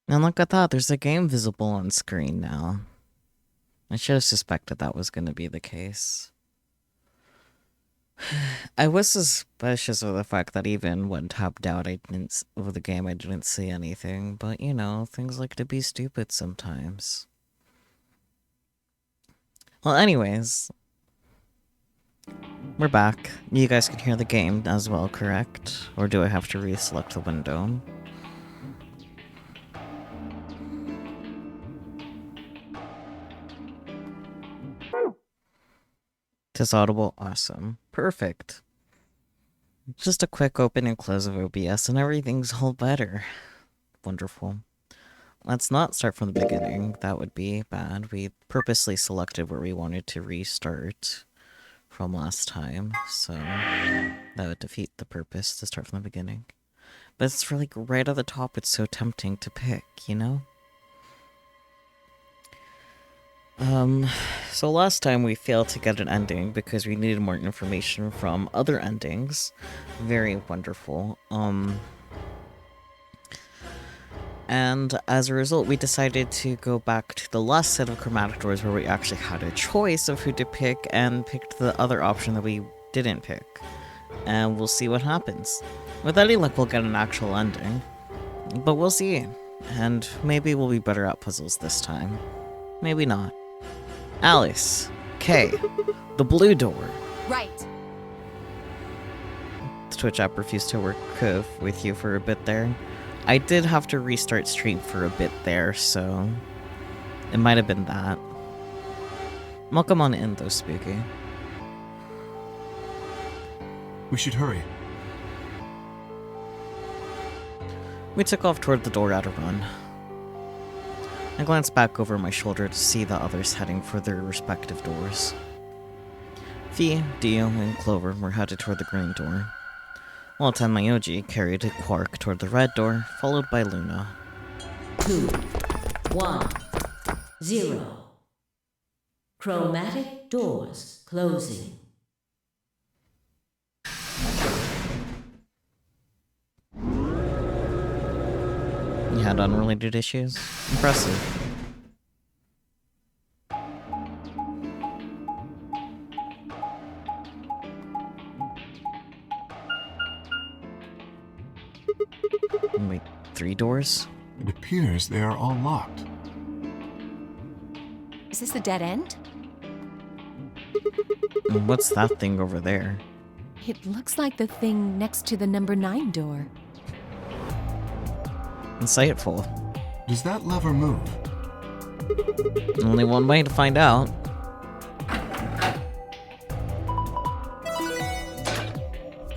And look at that, there's a game visible on screen now. I should have suspected that was going to be the case. I was suspicious of the fact that even when tapped out, over the game, I didn't see anything. But you know, things like to be stupid sometimes. Well, anyways, we're back. You guys can hear the game as well, correct? Or do I have to reselect the window? Tis audible. Awesome. Perfect. Just a quick open and close of OBS and everything's all better. Wonderful. Let's not start from the beginning. That would be bad. We purposely selected where we wanted to restart from last time, so that would defeat the purpose to start from the beginning. But it's for, like, right at the top, it's so tempting to pick, you know? So last time we failed to get an ending because we needed more information from other endings. Very wonderful. And as a result, we decided to go back to the last set of chromatic doors where we actually had a choice of who to pick and picked the other option that we didn't pick. And we'll see what happens. With any luck, we'll get an actual ending. But we'll see. And maybe we'll be better at puzzles this time. Maybe not. Alice. Kay. The blue door. Right. The Twitch app refused to work with you for a bit there. I did have to restart stream for a bit there, so it might have been that. Welcome on in, though, Spooky. We should hurry. We took off toward the door at a run. I glanced back over my shoulder to see the others heading for their respective doors. Fee, Dio, and Clover were headed toward the green door, while Tenmayoji carried Quark toward the red door, followed by Luna. 2, 1, 0. Chromatic doors closing. You had unrelated issues? Impressive. Wait, 3 doors? It appears they are all locked. Is this the dead end? What's that thing over there? It looks like the thing next to the number 9 door. Insightful. Does that lever move? Only one way to find out.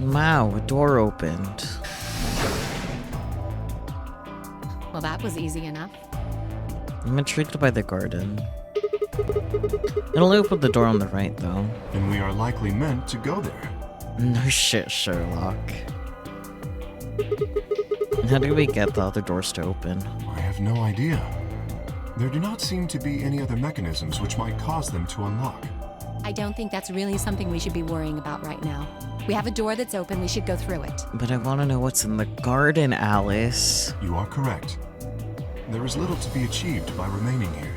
Wow, a door opened. Well, that was easy enough. I'm intrigued by the garden. It'll open the door on the right, though. Then we are likely meant to go there. No shit, Sherlock. How do we get the other doors to open? I have no idea. There do not seem to be any other mechanisms which might cause them to unlock. I don't think that's really something we should be worrying about right now. We have a door that's open, we should go through it. But I want to know what's in the garden, Alice. You are correct. There is little to be achieved by remaining here.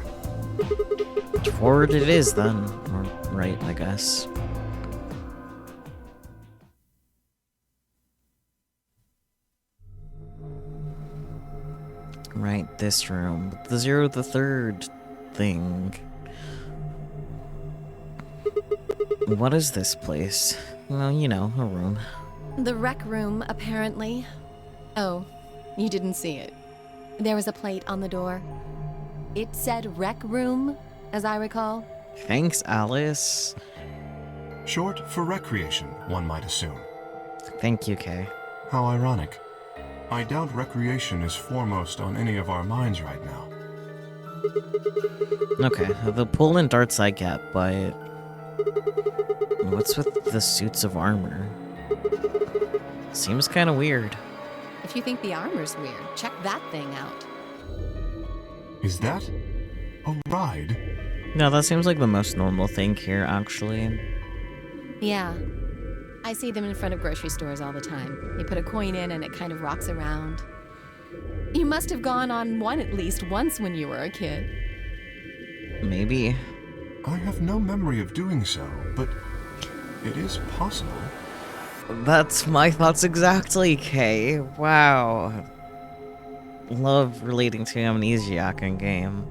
Forward it is, then. Or right, I guess. Right, this room. The 0 to the 3rd thing. What is this place? Well, you know, a room. The rec room, apparently. Oh, you didn't see it. There was a plate on the door. It said rec room, as I recall. Thanks, Alice. Short for recreation, one might assume. Thank you, Kay. How ironic. I doubt recreation is foremost on any of our minds right now. Okay, the pull and darts I get, but what's with the suits of armor? Seems kind of weird. If you think the armor's weird, check that thing out. Is that a ride? No, that seems like the most normal thing here, actually. Yeah. I see them in front of grocery stores all the time. You put a coin in and it kind of rocks around. You must have gone on one at least once when you were a kid. Maybe. I have no memory of doing so, but it is possible. That's my thoughts exactly, Kay. Wow. Love relating to amnesiac in game.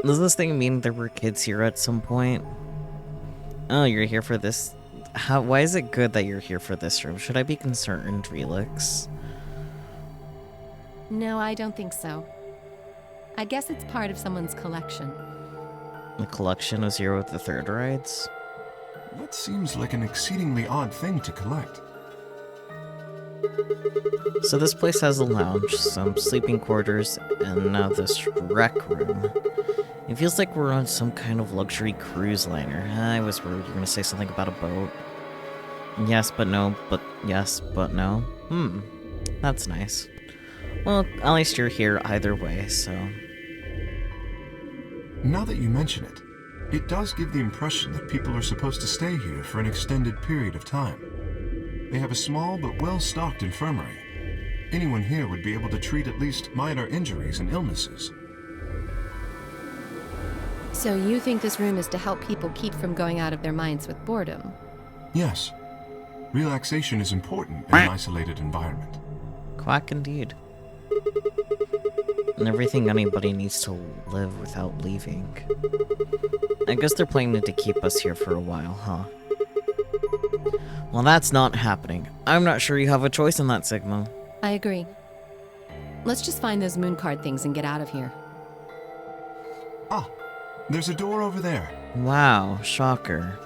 Does this thing mean there were kids here at some point? Oh, you're here for this? Why is it good that you're here for this room? Should I be concerned, Relix? No, I don't think so. I guess it's part of someone's collection. The collection of 0 to 3rd rides? That seems like an exceedingly odd thing to collect. So this place has a lounge, some sleeping quarters, and now this rec room. It feels like we're on some kind of luxury cruise liner. I was worried you were gonna say something about a boat. Yes, but no, but yes, but no. That's nice. Well, at least you're here either way, so... Now that you mention it, it does give the impression that people are supposed to stay here for an extended period of time. They have a small but well-stocked infirmary. Anyone here would be able to treat at least minor injuries and illnesses. So you think this room is to help people keep from going out of their minds with boredom? Yes. Relaxation is important in an isolated environment. Quack indeed. And everything anybody needs to live without leaving. I guess they're planning to keep us here for a while, huh? Well, that's not happening. I'm not sure you have a choice in that, Sigma. I agree. Let's just find those moon card things and get out of here. Ah, there's a door over there. Wow, shocker.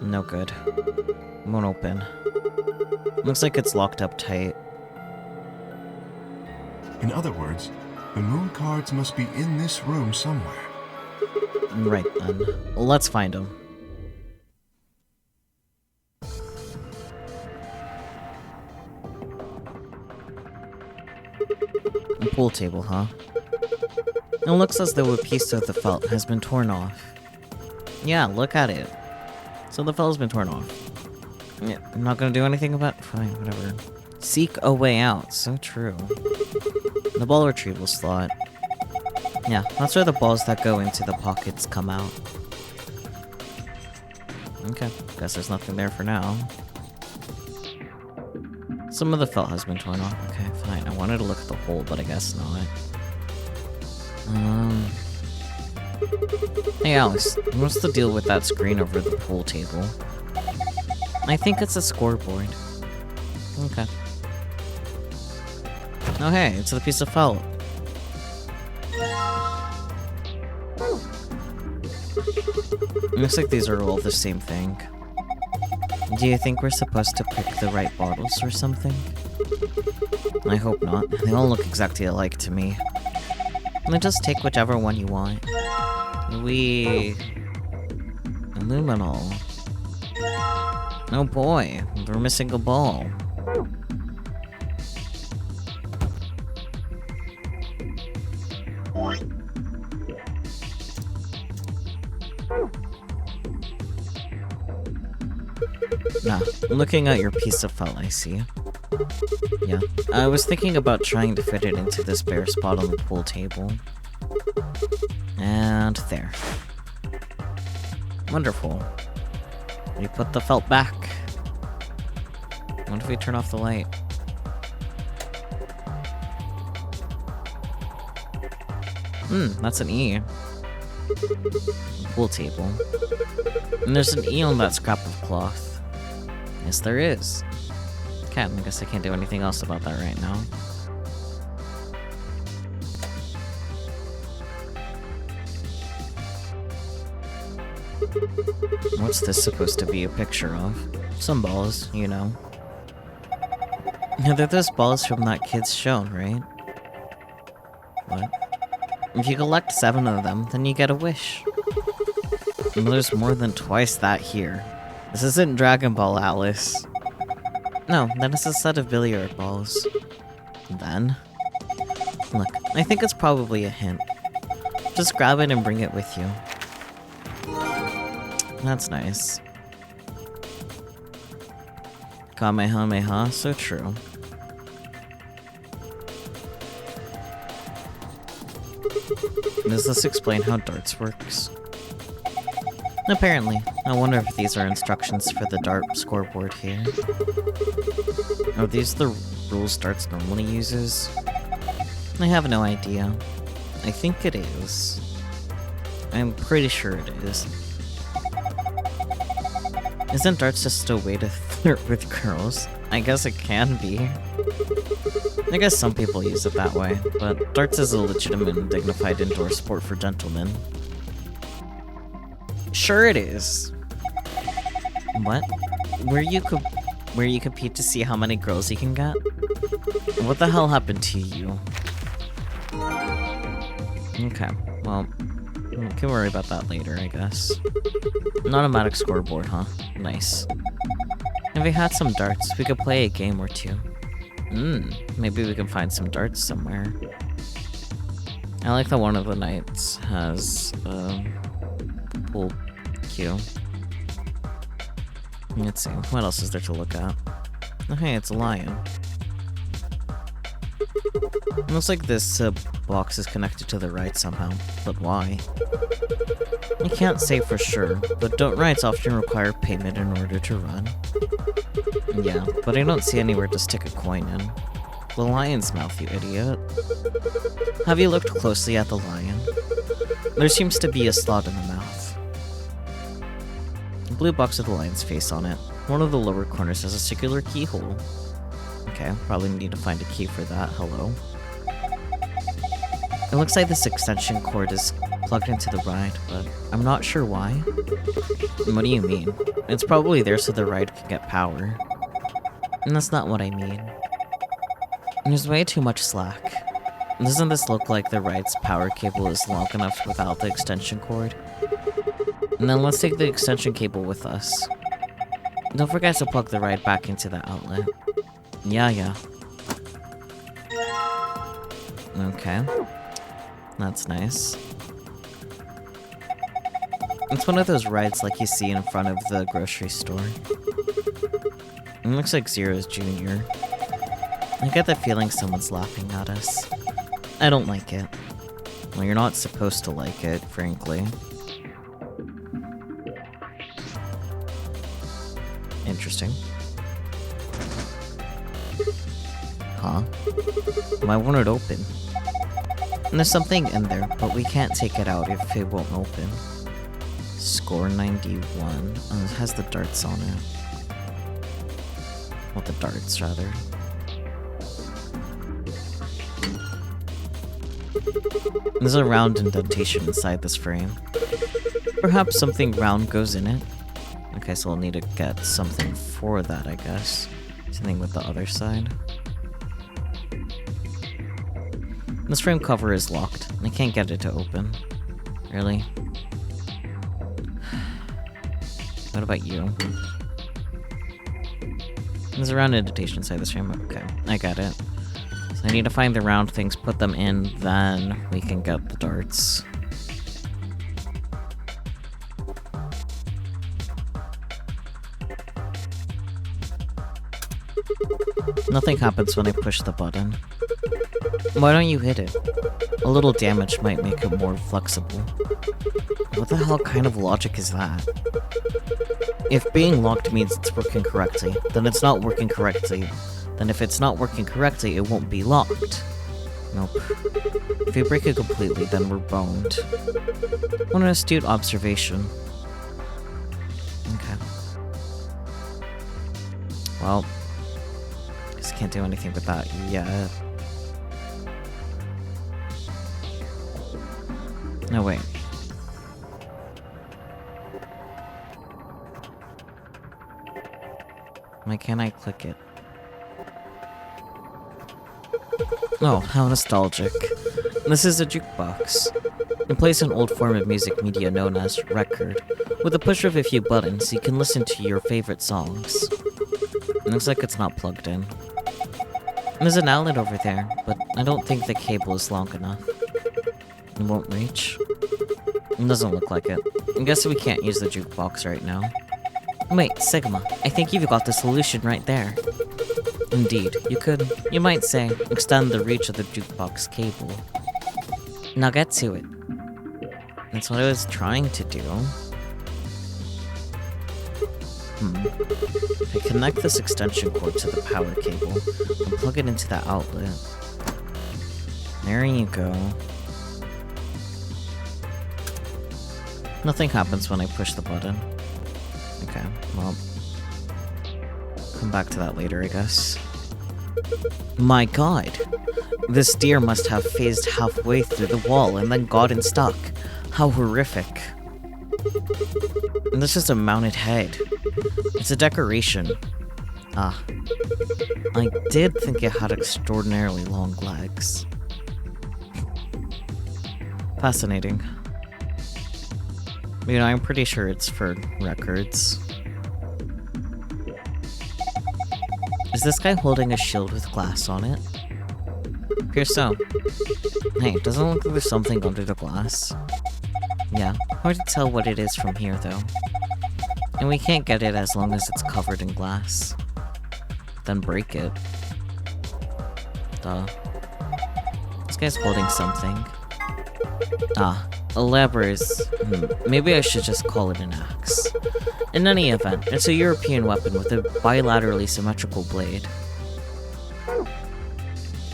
No good. Won't open. Looks like it's locked up tight. In other words, the moon cards must be in this room somewhere. Right then. Let's find them. A pool table, huh? It looks as though a piece of the felt has been torn off. Yeah, look at it. So the felt's been torn off. Yeah, I'm not gonna do anything about it. Fine, whatever. Seek a way out. So true. The ball retrieval slot. Yeah, that's where the balls that go into the pockets come out. Okay, guess there's nothing there for now. Some of the felt has been torn off. Okay, fine. I wanted to look at the hole, but I guess not. Hey Alice, what's the deal with that screen over the pool table? I think it's a scoreboard. Okay. Oh hey, it's a piece of felt. Looks like these are all the same thing. Do you think we're supposed to pick the right bottles or something? I hope not. They all look exactly alike to me. Then just take whichever one you want. Illuminol. Oh boy, we're missing a ball. Nah, looking at your piece of felt, I see. Yeah, I was thinking about trying to fit it into this bare spot on the pool table. And there. Wonderful. We put the felt back. What if we turn off the light? That's an E. Pool table. And there's an E on that scrap of cloth. Yes, there is. Okay, I guess I can't do anything else about that right now. What's this supposed to be a picture of? Some balls, you know. Yeah, they're those balls from that kid's show, right? What? If you collect 7 of them, then you get a wish. And there's more than twice that here. This isn't Dragon Ball, Alice. No, that is a set of billiard balls. Then? Look, I think it's probably a hint. Just grab it and bring it with you. That's nice. Kamehameha, so true. Does this explain how darts works? Apparently. I wonder if these are instructions for the dart scoreboard here. Are these the rules darts normally uses? I have no idea. I think it is. I'm pretty sure it is. Isn't darts just a way to flirt with girls? I guess it can be. I guess some people use it that way, but darts is a legitimate and dignified indoor sport for gentlemen. Sure it is. What? Where you compete to see how many girls you can get? What the hell happened to you? Okay, well, we can worry about that later, I guess. An automatic scoreboard, huh? Nice. If we had some darts, we could play a game or two. Maybe we can find some darts somewhere. I like that one of the knights has a pool cue. Let's see, what else is there to look at? Oh, hey, it's a lion. It looks like this box is connected to the ride somehow, but why? You can't say for sure, but rides often require payment in order to run. Yeah, but I don't see anywhere to stick a coin in. The lion's mouth, you idiot. Have you looked closely at the lion? There seems to be a slot in the mouth. A blue box with the lion's face on it. One of the lower corners has a circular keyhole. Okay, probably need to find a key for that. Hello. It looks like this extension cord is plugged into the ride, but I'm not sure why. What do you mean? It's probably there so the ride can get power. And that's not what I mean. There's way too much slack. Doesn't this look like the ride's power cable is long enough without the extension cord? And then let's take the extension cable with us. Don't forget to plug the ride back into the outlet. Yeah. Okay. That's nice. It's one of those rides like you see in front of the grocery store. It looks like Zero's Jr. I get the feeling someone's laughing at us. I don't like it. Well, you're not supposed to like it, frankly. Interesting. Huh? Why won't it open? And there's something in there, but we can't take it out if it won't open. Score 91. Oh, it has the darts on it. Well, the darts, rather. There's a round indentation inside this frame. Perhaps something round goes in it. Okay, so we'll need to get something for that, I guess. Something with the other side. This frame cover is locked. I can't get it to open. Really? What about you? There's a round indentation inside this frame. Okay, I got it. So I need to find the round things, put them in, then we can get the darts. Nothing happens when I push the button. Why don't you hit it? A little damage might make it more flexible. What the hell kind of logic is that? If being locked means it's working correctly, then it's not working correctly. Then if it's not working correctly, it won't be locked. Nope. If we break it completely, then we're boned. What an astute observation. Okay. Well, just can't do anything with that yet. No, wait. Why can't I click it? Oh, how nostalgic. This is a jukebox. It plays an old form of music media known as record. With a push of a few buttons, you can listen to your favorite songs. It looks like it's not plugged in. There's an outlet over there, but I don't think the cable is long enough. It won't reach. It doesn't look like it. I guess we can't use the jukebox right now. Wait, Sigma, I think you've got the solution right there. Indeed, you might say, extend the reach of the jukebox cable. Now get to it. That's what I was trying to do. I connect this extension cord to the power cable and plug it into the outlet. There you go. Nothing happens when I push the button. Okay, well, come back to that later, I guess. My god! This deer must have phased halfway through the wall and then gotten stuck. How horrific. And this is a mounted head. It's a decoration. Ah. I did think it had extraordinarily long legs. Fascinating. You know, I'm pretty sure it's for records. Is this guy holding a shield with glass on it? Appears so. Hey, doesn't it look like there's something under the glass? Yeah, hard to tell what it is from here though. And we can't get it as long as it's covered in glass. Then break it. Duh. This guy's holding something. Ah, a lever is... maybe I should just call it an axe. In any event, it's a European weapon with a bilaterally symmetrical blade.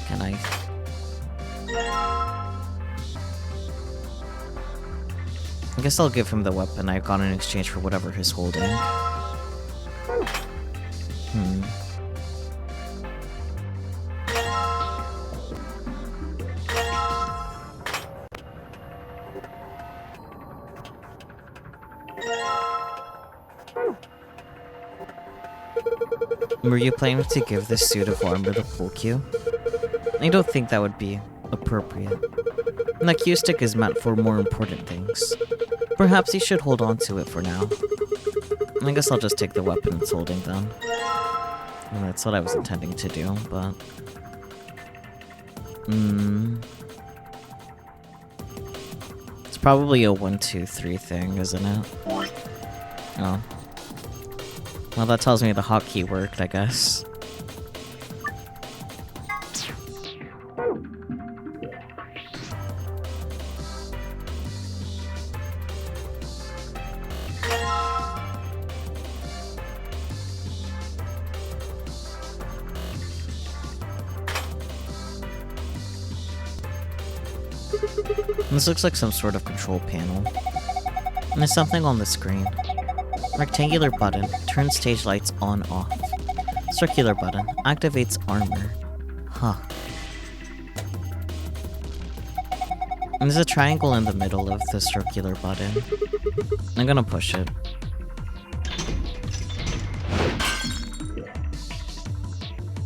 Can I... I guess I'll give him the weapon I got in exchange for whatever he's holding. Were you planning to give this suit of armor the pull cue? I don't think that would be appropriate. The cue stick is meant for more important things. Perhaps you should hold on to it for now. I guess I'll just take the weapon it's holding then. Well, that's what I was intending to do, but... It's probably a 1, 2, 3 thing, isn't it? Oh. Well, that tells me the hotkey worked, I guess. This looks like some sort of control panel. And there's something on the screen. Rectangular button, turns stage lights on/off. Circular button, activates armor. Huh. And there's a triangle in the middle of the circular button. I'm gonna push it.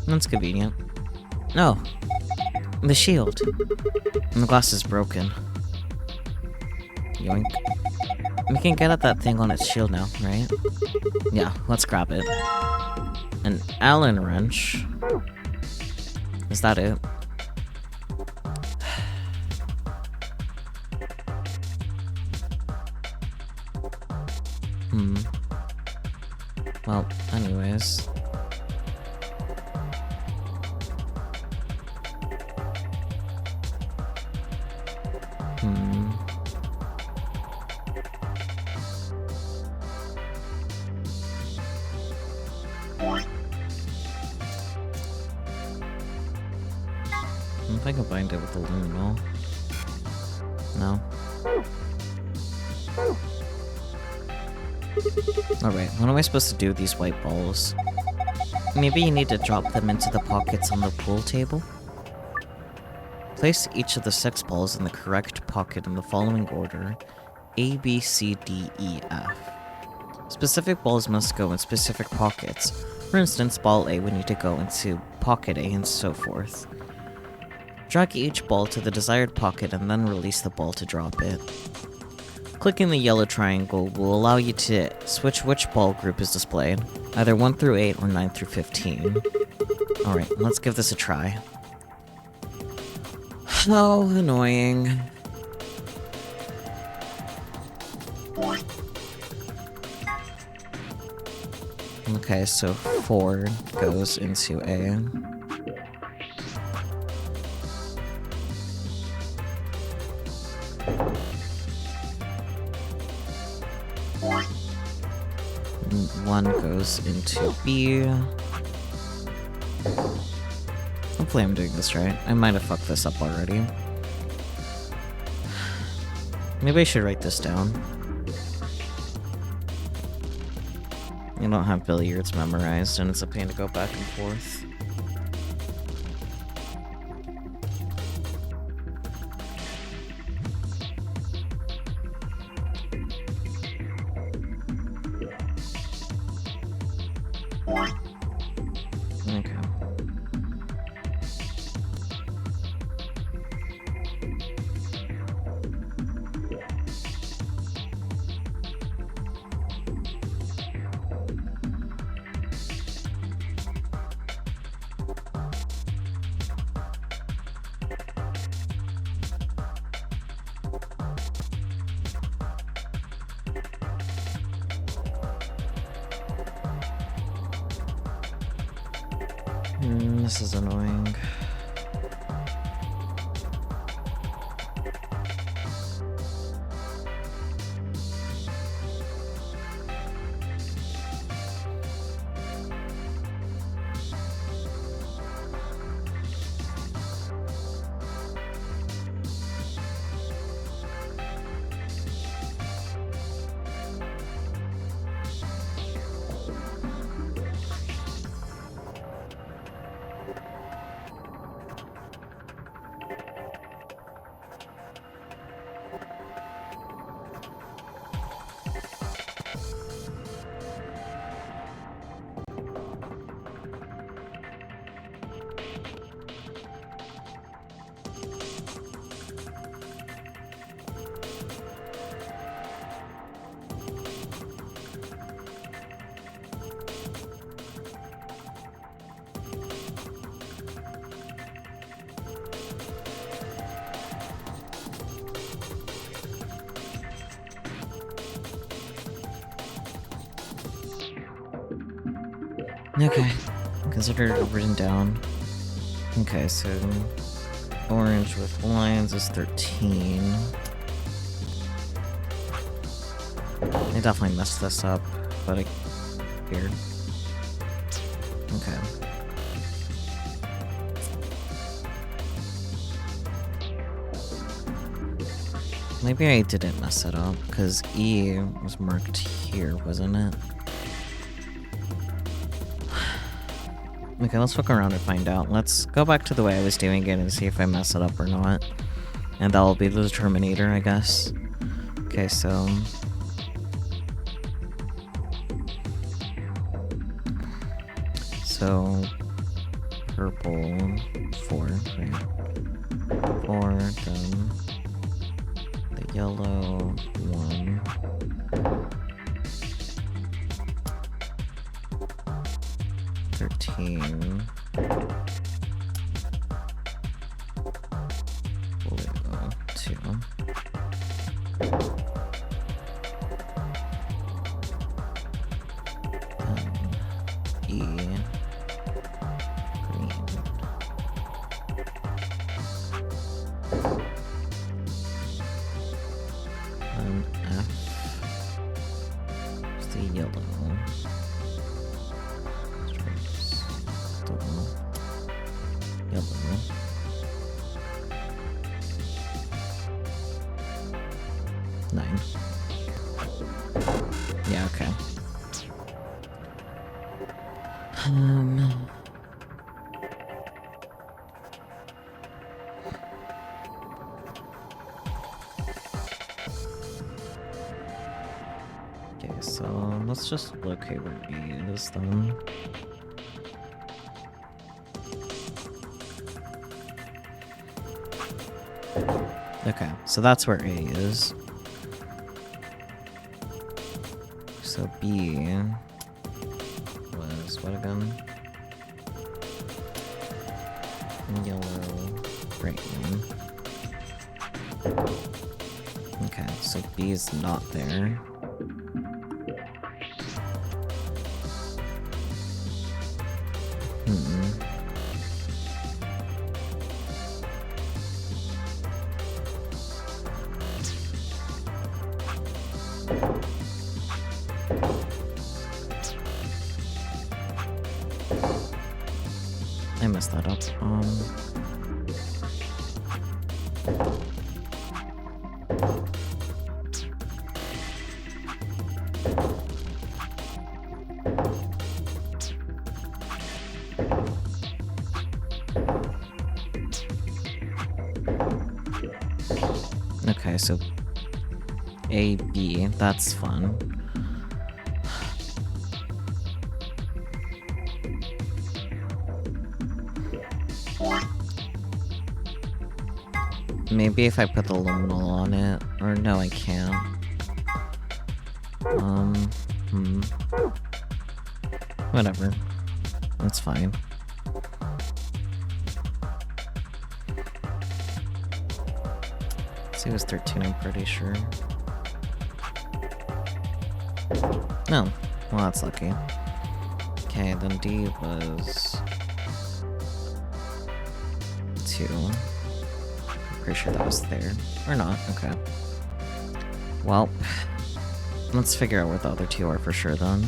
That's convenient. No. The shield. And the glass is broken. Yoink. We can get at that thing on its shield now, right? Yeah, let's grab it. An Allen wrench. Is that it? Well, anyways. If I can bind it with the luminol. No. Alright, what am I supposed to do with these white balls? Maybe you need to drop them into the pockets on the pool table? Place each of the 6 balls in the correct pocket in the following order: A, B, C, D, E, F. Specific balls must go in specific pockets. For instance, ball A would need to go into pocket A and so forth. Drag each ball to the desired pocket and then release the ball to drop it. Clicking the yellow triangle will allow you to switch which ball group is displayed, either 1 through 8 or 9 through 15. Alright, let's give this a try. How annoying. Okay, so 4 goes into A. One goes into B. Hopefully I'm doing this right. I might have fucked this up already. Maybe I should write this down. I don't have billiards memorized, and it's a pain to go back and forth. Okay. This is annoying. Okay, consider it written down. Okay, so orange with lines is 13. I definitely messed this up, but I figured. Okay. Maybe I didn't mess it up, because E was marked here, wasn't it? Okay, let's look around and find out. Let's go back to the way I was doing it and see if I mess it up or not. And that'll be the determinator, I guess. Okay, so... So... Purple... 4, right? 4, then... The yellow... 1... Blue, 2. E, green. And F is the yellow. Yellow. Nine. Yeah, okay. Okay, so let's just locate where B is then. Okay, so that's where A is. So B was what again? Yellow, green. Okay, so B is not there. Hmm. I messed that up. Okay, so A, B, that's fun. Maybe if I put the luminal on it, or no, I can't. Whatever. That's fine. C was 13, I'm pretty sure. No. Well, that's lucky. Okay, then D was 2. Pretty sure that was there. Or not, okay. Well, let's figure out where the other 2 are for sure then.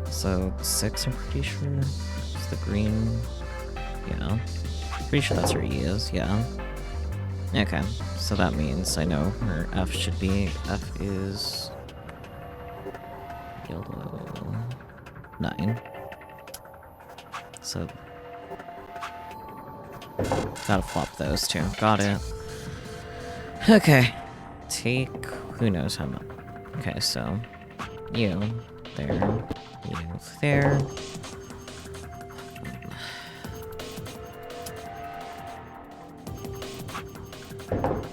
So, 6 I'm pretty sure. It's the green. Yeah. Pretty sure that's where E is, yeah. Okay, so that means I know where F should be. F is yellow 9. So gotta flop those two. Got it. Okay. Take who knows how much. Okay, so you there, you there.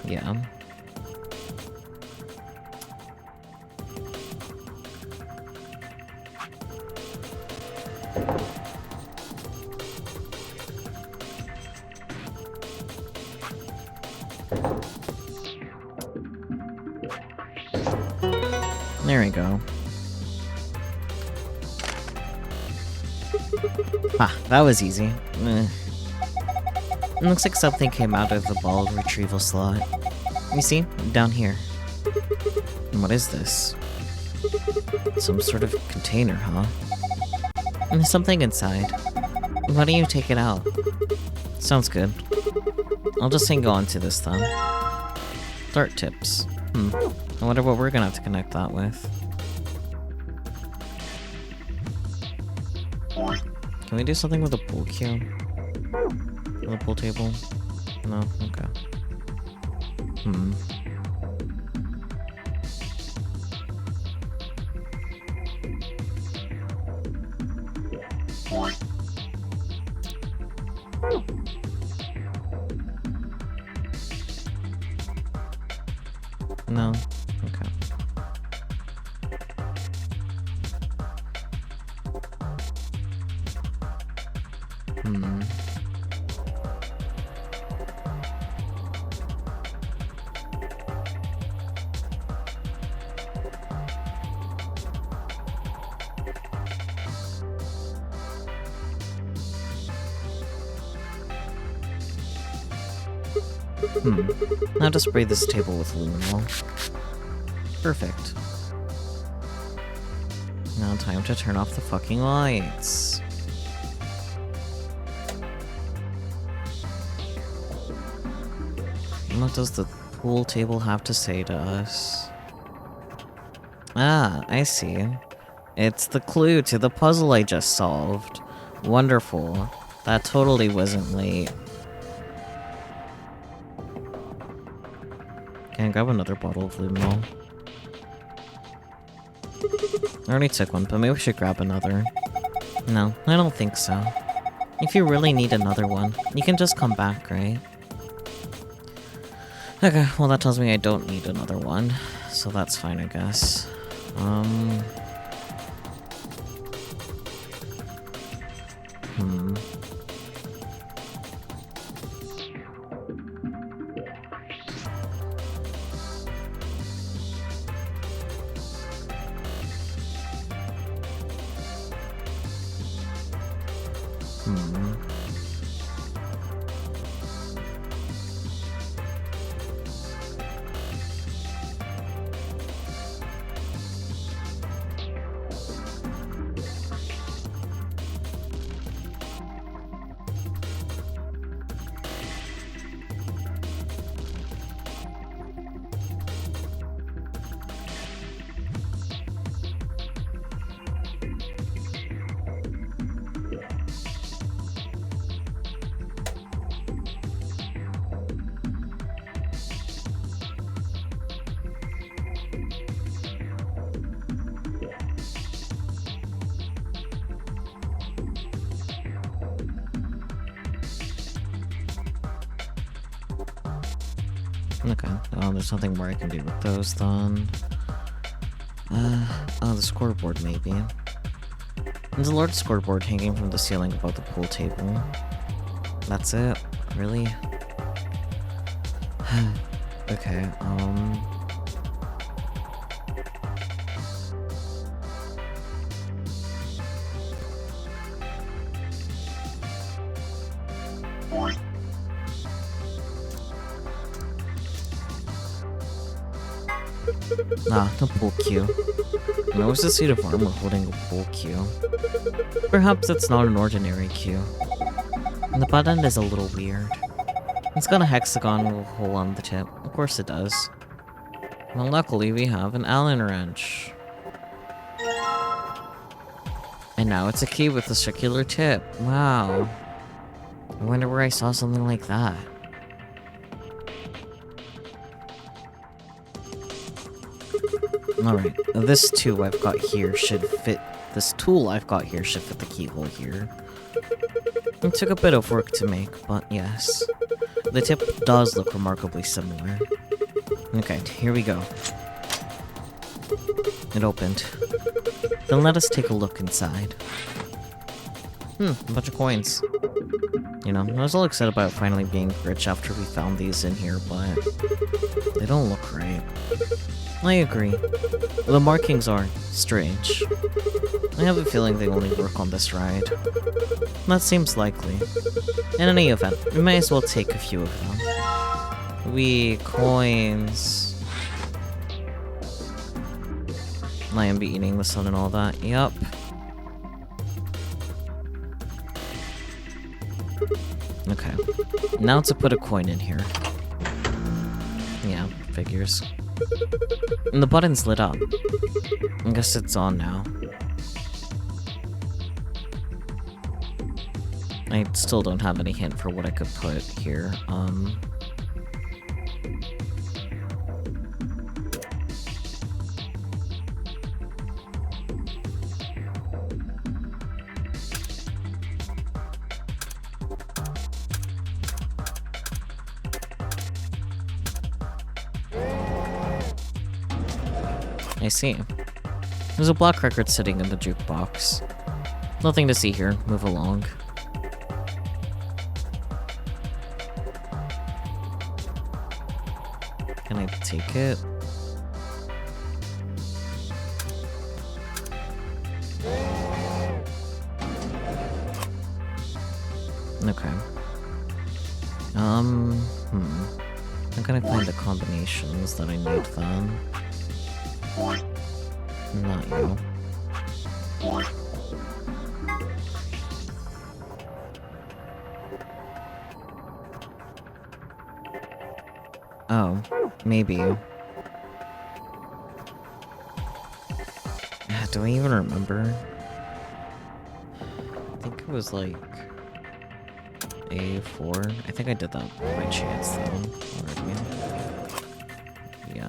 Yeah. There we go. Ah, that was easy. It looks like something came out of the ball retrieval slot. You see? Down here. And what is this? Some sort of container, huh? And there's something inside. Why don't you take it out? Sounds good. I'll just hang on to this then. Dart tips. I wonder what we're gonna have to connect that with. Can we do something with a pool cue? With a pool table? No? Okay. No? Okay. Now just spray this table with luminol. Perfect. Now time to turn off the fucking lights. What does the pool table have to say to us? Ah, I see. It's the clue to the puzzle I just solved. Wonderful. That totally wasn't late. Can I grab another bottle of luminol? I already took one, but maybe we should grab another. No, I don't think so. If you really need another one, you can just come back, right? Okay, well that tells me I don't need another one, so that's fine, I guess. Hmm. Okay, there's nothing more I can do with those then. Oh, the scoreboard maybe. There's a large scoreboard hanging from the ceiling above the pool table. That's it? Really? Okay, the pool cue. I was the suit of armor holding a pool cue. Perhaps it's not an ordinary cue. And the button is a little weird. It's got a hexagon with a hole on the tip. Of course it does. Well, luckily we have an Allen wrench. And now it's a key with a circular tip. Wow. I wonder where I saw something like that. Alright, this tool I've got here should fit the keyhole here. It took a bit of work to make, but yes. The tip does look remarkably similar. Okay, here we go. It opened. Then let us take a look inside. A bunch of coins. You know, I was all excited about finally being rich after we found these in here, but they don't look right. I agree. The markings are strange. I have a feeling they only work on this ride. That seems likely. In any event, we may as well take a few of them. Coins. I am be eating the sun and all that. Yup. Okay. Now to put a coin in here. Yeah, figures. And the button's lit up. I guess it's on now. I still don't have any hint for what I could put here. I see. There's a black record sitting in the jukebox. Nothing to see here. Move along. Can I take it? Okay. I'm gonna find the combinations that I need then. Not you. Oh, maybe. Do I even remember? I think it was like A4. I think I did that by chance though already. Yeah.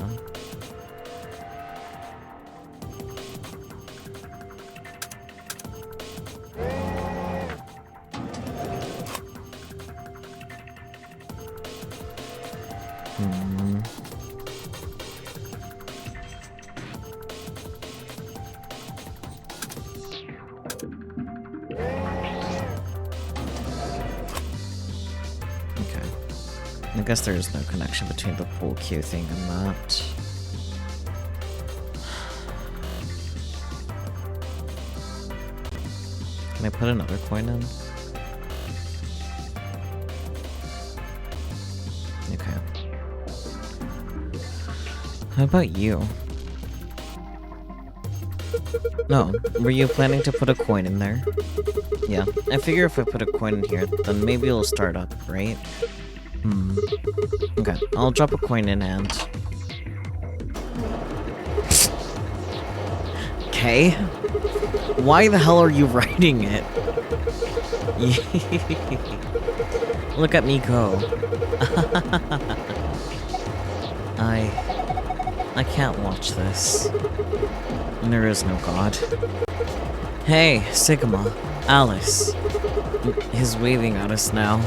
I guess there is no connection between the pool cue thing and that. Can I put another coin in? How about you? No, were you planning to put a coin in there? Yeah, I figure if I put a coin in here, then maybe it'll start up, right? Okay, I'll drop a coin in and... Okay. Why the hell are you writing it? Look at me go. I can't watch this. There is no God. Hey, Sigma. Alice. He's waving at us now.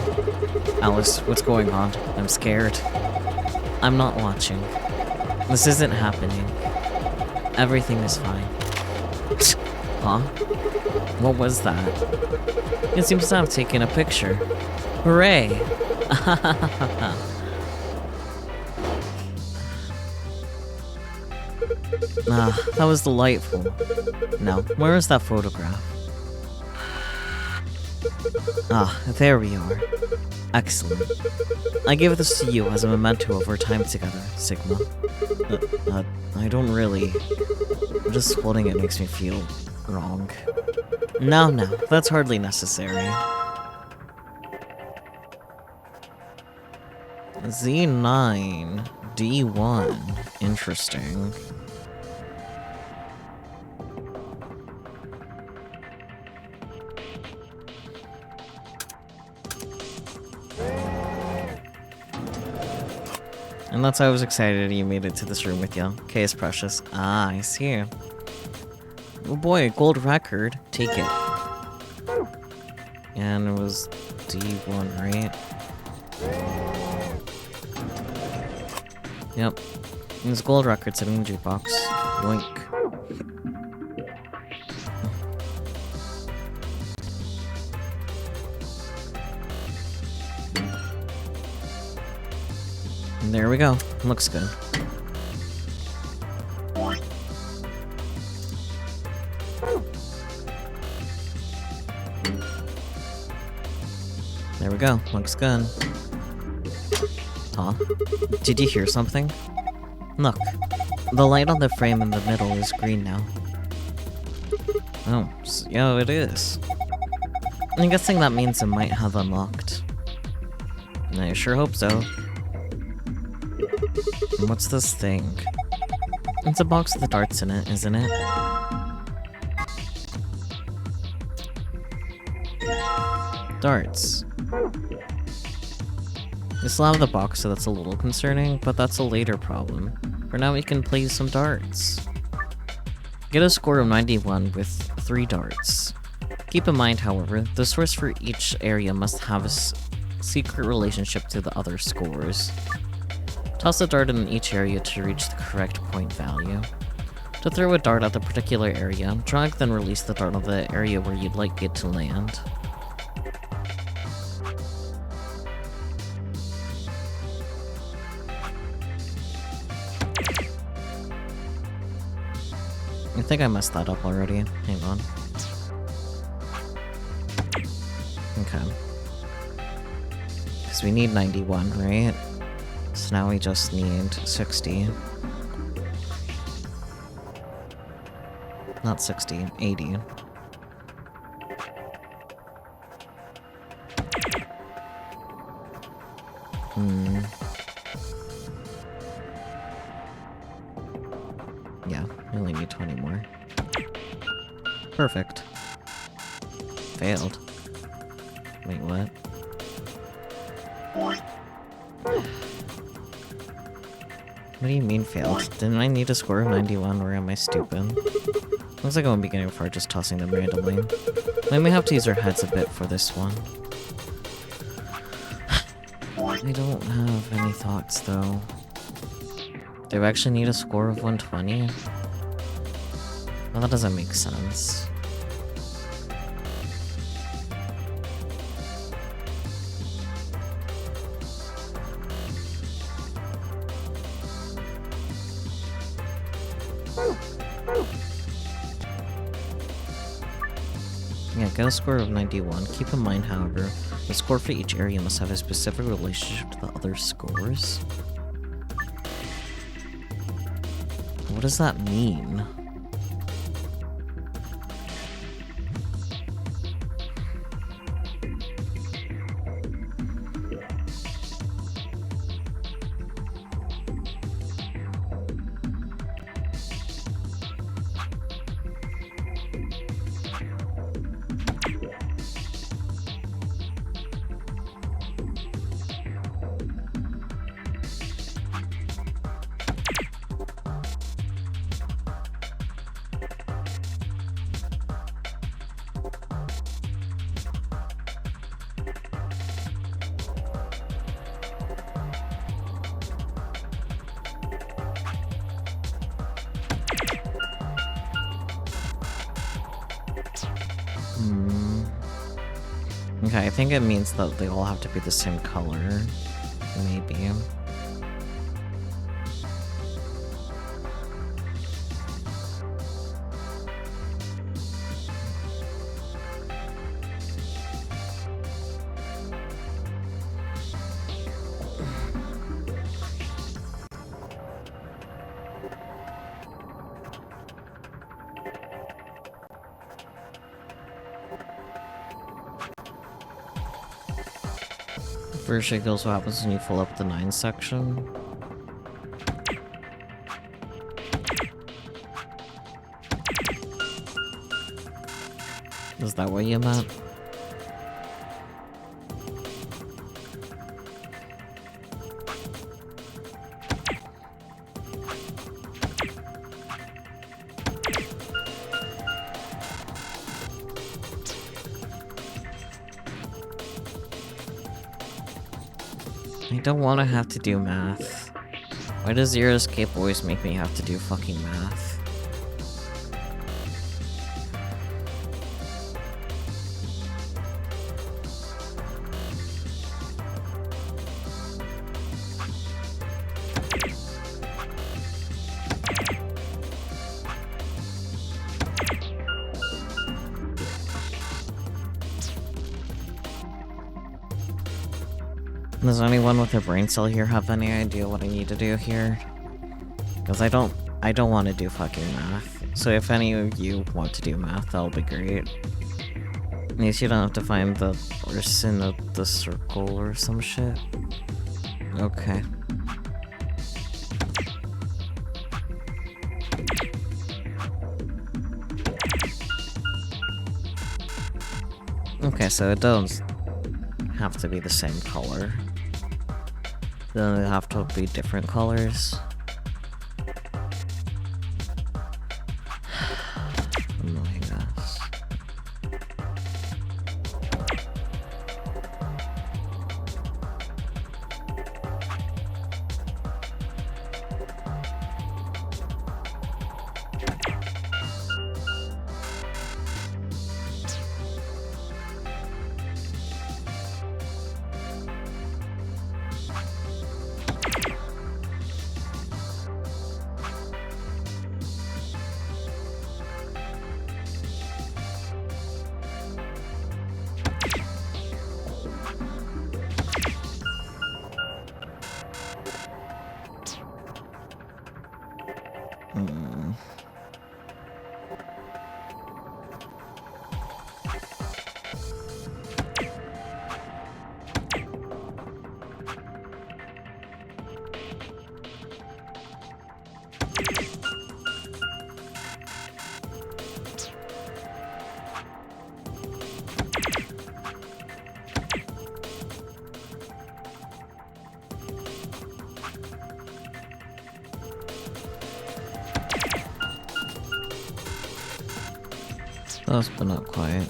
Alice, what's going on? I'm scared. I'm not watching. This isn't happening. Everything is fine. Huh? What was that? It seems to have taken a picture. Hooray! Ah, that was delightful. Now, where is that photograph? Ah, there we are. Excellent. I give this to you as a memento of our time together, Sigma. I don't really... Just holding it makes me feel wrong. No, that's hardly necessary. Z9, D1. Interesting. And that's why I was excited you made it to this room with you. Okay, it's precious. Ah, I see. Oh boy, a gold record. Take it. And it was D1, right? Yep. And there's a gold record sitting in the jukebox. Yoink. And there we go. Looks good. There we go. Looks good. Huh? Did you hear something? Look. The light on the frame in the middle is green now. Oh, yeah, it is. I'm guessing that means it might have unlocked. I sure hope so. What's this thing? It's a box with the darts in it, isn't it? Darts. We still have the box, so that's a little concerning, but that's a later problem. For now, we can play some darts. Get a score of 91 with 3 darts. Keep in mind, however, the source for each area must have a secret relationship to the other scores. Toss a dart in each area to reach the correct point value. To throw a dart at the particular area, drag then release the dart on the area where you'd like it to land. I think I messed that up already. Hang on. Okay. Because we need 91, right? So now we just need 60. Not 60, 80. Yeah, we only need 20 more. Perfect. Failed. Wait, what? What do you mean failed? Didn't I need a score of 91, or am I stupid? Looks like I won't be getting far just tossing them randomly. We may have to use our heads a bit for this one. I don't have any thoughts, though. Do I actually need a score of 120? Well, that doesn't make sense. Yeah, get a score of 91. Keep in mind, however, the score for each area must have a specific relationship to the other scores. What does that mean? Okay, I think it means that they all have to be the same color. Maybe. First shake goes what happens when you fill up the 9 section. Is that what you meant? I don't want to have to do math. Why does Zero Escape always make me have to do fucking math? Does anyone with a brain cell here have any idea what I need to do here? Because I don't want to do fucking math. So if any of you want to do math, that'll be great. At least you don't have to find the person of the circle or some shit. Okay. Okay, so it does have to be the same color. Then they have to be different colors. Annoying ass. Close, but not quite.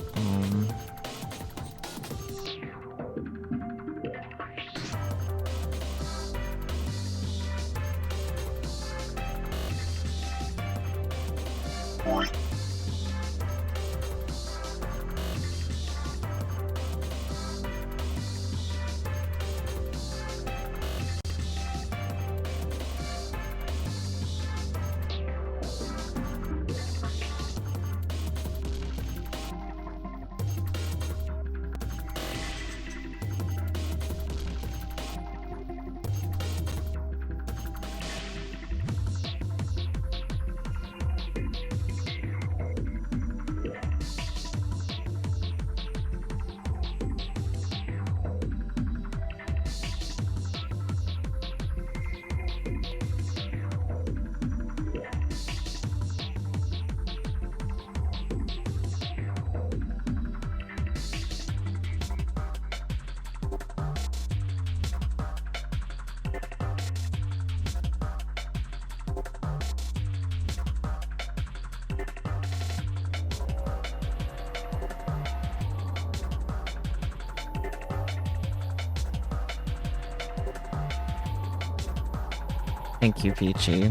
Thank you, Peachy.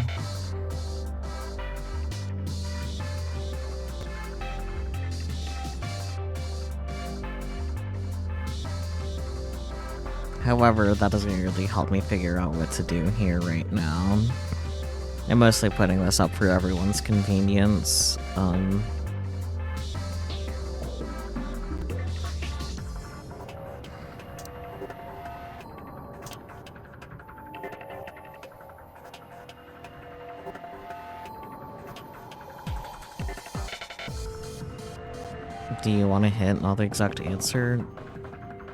However, that doesn't really help me figure out what to do here right now. I'm mostly putting this up for everyone's convenience. Do you want to hit not the exact answer?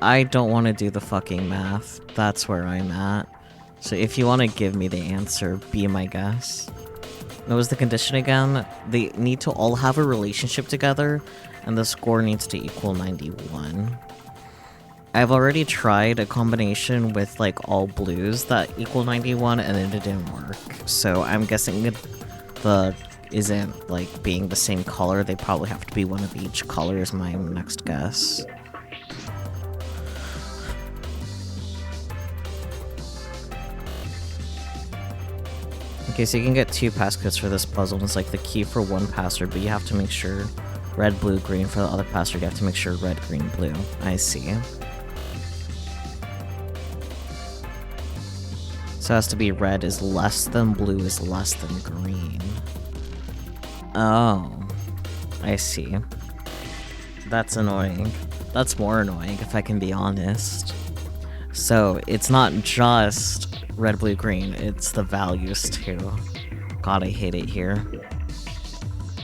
I don't want to do the fucking math. That's where I'm at. So if you want to give me the answer, be my guess. What was the condition again? They need to all have a relationship together, and the score needs to equal 91. I've already tried a combination with, like, all blues that equal 91, and it didn't work. So I'm guessing the isn't, like, being the same color. They probably have to be one of each color is my next guess. Okay, so you can get 2 passcodes for this puzzle. It's like the key for one password, but you have to make sure red, blue, green. For the other password, you have to make sure red, green, blue. I see. So it has to be red is less than blue is less than green. Oh, I see. That's annoying. That's more annoying, if I can be honest. So, it's not just red, blue, green, it's the values too. God, I hate it here.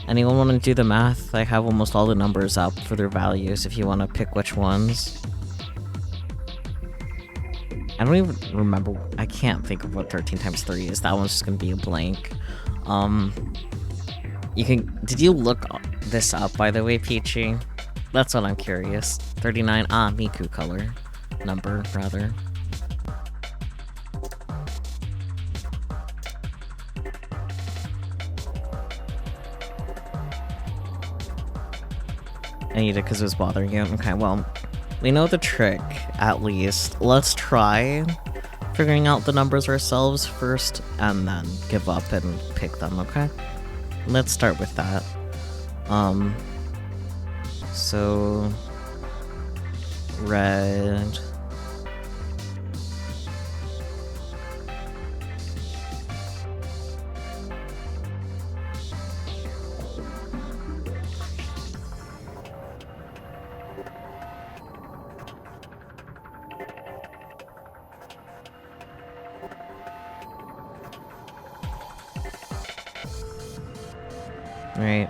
Anyone want to do the math? I have almost all the numbers up for their values if you want to pick which ones. I don't even remember. I can't think of what 13 times 3 is. That one's just gonna be a blank. Did you look this up, by the way, Peachy? That's what I'm curious. 39, Miku color. Number, rather. I need it because it was bothering you. Okay, well, we know the trick, at least. Let's try figuring out the numbers ourselves first, and then give up and pick them, okay? Let's start with that. So... red... Right.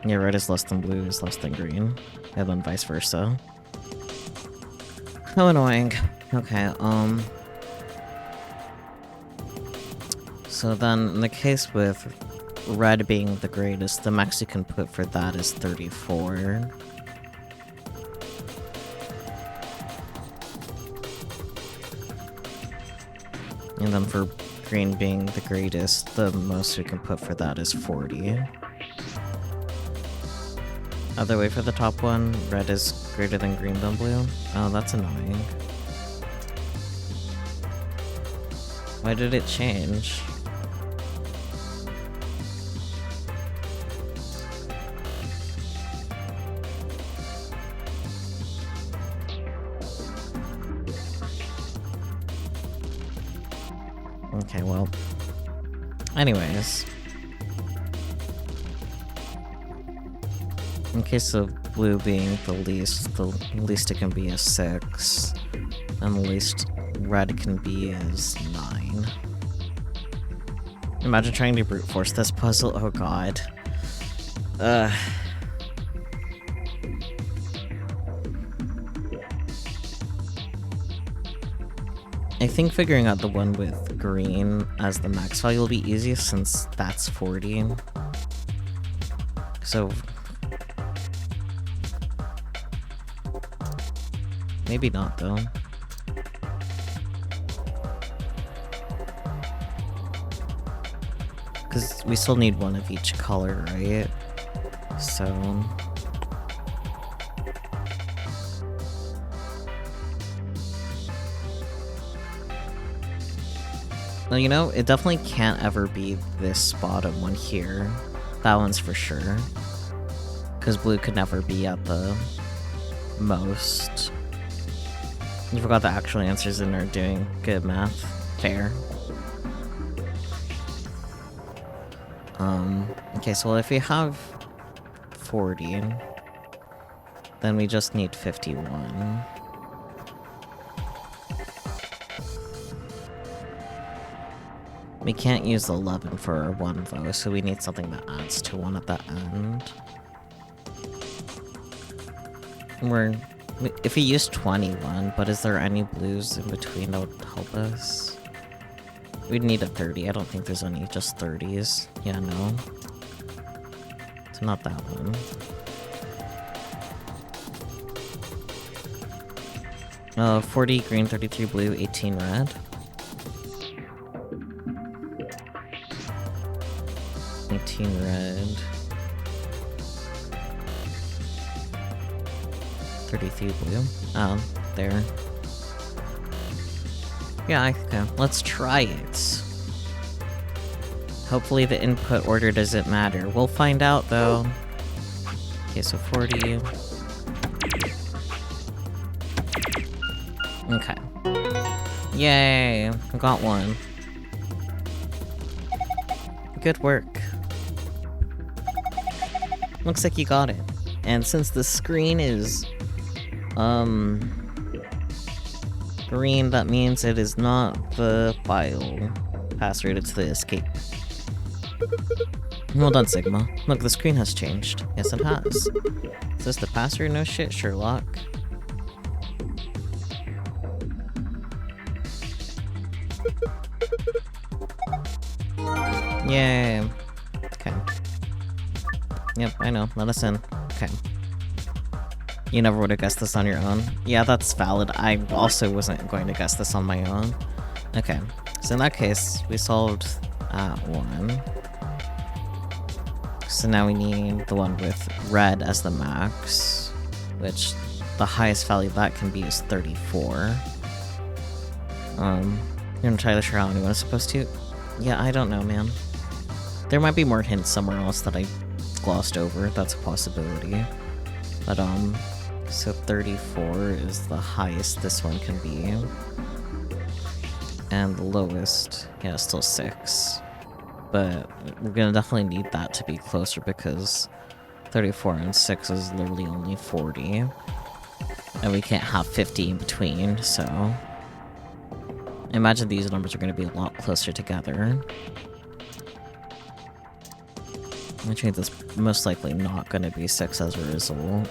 Yeah, red is less than blue is less than green. And then vice versa. How annoying. Okay, so then, in the case with red being the greatest, the max you can put for that is 34. And then for green being the greatest, the most we can put for that is 40. Other way for the top one, red is greater than green than blue. Oh, that's annoying. Why did it change? Okay, well. Anyways. In case of blue being the least it can be is 6. And the least red can be is 9. Imagine trying to brute force this puzzle. Oh god. I think figuring out the one with green as the max value will be easiest since that's 40. So... maybe not, though. Because we still need one of each color, right? So... Well, you know, it definitely can't ever be this bottom one here. That one's for sure. Because blue could never be at the most. You forgot the actual answers and are doing good math. Fair. Okay, so if we have 40, then we just need 51. We can't use 11 for our 1 though, so we need something that adds to 1 at the end. If we use 21, but is there any blues in between that would help us? We'd need a 30. I don't think there's any just 30s. Yeah, no. So not that one. Oh, 40 green, 33 blue, 18 red. 18 red. 33 blue. Oh, there. Yeah, okay. Let's try it. Hopefully the input order doesn't matter. We'll find out, though. Okay, so 40. Okay. Yay! I got one. Good work. Looks like you got it. And since the screen is green, that means it is not the file password, it's the escape. Well done, Sigma. Look, the screen has changed. Yes, it has. Is this the password? No shit, Sherlock. Yay. Okay. Yep, I know. Let us in. Okay. You never would have guessed this on your own. Yeah, that's valid. I also wasn't going to guess this on my own. Okay, so in that case, we solved that one. So now we need the one with red as the max, which the highest value that can be is 34. You're entirely sure how anyone's supposed to? Yeah, I don't know, man. There might be more hints somewhere else that I glossed over. That's a possibility. But, so 34 is the highest this one can be. And the lowest, yeah, still 6. But we're gonna definitely need that to be closer because 34 and 6 is literally only 40. And we can't have 50 in between, so... I imagine these numbers are gonna be a lot closer together. Which means it's most likely not gonna be 6 as a result.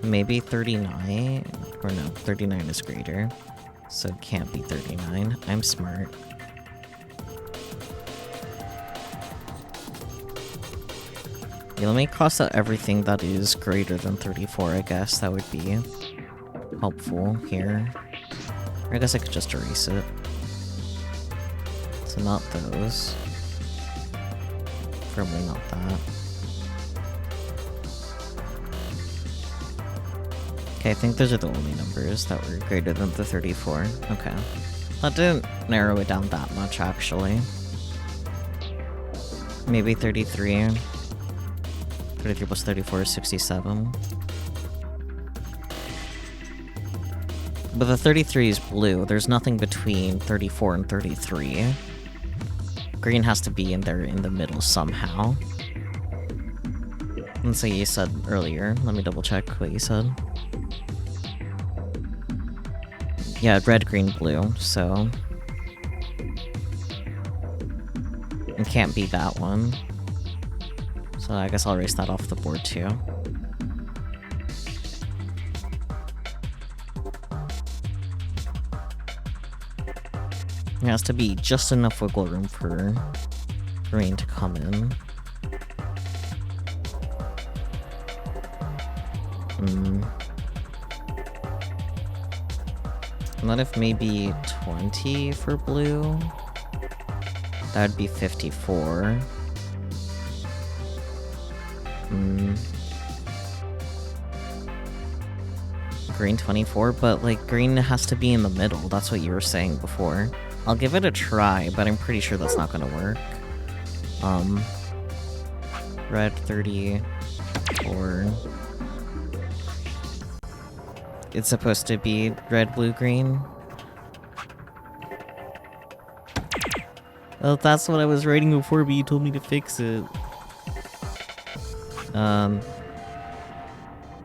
Maybe 39? Or no, 39 is greater. So it can't be 39. I'm smart. Yeah, let me cross out everything that is greater than 34, I guess. That would be helpful here. Or I guess I could just erase it. So not those. Probably not that. Okay, I think those are the only numbers that were greater than the 34. Okay. That didn't narrow it down that much, actually. Maybe 33. 33 plus 34 is 67. But the 33 is blue. There's nothing between 34 and 33. Green has to be in there in the middle somehow. Let's say you said earlier. Let me double check what you said. Yeah, red, green, blue, so... It can't be that one. So I guess I'll erase that off the board too. There has to be just enough wiggle room for green to come in. What if maybe 20 for blue? That would be 54. green 24, but like green has to be in the middle. That's what you were saying before. I'll give it a try, but I'm pretty sure that's not gonna work. Red 34. It's supposed to be red, blue, green. Well, that's what I was writing before, but you told me to fix it.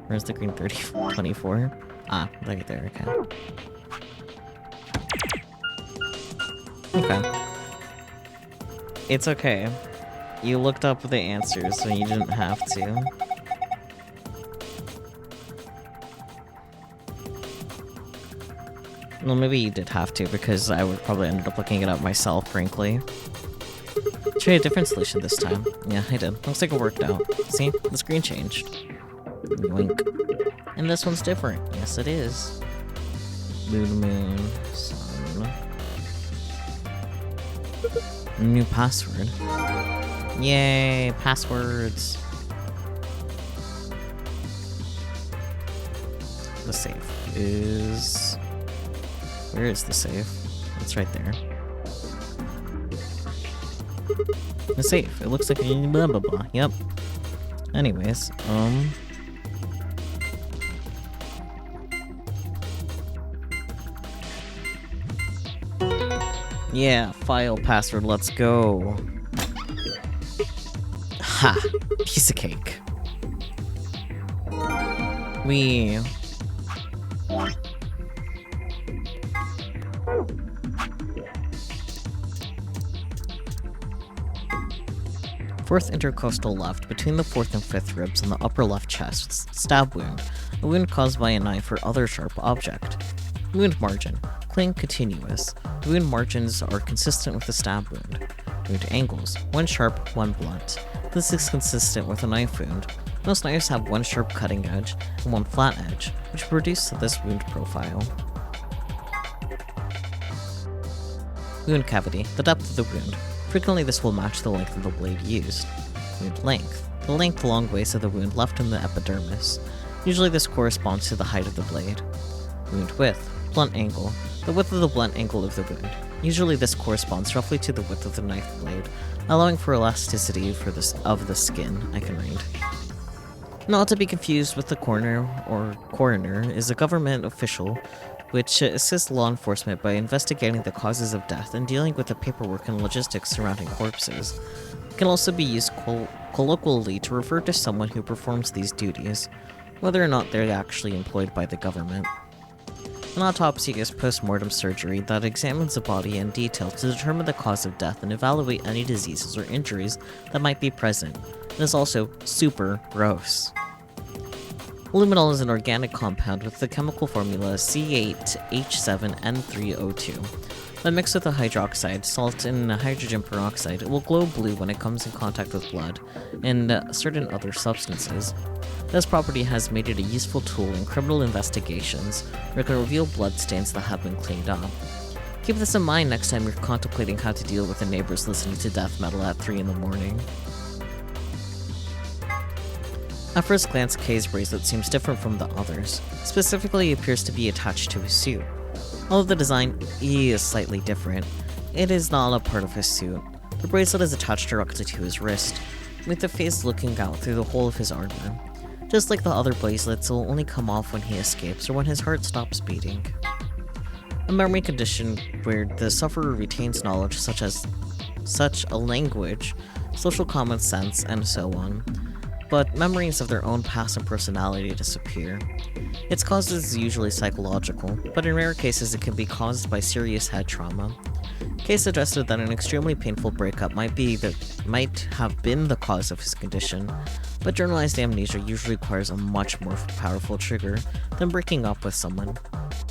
Where's the green 24? Ah, right there, okay. Okay. It's okay. You looked up the answers, so you didn't have to. Well, maybe you did have to, because I would probably ended up looking it up myself, frankly. Try a different solution this time. Yeah, I did. Looks like it worked out. See? The screen changed. Yoink. And this one's different. Yes, it is. Moon, sun. New password. Yay, passwords. The safe is... Where is the safe? It's right there. The safe. It looks like a blah blah blah. Yep. Anyways, yeah, file password, let's go. Ha! Piece of cake. We... Fourth intercostal left, between the fourth and fifth ribs in the upper left chest. Stab wound. A wound caused by a knife or other sharp object. Wound margin. Clean, continuous. The wound margins are consistent with the stab wound. Wound angles. One sharp, one blunt. This is consistent with a knife wound. Most knives have one sharp cutting edge and one flat edge, which produce this wound profile. Wound cavity. The depth of the wound. Frequently this will match the length of the blade used. Wound length. The length along waist of the wound left in the epidermis. Usually this corresponds to the height of the blade. Wound width. Blunt angle. The width of the blunt angle of the wound. Usually this corresponds roughly to the width of the knife blade, allowing for elasticity of the skin. I can read. Not to be confused with the coroner, or coroner is a government official which assists law enforcement by investigating the causes of death and dealing with the paperwork and logistics surrounding corpses. It can also be used colloquially to refer to someone who performs these duties, whether or not they're actually employed by the government. An autopsy is post-mortem surgery that examines the body in detail to determine the cause of death and evaluate any diseases or injuries that might be present. It is also super gross. Luminol is an organic compound with the chemical formula C8H7N3O2. When mixed with a hydroxide, salt, and hydrogen peroxide, it will glow blue when it comes in contact with blood and certain other substances. This property has made it a useful tool in criminal investigations, where it can reveal blood stains that have been cleaned up. Keep this in mind next time you're contemplating how to deal with the neighbors listening to death metal at 3 in the morning. At first glance, Kay's bracelet seems different from the others. Specifically, it appears to be attached to his suit. Although the design is slightly different, it is not a part of his suit. The bracelet is attached directly to his wrist, with the face looking out through the whole of his armor. Just like the other bracelets, it will only come off when he escapes or when his heart stops beating. A memory condition where the sufferer retains knowledge such a language, social common sense, and so on, but memories of their own past and personality disappear. Its cause is usually psychological, but in rare cases it can be caused by serious head trauma. Case suggested that an extremely painful breakup might have been the cause of his condition, but generalized amnesia usually requires a much more powerful trigger than breaking up with someone.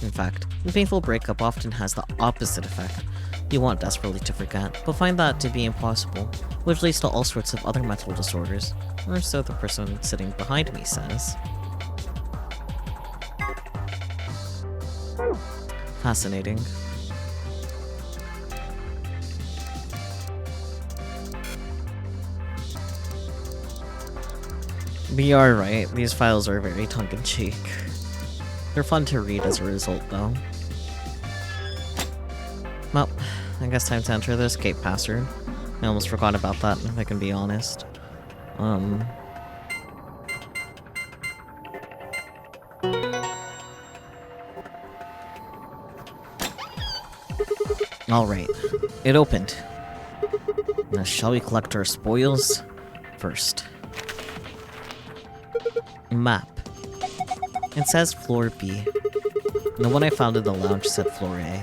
In fact, a painful breakup often has the opposite effect. You want desperately to forget, but find that to be impossible, which leads to all sorts of other mental disorders, or so the person sitting behind me says. Fascinating. But you are right, these files are very tongue-in-cheek. They're fun to read as a result, though. Well, I guess time to enter the escape password. I almost forgot about that, if I can be honest. Alright, it opened. Now, shall we collect our spoils? First. Map. It says floor B. The one I found in the lounge said floor A.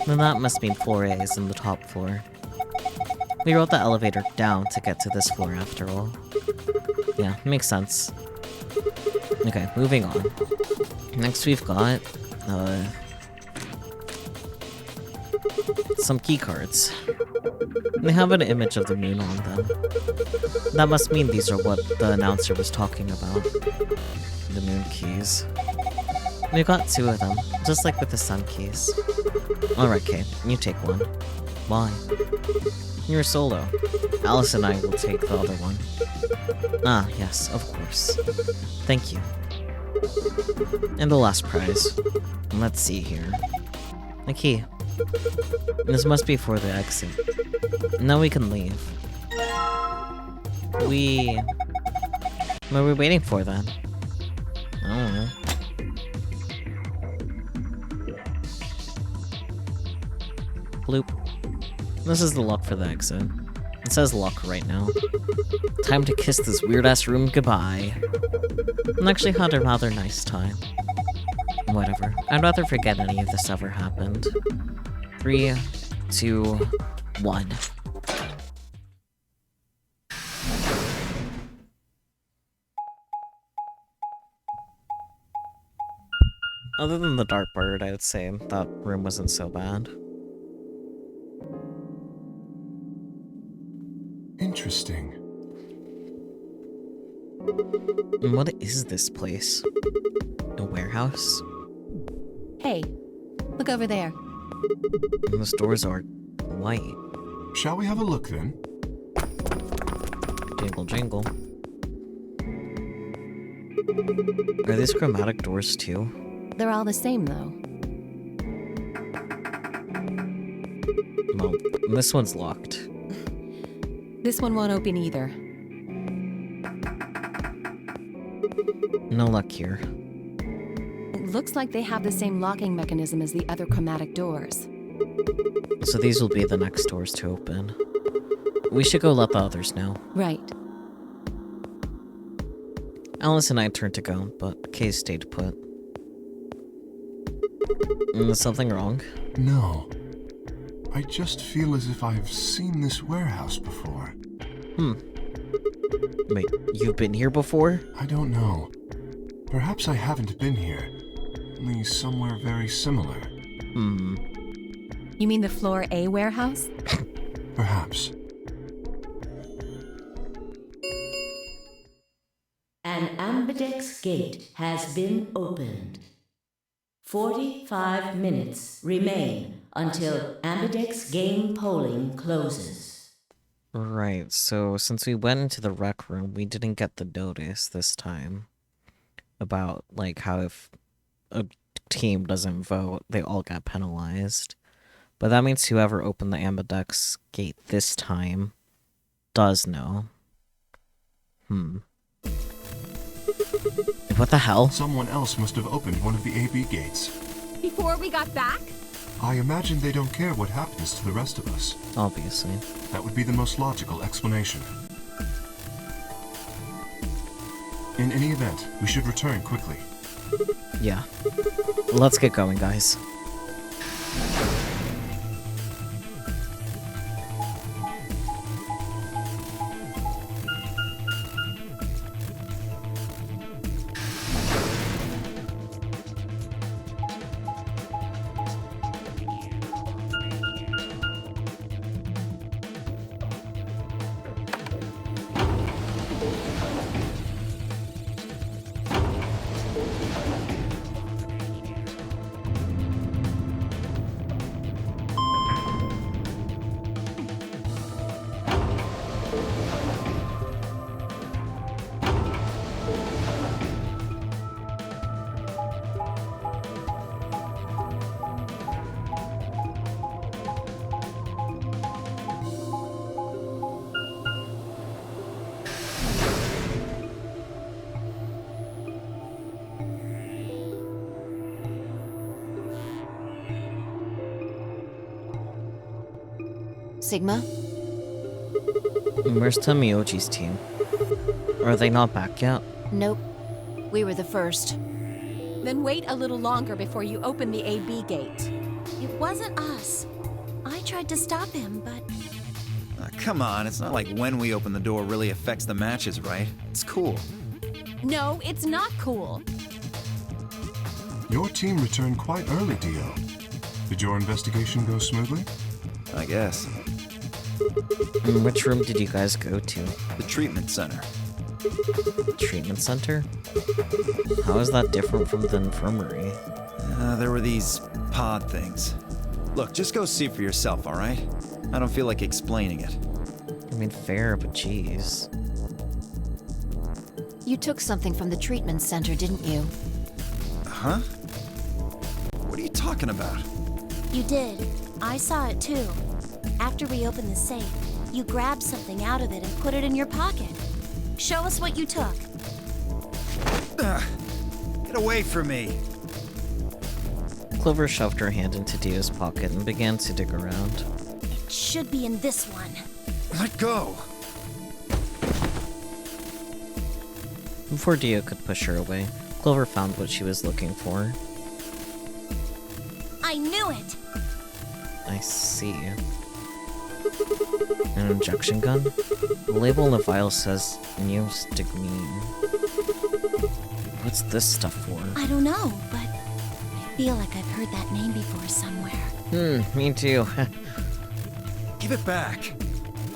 Then that must mean floor A is in the top floor. We rode the elevator down to get to this floor after all. Yeah, makes sense. Okay, moving on. Next we've got, some keycards. They have an image of the moon on them. That must mean these are what the announcer was talking about. The moon keys. We got 2 of them, just like with the sun keys. Alright, Kay, you take one. Why? You're solo. Alice and I will take the other one. Ah, yes, of course. Thank you. And the last prize. Let's see here. A key. This must be for the exit. Now we can leave. What are we waiting for then? I don't know. Bloop. This is the lock for the exit. It says lock right now. Time to kiss this weird-ass room goodbye. I actually had a rather nice time. Whatever. I'd rather forget any of this ever happened. 3, 2, 1. Other than the dark bird, I'd say that room wasn't so bad. Interesting. And what is this place? A warehouse? Hey, look over there. And those doors are white. Shall we have a look then? Jingle jingle. Are these chromatic doors too? They're all the same, though. Well, this one's locked. This one won't open either. No luck here. It looks like they have the same locking mechanism as the other chromatic doors. So these will be the next doors to open. We should go let the others know. Right. Alice and I turned to go, but Kay stayed put. Is something wrong? No. I just feel as if I've seen this warehouse before. Wait, you've been here before? I don't know. Perhaps I haven't been here. Only somewhere very similar. You mean the floor A warehouse? Perhaps. An ambidex gate has been opened. 45 minutes remain until ambidex game polling closes. Right, so since we went into the rec room, we didn't get the notice this time about, like, how if a team doesn't vote, they all got penalized. But that means whoever opened the ambidex gate this time does know. What the hell? Someone else must have opened one of the AB gates. Before we got back? I imagine they don't care what happens to the rest of us. Obviously. That would be the most logical explanation. In any event, we should return quickly. Yeah. Let's get going, guys. Sigma? Where's Tamioji's team? Are they not back yet? Nope. We were the first. Then wait a little longer before you open the AB gate. It wasn't us. I tried to stop him, but... Come on, it's not like when we open the door really affects the matches, right? It's cool. No, it's not cool. Your team returned quite early, Dio. Did your investigation go smoothly? I guess. Which room did you guys go to? The treatment center. Treatment center? How is that different from the infirmary? There were these pod things. Look, just go see for yourself, alright? I don't feel like explaining it. I mean, fair, but jeez. You took something from the treatment center, didn't you? Huh? What are you talking about? You did. I saw it too. After we opened the safe, you grabbed something out of it and put it in your pocket. Show us what you took. Get away from me! Clover shoved her hand into Dio's pocket and began to dig around. It should be in this one. Let go! Before Dio could push her away, Clover found what she was looking for. I knew it! I see. An injection gun? The label on the vial says neostigmine. What's this stuff for? I don't know, but I feel like I've heard that name before somewhere. Me too. Give it back!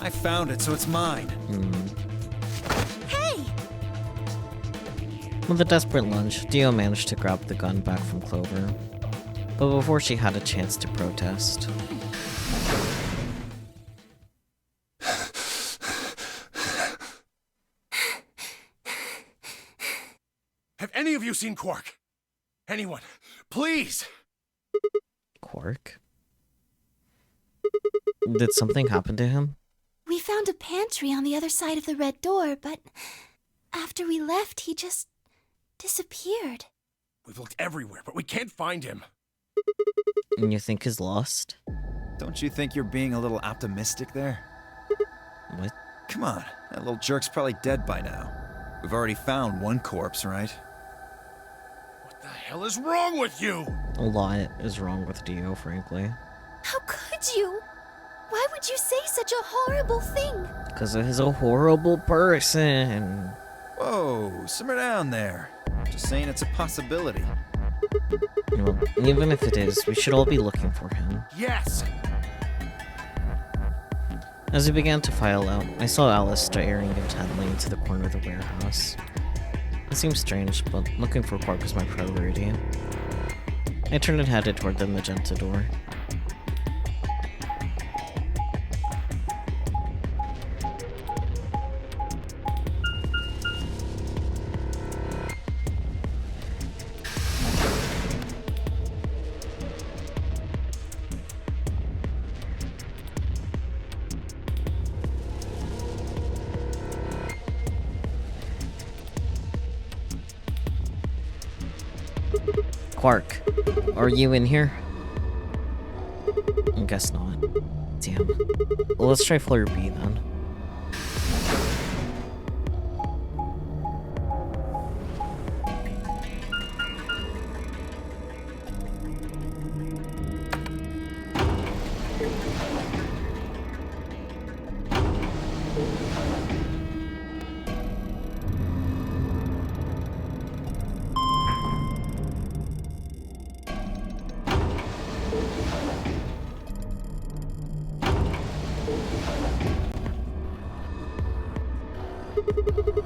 I found it, so it's mine. Hey! With a desperate lunge, Dio managed to grab the gun back from Clover. But before she had a chance to protest... Have any of you seen Quark? Anyone? Please! Quark? Did something happen to him? We found a pantry on the other side of the red door, but after we left, he just disappeared. We've looked everywhere, but we can't find him. And you think he's lost? Don't you think you're being a little optimistic there? What? Come on, that little jerk's probably dead by now. We've already found one corpse, right? What the hell is wrong with you? A lot is wrong with Dio, frankly. How could you? Why would you say such a horrible thing? Because he's a horrible person. Whoa, simmer down there. Just saying it's a possibility. Well, even if it is, we should all be looking for him. Yes! As we began to file out, I saw Alice staring intently into the corner of the warehouse. It seemed strange, but looking for Quark was my priority. I turned and headed toward the magenta door. Quark, are you in here? I guess not. Damn. Well, let's try floor B then.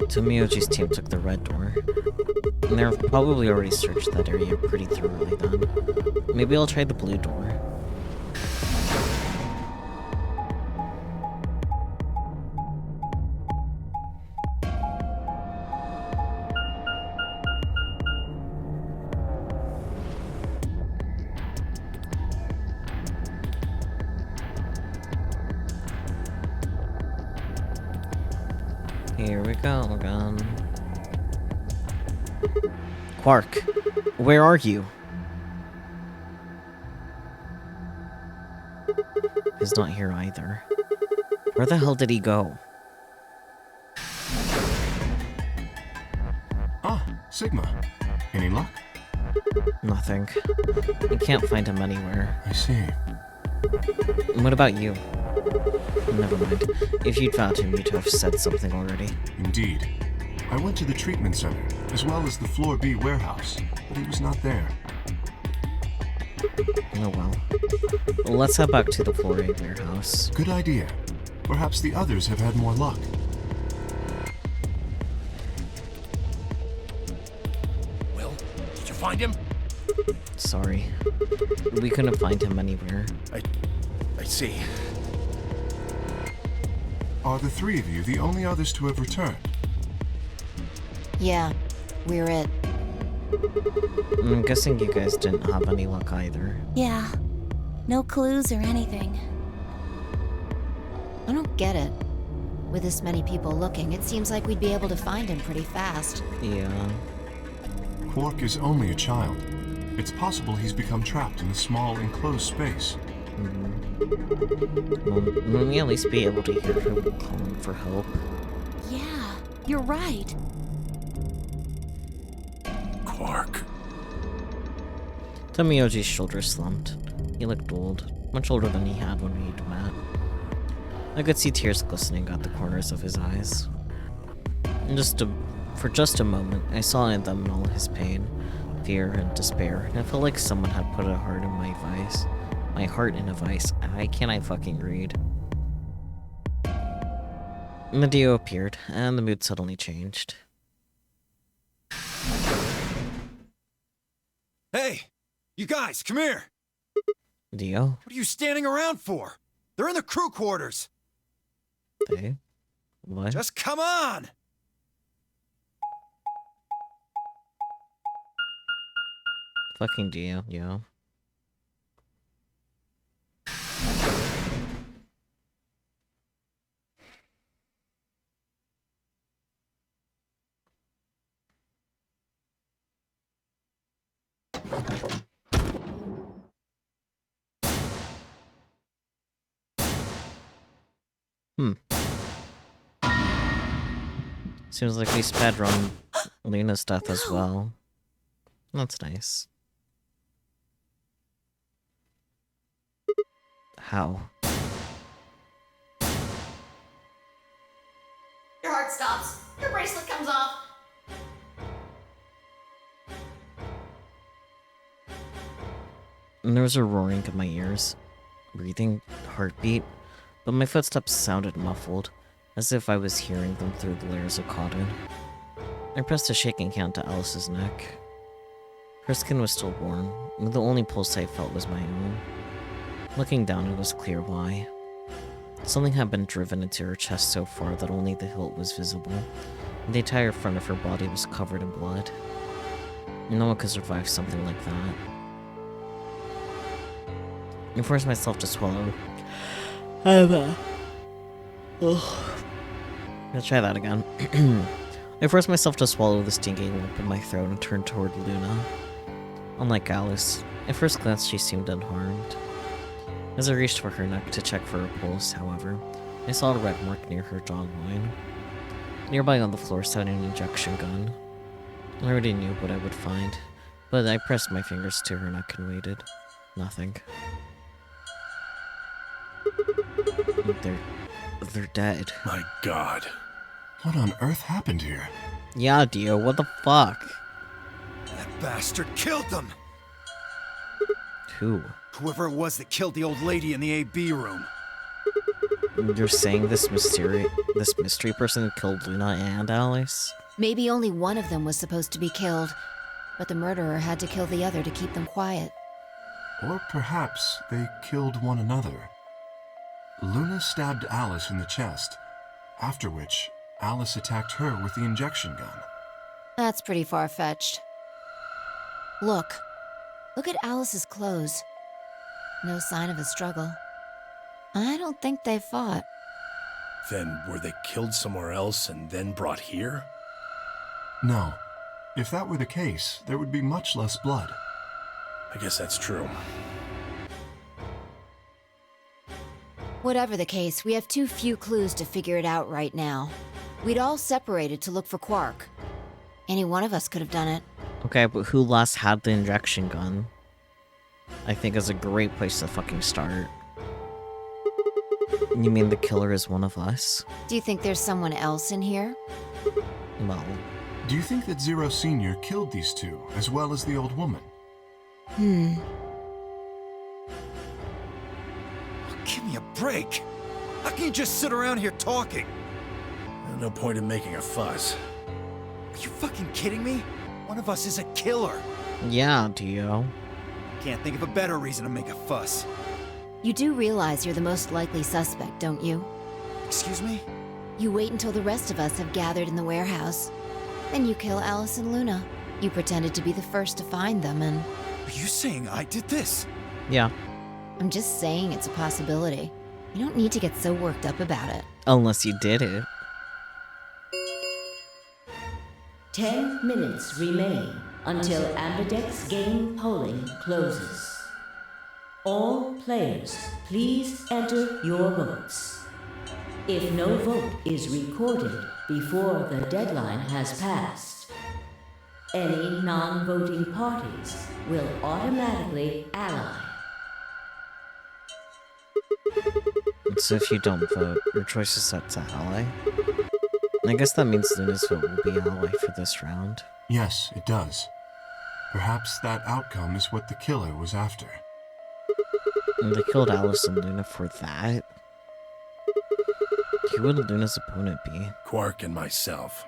Tomioji's team took the red door. And they've probably already searched that area pretty thoroughly then. Maybe I'll try the blue door. Here we go again. Quark, where are you? He's not here either. Where the hell did he go? Ah, Sigma. Any luck? Nothing. I can't find him anywhere. I see. What about you? Never mind. If you'd found him, you'd have said something already. Indeed. I went to the treatment center, as well as the Floor B warehouse, but he was not there. Oh well. Let's head back to the Floor A warehouse. Good idea. Perhaps the others have had more luck. Will, did you find him? Sorry. We couldn't find him anywhere. I see. Are the three of you the only others to have returned? Yeah, we're it. I'm guessing you guys didn't have any luck either. Yeah. No clues or anything. I don't get it. With this many people looking, it seems like we'd be able to find him pretty fast. Yeah. Quark is only a child. It's possible he's become trapped in a small, enclosed space. Well, will we at least be able to hear him calling for help? Yeah, you're right. Quark. Tomioji's shoulders slumped. He looked old, much older than he had when we'd met. I could see tears glistening at the corners of his eyes. And for just a moment, I saw in them all his pain, fear, and despair, and I felt like someone had put a heart in my vice. My heart in a vice. Why can't I fucking read? Dio appeared, and the mood suddenly changed. Hey! You guys, come here! Dio? What are you standing around for? They're in the crew quarters! They? What? Just come on! Fucking Dio, yo. Seems like we sped run Luna's death as well. That's nice. How? Your heart stops. Your bracelet comes off. And there was a roaring in my ears. Breathing, heartbeat, but my footsteps sounded muffled, as if I was hearing them through the layers of cotton. I pressed a shaking hand to Alice's neck. Her skin was still warm, and the only pulse I felt was my own. Looking down, it was clear why. Something had been driven into her chest so far that only the hilt was visible, and the entire front of her body was covered in blood. No one could survive something like that. I forced myself to swallow. I'll try that again. I forced myself to swallow the stinging lump in my throat and turned toward Luna. Unlike Alice, at first glance she seemed unharmed. As I reached for her neck to check for her pulse, however, I saw a red mark near her jawline. Nearby on the floor sat an injection gun. I already knew what I would find, but I pressed my fingers to her neck and waited. Nothing. They're dead. My God. What on earth happened here? Yeah, Dio, what the fuck? That bastard killed them! Who? Whoever it was that killed the old lady in the AB room. You're saying this mystery person killed Luna and Alice? Maybe only one of them was supposed to be killed, but the murderer had to kill the other to keep them quiet. Or perhaps they killed one another. Luna stabbed Alice in the chest, after which Alice attacked her with the injection gun. That's pretty far-fetched. Look at Alice's clothes. No sign of a struggle. I don't think they fought. Then were they killed somewhere else and then brought here? No. If that were the case, there would be much less blood. I guess that's true. Whatever the case, we have too few clues to figure it out right now. We'd all separated to look for Quark. Any one of us could have done it. Okay, but who last had the injection gun? I think is a great place to fucking start. You mean the killer is one of us? Do you think there's someone else in here? Well, Do you think that Zero Sr. killed these two, as well as the old woman? Give me a break. How can you just sit around here talking? No point in making a fuss. Are you fucking kidding me? One of us is a killer. yeah, Dio. Can't think of a better reason to make a fuss. You do realize you're the most likely suspect, don't you? Excuse me? You wait until the rest of us have gathered in the warehouse. Then you kill Alice and Luna. You pretended to be the first to find them, and Are you saying I did this? Yeah, I'm just saying it's a possibility. You don't need to get so worked up about it. unless you did it. 10 minutes remain until Ambidex game polling closes. All players, please enter your votes. If no vote is recorded before the deadline has passed, any non-voting parties will automatically ally. So if you don't vote, your choice is set to ally. I guess that means Luna's vote will be ally for this round. Yes, it does. Perhaps that outcome is what the killer was after. And they killed Alice and Luna for that? Who would Luna's opponent be? Quark and myself.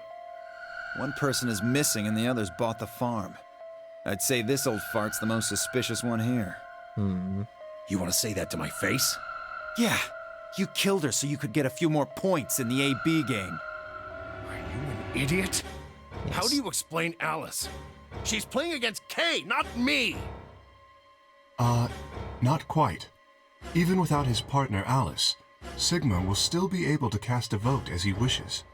One person is missing and the others bought the farm. I'd say this old fart's the most suspicious one here. You want to say that to my face? Yeah, you killed her so you could get a few more points in the AB game. Are you an idiot? Yes. How do you explain Alice? She's playing against Kay, not me! Not quite. Even without his partner Alice, Sigma will still be able to cast a vote as he wishes.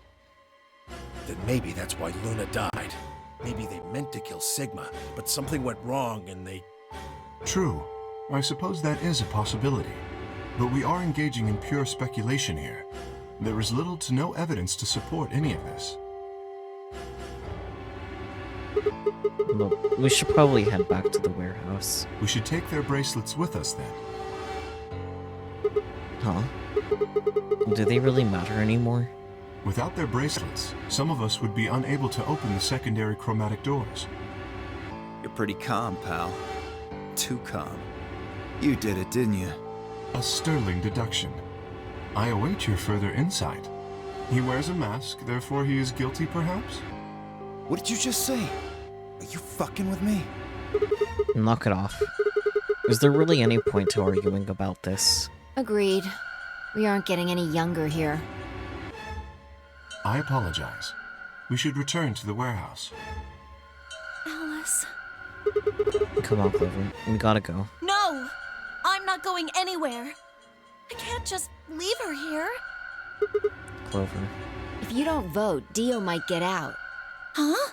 Then maybe that's why Luna died. Maybe they meant to kill Sigma, but something went wrong and they... True. I suppose that is a possibility. But we are engaging in pure speculation here. There is little to no evidence to support any of this. Well, we should probably head back to the warehouse. We should take their bracelets with us then. Huh? Do they really matter anymore? Without their bracelets, some of us would be unable to open the secondary chromatic doors. You're pretty calm, pal. Too calm. You did it, didn't you? A sterling deduction. I await your further insight. He wears a mask, therefore he is guilty, perhaps? What did you just say? Are you fucking with me? Knock it off. Is there really any point to arguing about this? Agreed. We aren't getting any younger here. I apologize. We should return to the warehouse. Alice. Come on, Clover. We gotta go. No! I'm not going anywhere. I can't just leave her here. Clover. If you don't vote, Dio might get out. Huh?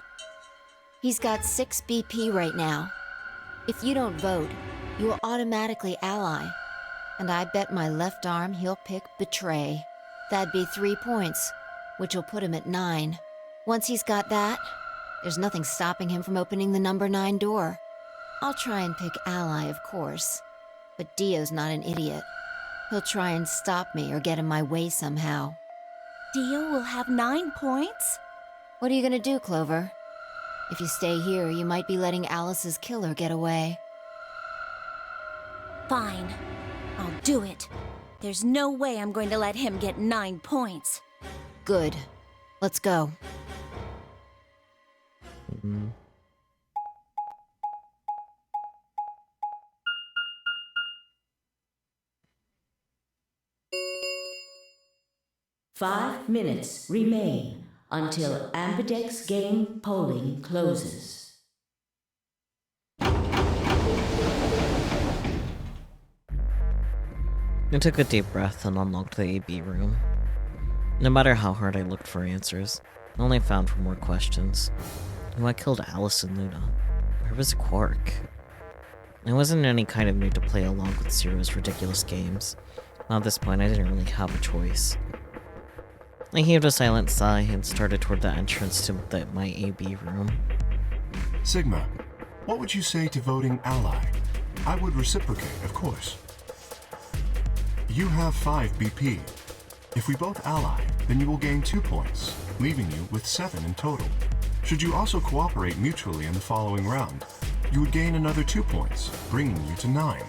He's got 6 BP right now. If you don't vote, you will automatically ally. And I bet my left arm he'll pick Betray. That'd be 3 points, which will put him at 9. Once he's got that, there's nothing stopping him from opening the number 9 door. I'll try and pick ally, of course. But Dio's not an idiot. He'll try and stop me or get in my way somehow. Dio will have 9 points? What are you gonna do, Clover? If you stay here, you might be letting Alice's killer get away. Fine. I'll do it. There's no way I'm going to let him get 9 points. Good. Let's go. Mm. 5 minutes remain until Ambidex game polling closes. I took a deep breath and unlocked the AB room. No matter how hard I looked for answers, I only found more questions. Who killed Alice and Luna? Where was Quark? I wasn't in any kind of mood to play along with Zero's ridiculous games. At this point, I didn't really have a choice. I heaved a silent sigh and started toward the entrance to my AB room. Sigma, what would you say to voting ally? I would reciprocate, of course. You have 5 BP. If we both ally, then you will gain 2 points, leaving you with 7 in total. Should you also cooperate mutually in the following round, you would gain another 2 points, bringing you to 9.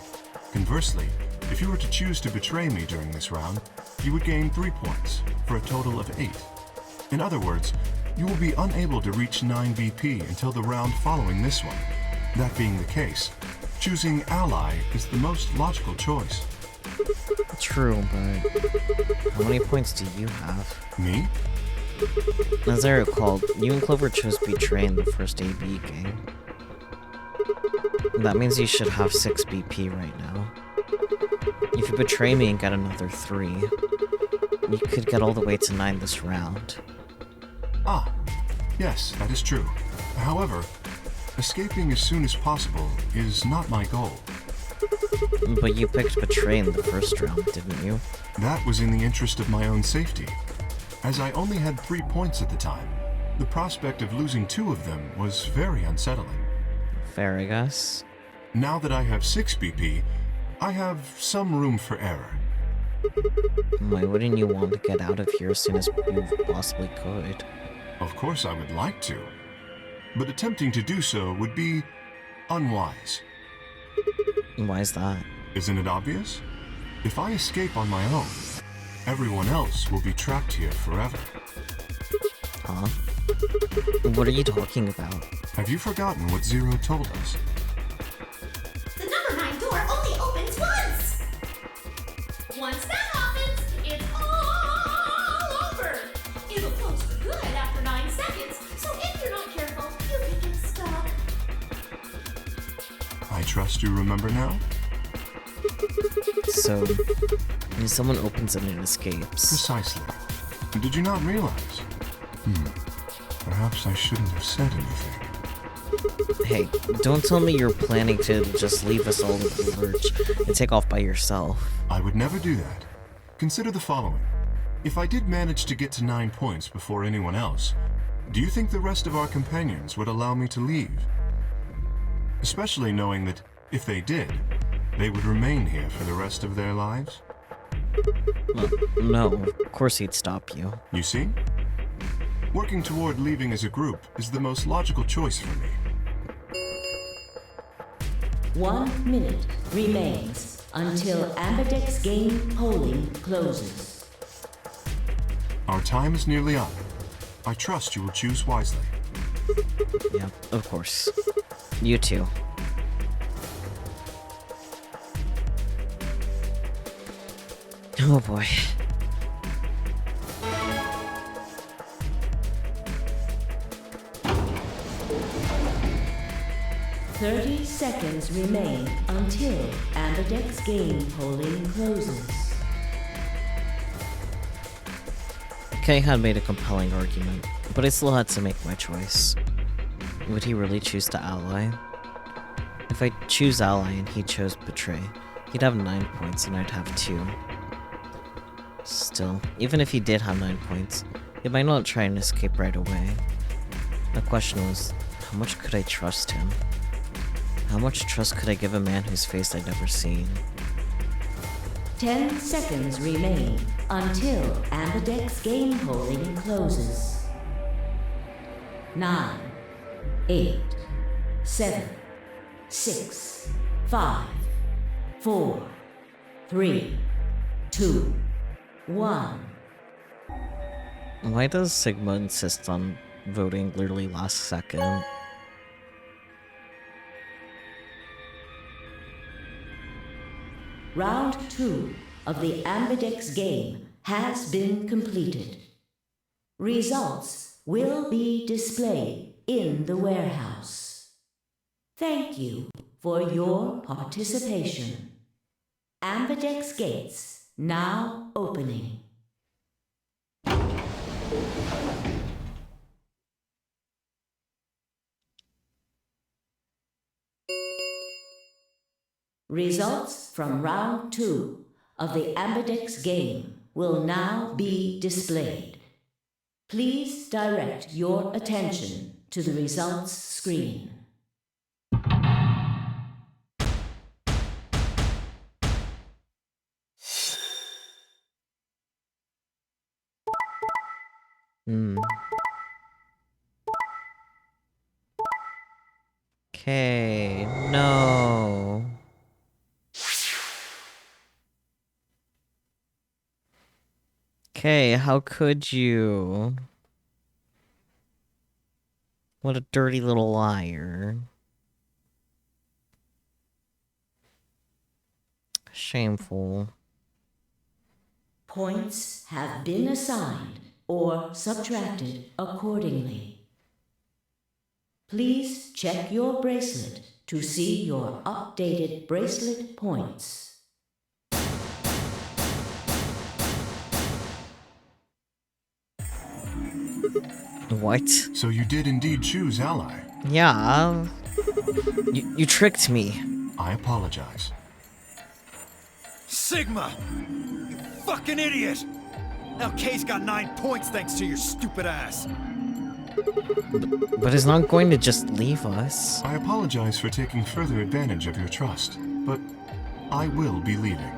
Conversely, if you were to choose to betray me during this round, you would gain 3 points, for a total of 8. In other words, you will be unable to reach 9 BP until the round following this one. That being the case, choosing ally is the most logical choice. True, but how many points do you have? Me? As I recall, you and Clover chose Betray in the first AB game. That means you should have 6 BP right now. If you betray me and get another 3, you could get all the way to 9 this round. Ah, yes, that is true. However, escaping as soon as possible is not my goal. But you picked Betray in the first round, didn't you? That was in the interest of my own safety. As I only had 3 points at the time, the prospect of losing 2 of them was very unsettling. Fair, I guess. Now that I have 6 BP, I have some room for error. Why wouldn't you want to get out of here as soon as you possibly could? Of course I would like to, but attempting to do so would be unwise. Why is that? Isn't it obvious? If I escape on my own, everyone else will be trapped here forever. Huh? What are you talking about? Have you forgotten what Zero told us? The number 9 door only opens once! Once that happens, it's all over! It'll close for good after 9 seconds, so if you're not careful, you could get stuck. I trust you remember now? So, if someone opens it and escapes. Precisely. Did you not realize? Perhaps I shouldn't have said anything. Hey, don't tell me you're planning to just leave us all in the lurch and take off by yourself. I would never do that. Consider the following. If I did manage to get to 9 points before anyone else, do you think the rest of our companions would allow me to leave? Especially knowing that, if they did, they would remain here for the rest of their lives? Well, no, of course he'd stop you. You see? Working toward leaving as a group is the most logical choice for me. 1 minute remains until Ambidex game polling closes. Our time is nearly up. I trust you will choose wisely. Yeah, of course. You too. Oh boy. "30 seconds remain until Ambidex game polling closes." Kay had made a compelling argument, but I still had to make my choice. Would he really choose to ally? If I choose ally and he chose betray, he'd have 9 points and I'd have 2. Still, even if he did have 9 points, he might not try and escape right away. The question was, how much could I trust him? How much trust could I give a man whose face I'd never seen? 10 seconds remain until Ambidex game polling closes. 9, 8, 7, 6, 5, 4, 3, 2, 1. Why does Sigma insist on voting literally last second? Round 2 of the Ambidex game has been completed. Results will be displayed in the warehouse. Thank you for your participation. Ambidex gates now opening. Results from round 2 of the Ambidex game will now be displayed. Please direct your attention to the results screen. Okay, no. Okay, how could you? What a dirty little liar. Shameful. Points have been assigned or subtracted accordingly. Please check your bracelet to see your updated bracelet points. What? So you did indeed choose Ally. Yeah. You tricked me. I apologize. Sigma! You fucking idiot! Now Kay's got 9 points thanks to your stupid ass. But he's not going to just leave us. I apologize for taking further advantage of your trust, but I will be leaving.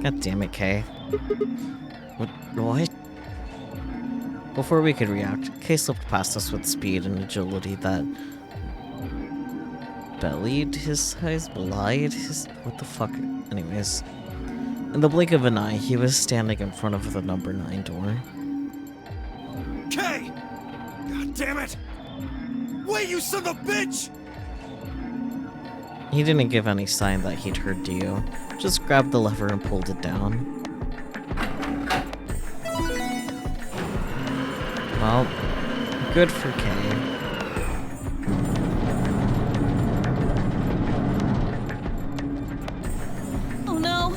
God damn it, Kay. What? Before we could react, Kay slipped past us with speed and agility that belied his size, belied his... What the fuck? Anyways. In the blink of an eye, he was standing in front of the number 9 door. Kay! God damn it! Wait, you son of a bitch! He didn't give any sign that he'd heard Dio. Just grabbed the lever and pulled it down. Well, good for Kay. Oh no!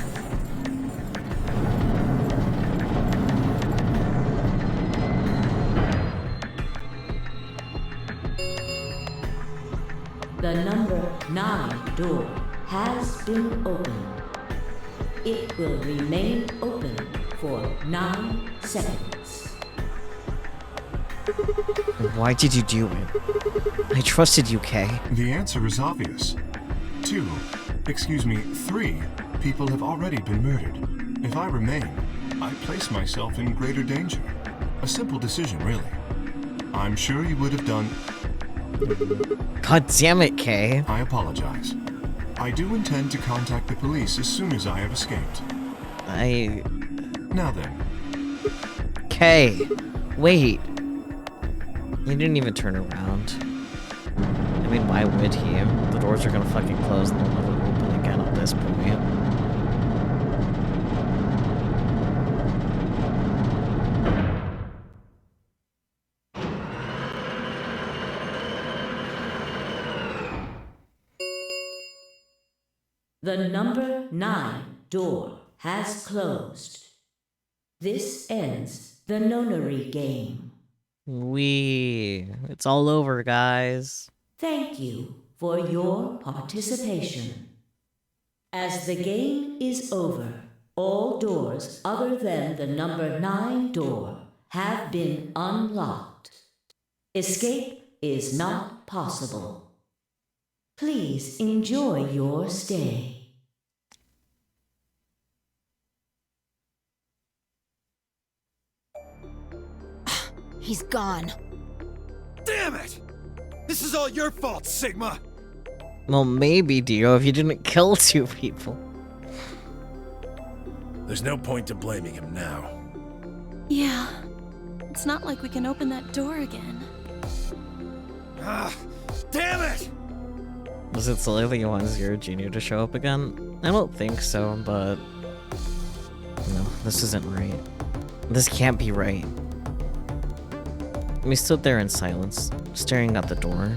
The number 9 door has been opened. It will remain open for 9 seconds. Why did you do it? I trusted you, Kay. The answer is obvious. 3 people have already been murdered. If I remain, I place myself in greater danger. A simple decision, really. I'm sure you would have done... God damn it, Kay. I apologize. I do intend to contact the police as soon as I have escaped. Now then. Kay, wait. He didn't even turn around. I mean, why would he? The doors are gonna fucking close and they'll never open again at this point. The number 9 door has closed. This ends the nonary game. It's all over, guys. Thank you for your participation. As the game is over, all doors other than the number 9 door have been unlocked. Escape is not possible. Please enjoy your stay. He's gone. Damn it! This is all your fault, Sigma! Well, maybe, Dio, if you didn't kill 2 people. There's no point to blaming him now. Yeah. It's not like we can open that door again. Ah, damn it! Was it silly that you want Zero Jr. to show up again? I don't think so, but... No, this isn't right. This can't be right. We stood there in silence, staring at the door.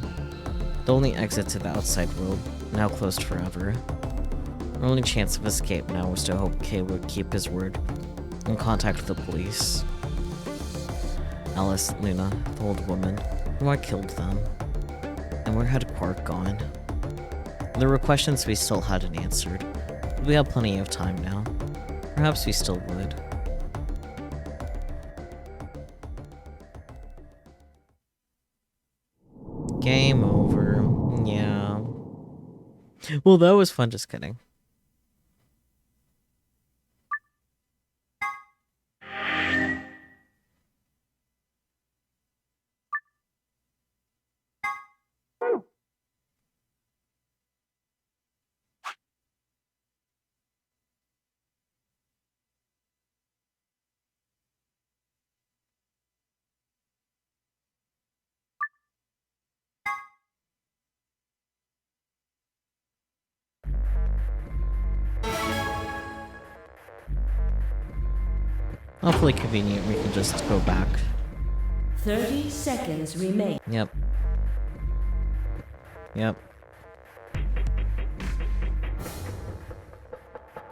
The only exit to the outside world, now closed forever. Our only chance of escape now was to hope Kay would keep his word and contact the police. Alice, Luna, the old woman, why killed them? And where had Quark gone? There were questions we still hadn't answered, but we had plenty of time now. Perhaps we still would. Game over. Yeah. Well, that was fun, just kidding. Hopefully convenient, we can just go back. 30 seconds remain. Yep. Yep.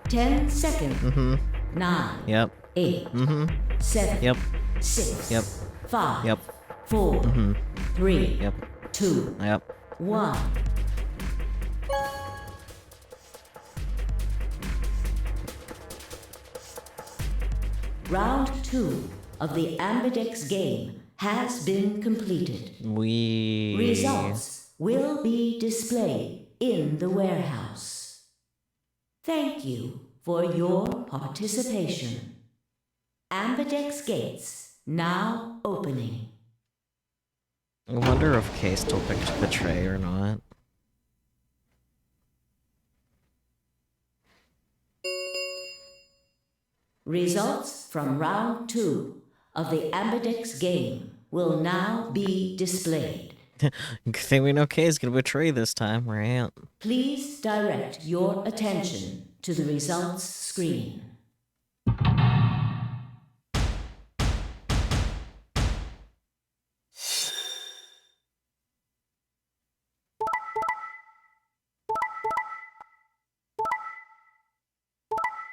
10 seconds. Mm-hmm. 9. Yep. 8. Mm-hmm. 7. Yep. 6. Yep. 5. Yep. 4. Mm-hmm. 3. Yep. 2. Yep. 1. Round 2 of the Ambidex game has been completed. Results will be displayed in the warehouse. Thank you for your participation. Ambidex gates now opening. I wonder if Kay still picked Betray or not. Results from round 2 of the Ambidex game will now be displayed. Good thing we know Kay's gonna betray this time, right? Please direct your attention to the results screen.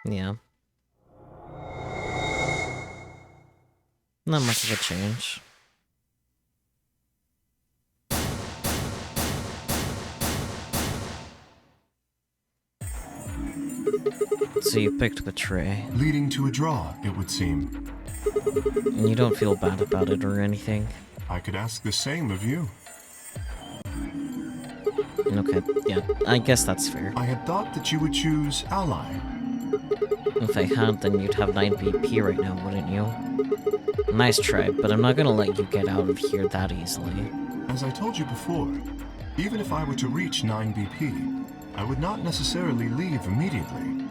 Yeah. Not much of a change. So you picked Betray. Leading to a draw, it would seem. And you don't feel bad about it or anything? I could ask the same of you. Okay, yeah, I guess that's fair. I had thought that you would choose Ally. If I had, then you'd have 9 BP right now, wouldn't you? Nice try, but I'm not gonna let you get out of here that easily. As I told you before, even if I were to reach 9 BP, I would not necessarily leave immediately.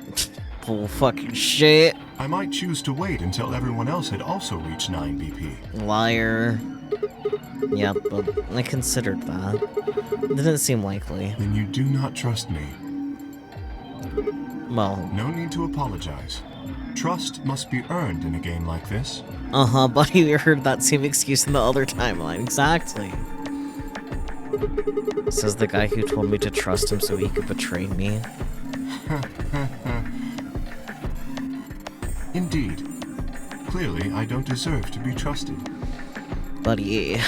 Bull fucking shit. I might choose to wait until everyone else had also reached 9 BP. Liar. Yeah, but I considered that. It didn't seem likely. Then you do not trust me. Well, No need to apologize. Trust must be earned in a game like this. uh-huh, buddy, we heard that same excuse in the other timeline. Exactly. Says the guy who told me to trust him so he could betray me. Indeed. Clearly, I don't deserve to be trusted. Buddy.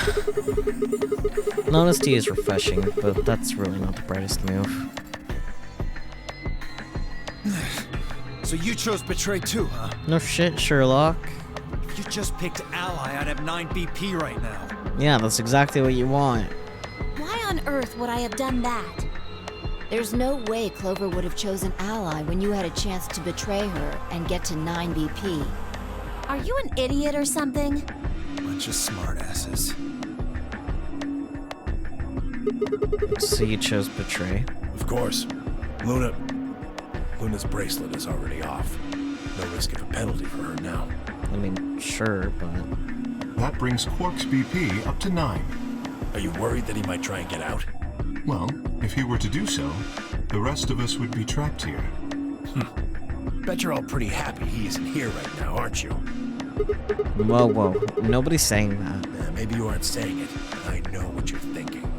Honesty is refreshing, but that's really not the brightest move. So you chose Betray too, huh? No shit, Sherlock. If you just picked Ally, I'd have 9 BP right now. Yeah, that's exactly what you want. Why on earth would I have done that? There's no way Clover would have chosen Ally when you had a chance to betray her and get to 9 BP. Are you an idiot or something? Bunch of smartasses. So you chose Betray. Of course. Luna's bracelet is already off. No risk of a penalty for her now. I mean, sure, but... That brings Quark's BP up to 9. Are you worried that he might try and get out? Well, if he were to do so, the rest of us would be trapped here. Bet you're all pretty happy he isn't here right now, aren't you? Whoa, whoa. Nobody's saying that. Maybe you aren't saying it, but I know what you're thinking.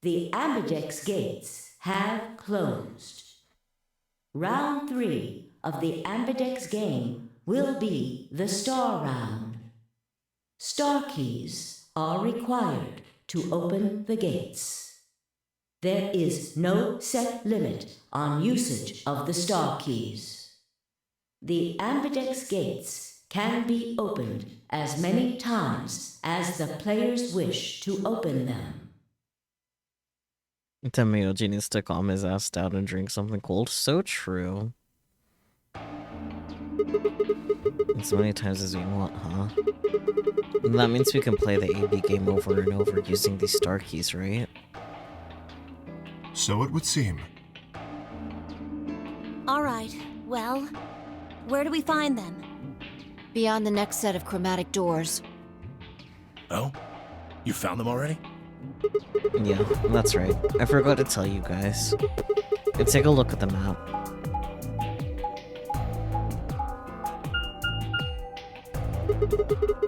The Ambidex gates have closed. Round 3 of the Ambidex game will be the Star Round. Star keys are required to open the gates. There is no set limit on usage of the star keys. The ambidex gates can be opened as many times as the players wish to open them. Tomato needs to calm his ass down and drink something cold. So true. As many times as we want, huh? That means we can play the AB game over and over using these star keys, right? So it would seem. All right, well, where do we find them? Beyond the next set of chromatic doors. Oh? You found them already? Yeah, that's right. I forgot to tell you guys. Let's take a look at the map.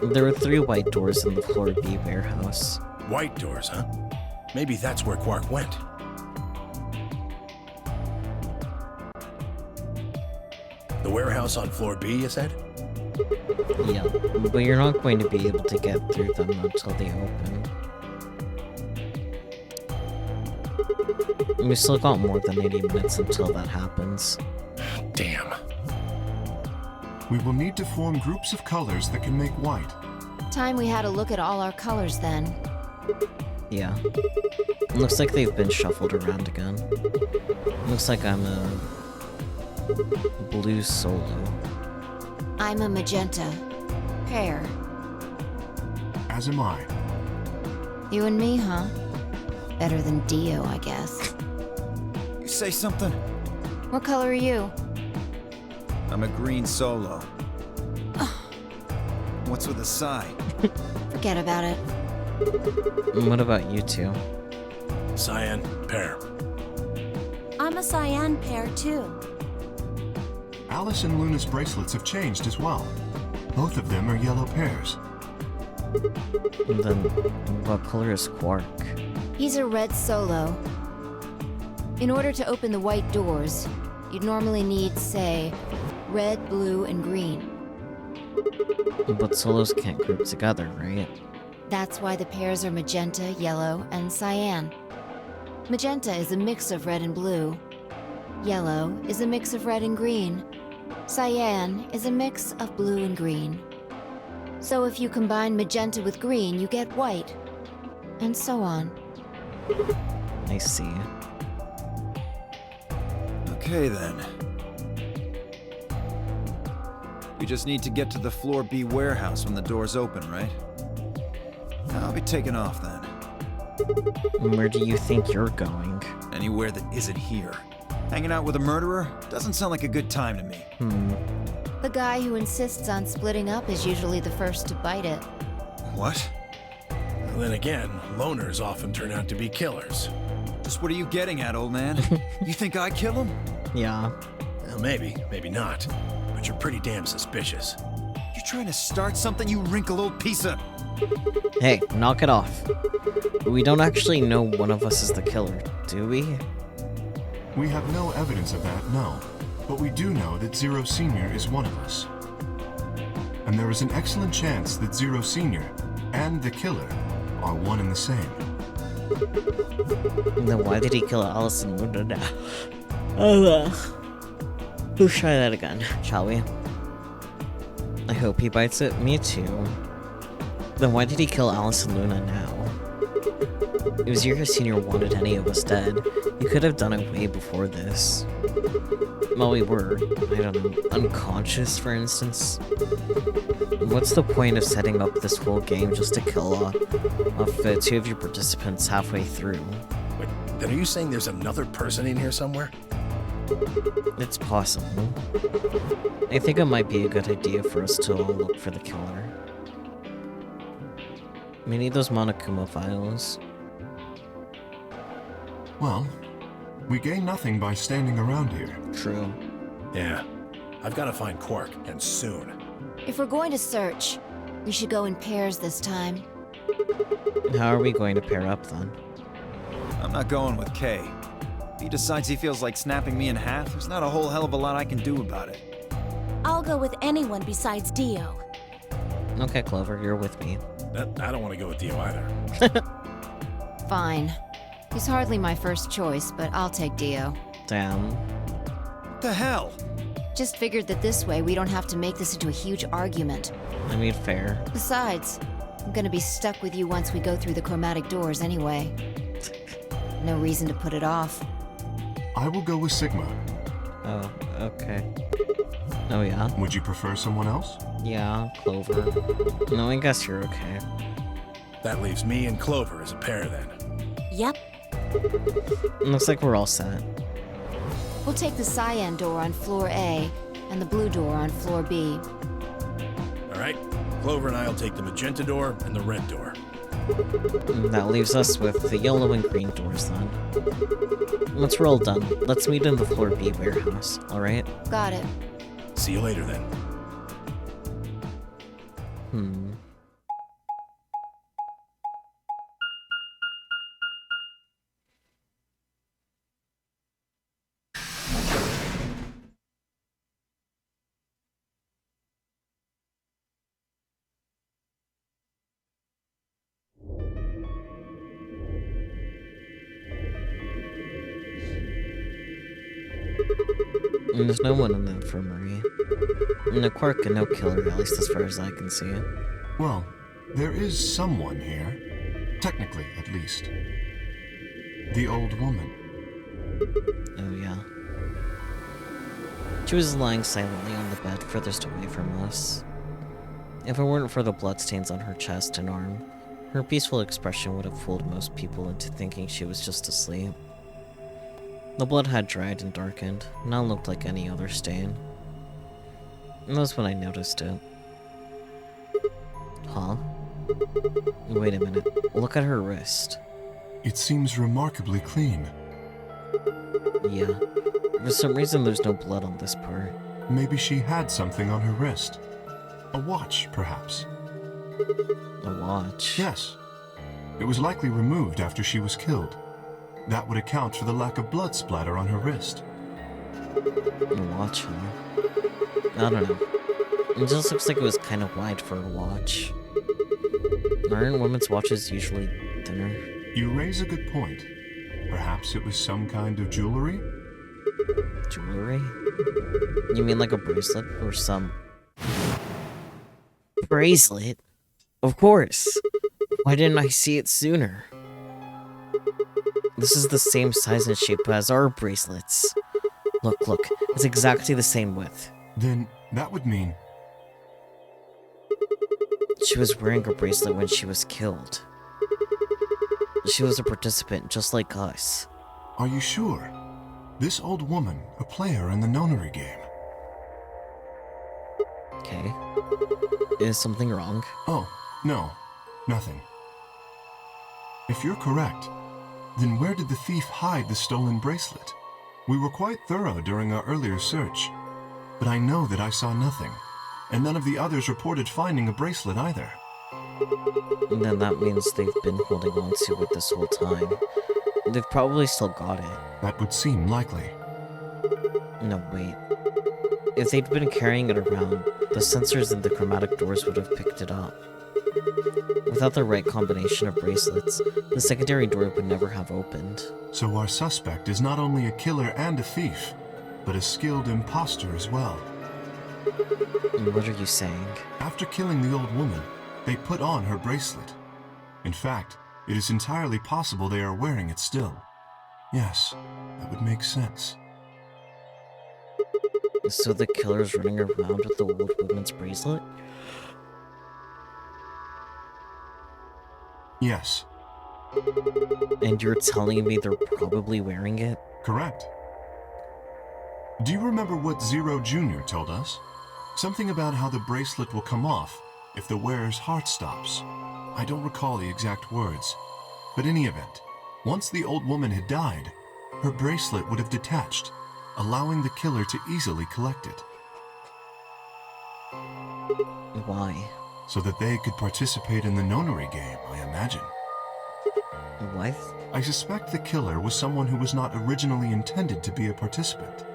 There were 3 white doors in the floor B warehouse. White doors, huh? Maybe that's where Quark went. The warehouse on floor B, you said? Yeah, but you're not going to be able to get through them until they open. We still got more than 80 minutes until that happens. Damn. We will need to form groups of colors that can make white. Time we had a look at all our colors then. Yeah. Looks like they've been shuffled around again. Looks like I'm a blue solo. I'm a magenta. Pear. As am I. You and me, huh? Better than Dio, I guess. You say something? What color are you? I'm a green solo. What's with the sigh? Forget about it. What about you two? Cyan, pear. I'm a cyan pear, too. Alice and Luna's bracelets have changed as well. Both of them are yellow pears. And then, what color is Quark? He's a red solo. In order to open the white doors, you'd normally need, say, red, blue, and green. But solos can't group together, right? That's why the pairs are magenta, yellow, and cyan. Magenta is a mix of red and blue. Yellow is a mix of red and green. Cyan is a mix of blue and green. So if you combine magenta with green, you get white. And so on. I see. Okay then. We just need to get to the floor B warehouse when the doors open, right? I'll be taking off then. Where do you think you're going? Anywhere that isn't here. Hanging out with a murderer? Doesn't sound like a good time to me. The guy who insists on splitting up is usually the first to bite it. What? Well, then again, loners often turn out to be killers. Just what are you getting at, old man? You think I kill him? Yeah. Well, maybe, maybe not. But you're pretty damn suspicious. You trying to start something, you wrinkled old piece of... Hey, knock it off. We don't actually know one of us is the killer, do we? We have no evidence of that, no. But we do know that Zero Senior is one of us. And there is an excellent chance that Zero Senior and the killer are one and the same. Then why did he kill Alice and Luna now? Let's try that again, shall we? I hope he bites it. Me too. Then why did he kill Alice and Luna now? If Zero Senior wanted any of us dead, he could have done it way before this. Well, we were, I don't know, unconscious, for instance. What's the point of setting up this whole game just to kill off 2 of your participants halfway through? Wait, then are you saying there's another person in here somewhere? It's possible. I think it might be a good idea for us to all look for the killer. We need those Monokuma files. Well, we gain nothing by standing around here. True. Yeah. I've got to find Quark, and soon. If we're going to search, we should go in pairs this time. How are we going to pair up then? I'm not going with Kay. If he decides he feels like snapping me in half, there's not a whole hell of a lot I can do about it. I'll go with anyone besides Dio. Okay, Clover, you're with me. I don't want to go with you either. Fine. He's hardly my first choice, but I'll take Dio. Damn. What the hell? Just figured that this way we don't have to make this into a huge argument. I mean, fair. Besides, I'm gonna be stuck with you once we go through the chromatic doors anyway. No reason to put it off. I will go with Sigma. Oh, okay. Oh, yeah? Would you prefer someone else? Yeah, Clover. No, I guess you're okay. That leaves me and Clover as a pair then. Yep. Looks like we're all set. We'll take the cyan door on floor A and the blue door on floor B. All right? Clover and I'll take the magenta door and the red door. That leaves us with the yellow and green doors then. Once we're all done, let's meet in the floor B warehouse, alright? Got it. See you later then. And there's no one in the infirmary. No quirk and no killer, at least as far as I can see. Well, there is someone here. Technically, at least. The old woman. Oh, yeah. She was lying silently on the bed furthest away from us. If it weren't for the bloodstains on her chest and arm, her peaceful expression would have fooled most people into thinking she was just asleep. The blood had dried and darkened, now looked like any other stain. And that's when I noticed it. Huh? Wait a minute, look at her wrist. It seems remarkably clean. Yeah, for some reason there's no blood on this part. Maybe she had something on her wrist. A watch, perhaps. A watch? Yes. It was likely removed after she was killed. That would account for the lack of blood splatter on her wrist. A watch, huh? I don't know. It just looks like it was kind of wide for a watch. Aren't women's watches usually thinner? You raise a good point. Perhaps it was some kind of jewelry? Jewelry? You mean like a bracelet or some... Bracelet? Of course! Why didn't I see it sooner? This is the same size and shape as our bracelets. Look, it's exactly the same width. Then that would mean... She was wearing a bracelet when she was killed. She was a participant just like us. Are you sure? This old woman, a player in the nonary game. Okay. Is something wrong? Oh, no. Nothing. If you're correct, then where did the thief hide the stolen bracelet? We were quite thorough during our earlier search, but I know that I saw nothing, and none of the others reported finding a bracelet either. And then that means they've been holding on to it this whole time. They've probably still got it. That would seem likely. No, wait. If they'd been carrying it around, the sensors in the chromatic doors would have picked it up. Without the right combination of bracelets, the secondary door would never have opened. So our suspect is not only a killer and a thief, but a skilled imposter as well. What are you saying? After killing the old woman, they put on her bracelet. In fact, it is entirely possible they are wearing it still. Yes, that would make sense. So the killer's running around with the old woman's bracelet? Yes. And you're telling me they're probably wearing it? Correct. Do you remember what Zero Jr. told us? Something about how the bracelet will come off if the wearer's heart stops. I don't recall the exact words. But in any event, once the old woman had died, her bracelet would have detached, allowing the killer to easily collect it. Why? So that they could participate in the nonary game, I imagine. What? I suspect the killer was someone who was not originally intended to be a participant.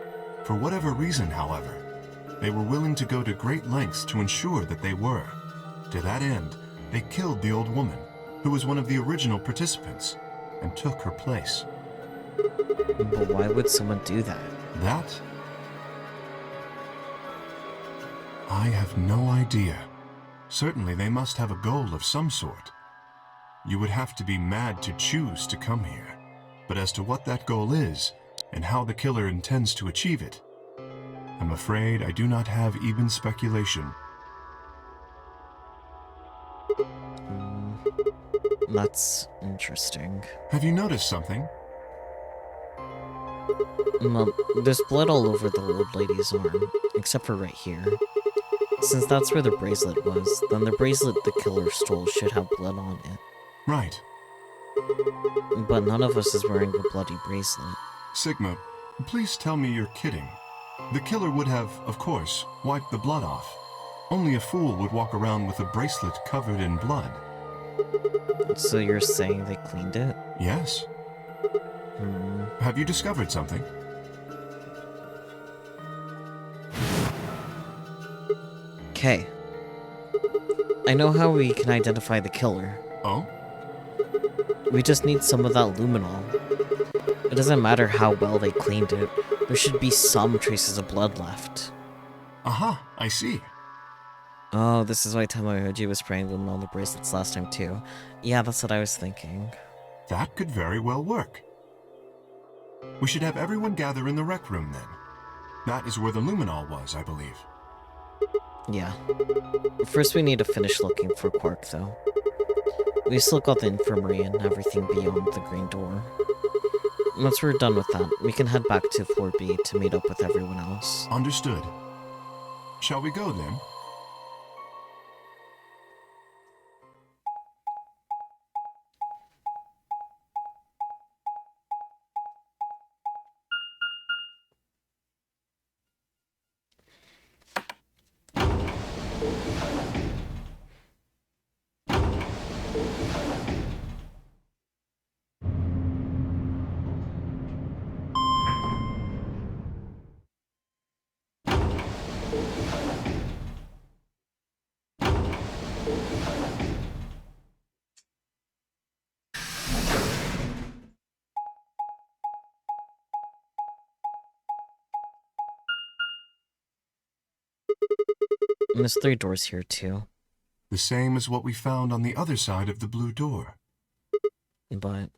For whatever reason, however, they were willing to go to great lengths to ensure that they were, To that end, they killed the old woman, who was one of the original participants, and took her place. But why would someone do that? That? I have no idea. Certainly they must have a goal of some sort. You would have to be mad to choose to come here. But as to what that goal is, and how the killer intends to achieve it, I'm afraid I do not have even speculation. That's interesting. Have you noticed something? Well, there's blood all over the old lady's arm, except for right here. Since that's where the bracelet was, then the bracelet the killer stole should have blood on it. Right. But none of us is wearing a bloody bracelet. Sigma, please tell me you're kidding. The killer would have, of course, wiped the blood off. Only a fool would walk around with a bracelet covered in blood. So you're saying they cleaned it? Yes. Have you discovered something? Okay. I know how we can identify the killer. Oh? We just need some of that luminol. It doesn't matter how well they cleaned it. There should be some traces of blood left. Aha, I see. Oh, this is why Tamayoji was spraying luminol on the bracelets last time too. Yeah, that's what I was thinking. That could very well work. We should have everyone gather in the rec room then. That is where the luminol was, I believe. Yeah. First we need to finish looking for Quark though. We still got the infirmary and everything beyond the green door. Once we're done with that, we can head back to floor B to meet up with everyone else. Understood. Shall we go then? And there's 3 doors here too. The same as what we found on the other side of the blue door. But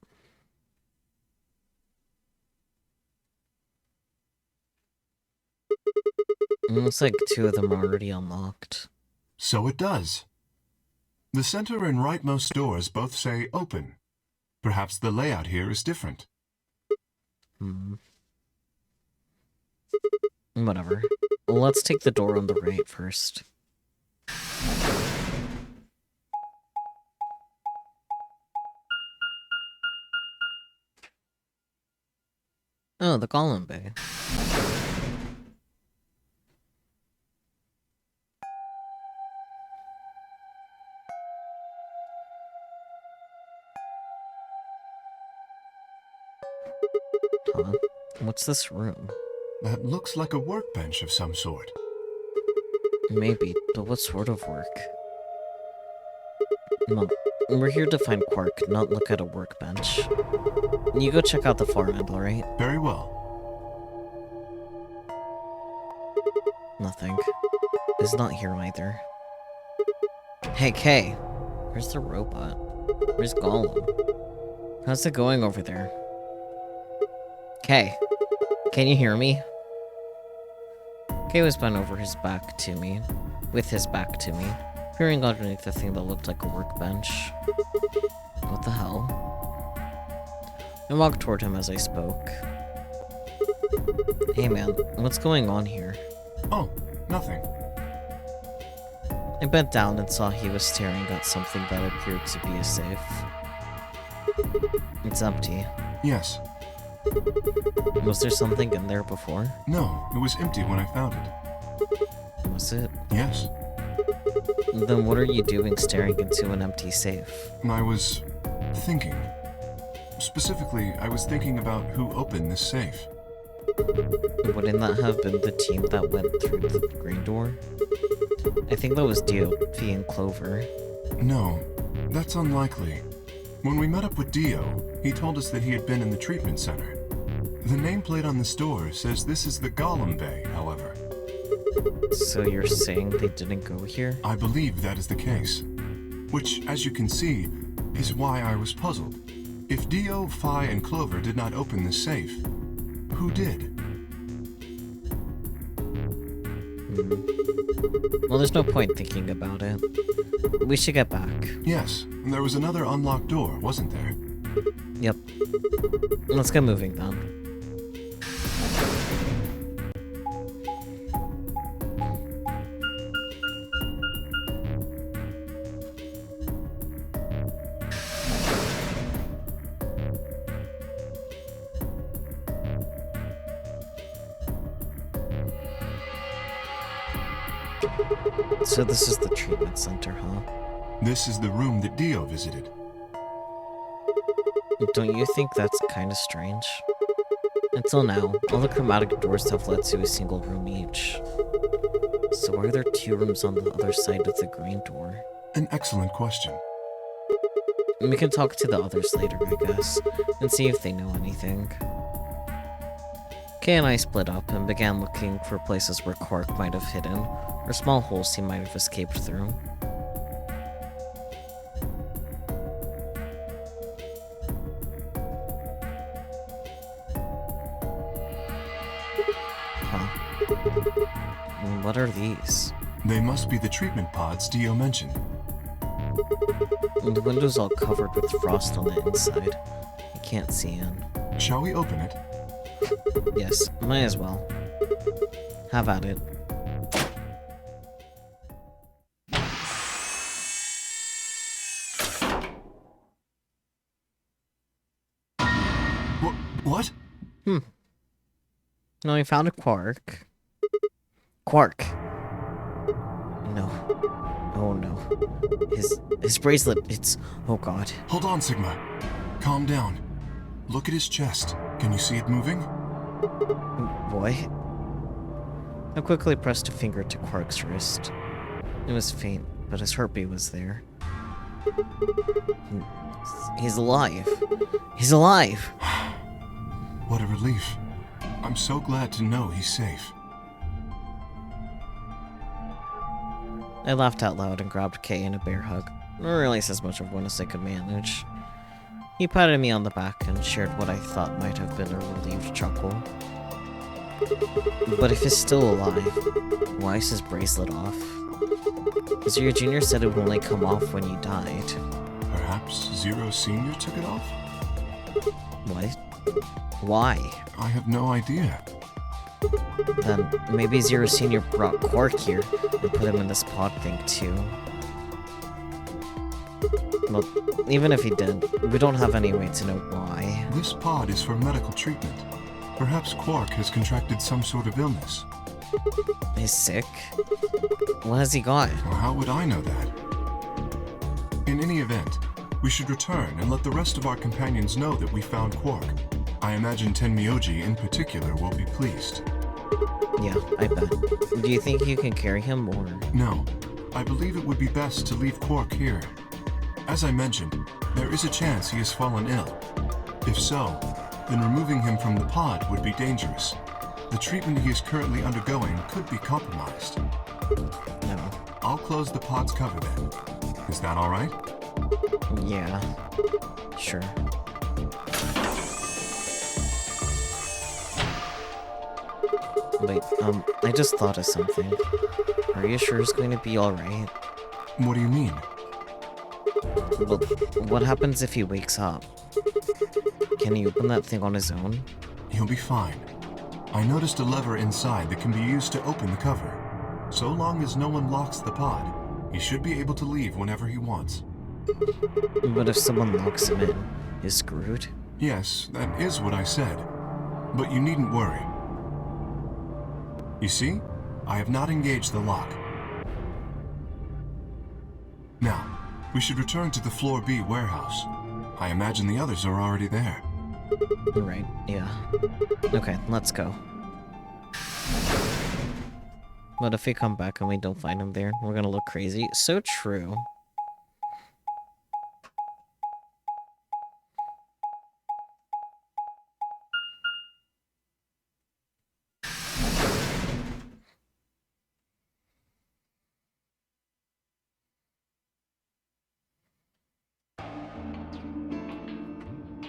it looks like 2 of them are already unlocked. So it does. The center and rightmost doors both say open. Perhaps the layout here is different. Whatever. Let's take the door on the right first. Oh, the Golem Bay. Huh? What's this room? That looks like a workbench of some sort. Maybe, but what sort of work? Well, we're here to find Quark, not look at a workbench. You go check out the far end, alright? Very well. Nothing. It's not here either. Hey, Kay! Where's the robot? Where's Gollum? How's it going over there? Kay! Can you hear me? Kay was bent over his back to me. With his back to me. Peering underneath the thing that looked like a workbench. What the hell? I walked toward him as I spoke. Hey man, what's going on here? Oh, nothing. I bent down and saw he was staring at something that appeared to be a safe. It's empty. Yes. Was there something in there before? No, it was empty when I found it. Was it? Yes. Then what are you doing staring into an empty safe? I was thinking. Specifically, I was thinking about who opened this safe. Wouldn't that have been the team that went through the green door? I think that was Dio, Fee, and Clover. No, that's unlikely. When we met up with Dio, he told us that he had been in the treatment center. The nameplate on this door says this is the Golem Bay, however. So you're saying they didn't go here? I believe that is the case. Which, as you can see, is why I was puzzled. If Dio, Phi, and Clover did not open this safe, who did? Well, there's no point thinking about it. We should get back. Yes, and there was another unlocked door, wasn't there? Yep. Let's get moving then. So this is the treatment center, huh? This is the room that Dio visited. Don't you think that's kind of strange? Until now, all the chromatic doors have led to a single room each. So why are there two rooms on the other side of the green door? An excellent question. We can talk to the others later, I guess, and see if they know anything. Kay and I split up and began looking for places where Quark might have hidden, or small holes he might have escaped through. Huh. And what are these? They must be the treatment pods Dio mentioned. And the window's all covered with frost on the inside. I can't see in. Shall we open it? Yes, might as well. Have at it. What? No, I found a Quark. Quark! No. Oh no. His bracelet, it's... oh god. Hold on, Sigma. Calm down. Look at his chest. Can you see it moving? Boy. I quickly pressed a finger to Quark's wrist. It was faint, but his heartbeat was there. He's alive. He's alive! What a relief. I'm so glad to know he's safe. I laughed out loud and grabbed Kay in a bear hug, or at least as much of one as I could manage. He patted me on the back and shared what I thought might have been a relieved chuckle. But if he's still alive, why is his bracelet off? Zero Jr. said it would only come off when he died. Perhaps Zero Sr. took it off? What? Why? I have no idea. Then maybe Zero Sr. brought Quark here and put him in this pod thing too. Well, even if he did, we don't have any way to know why. This pod is for medical treatment. Perhaps Quark has contracted some sort of illness. He's sick? What has he got? Well, how would I know that? In any event, we should return and let the rest of our companions know that we found Quark. I imagine Tenmyoji in particular will be pleased. Yeah, I bet. Do you think you can carry him, or...? No. I believe it would be best to leave Quark here. As I mentioned, there is a chance he has fallen ill. If so, then removing him from the pod would be dangerous. The treatment he is currently undergoing could be compromised. No. I'll close the pod's cover then. Is that all right? Yeah. Sure. Wait, I just thought of something. Are you sure it's going to be alright? What do you mean? Well, what happens if he wakes up? Can he open that thing on his own? He'll be fine. I noticed a lever inside that can be used to open the cover. So long as no one locks the pod, he should be able to leave whenever he wants. But if someone locks him in, he's screwed? Yes, that is what I said. But you needn't worry. You see? I have not engaged the lock. Now, we should return to the Floor B warehouse. I imagine the others are already there. Right, yeah. Okay, let's go. But if we come back and we don't find him there, we're gonna look crazy. So true.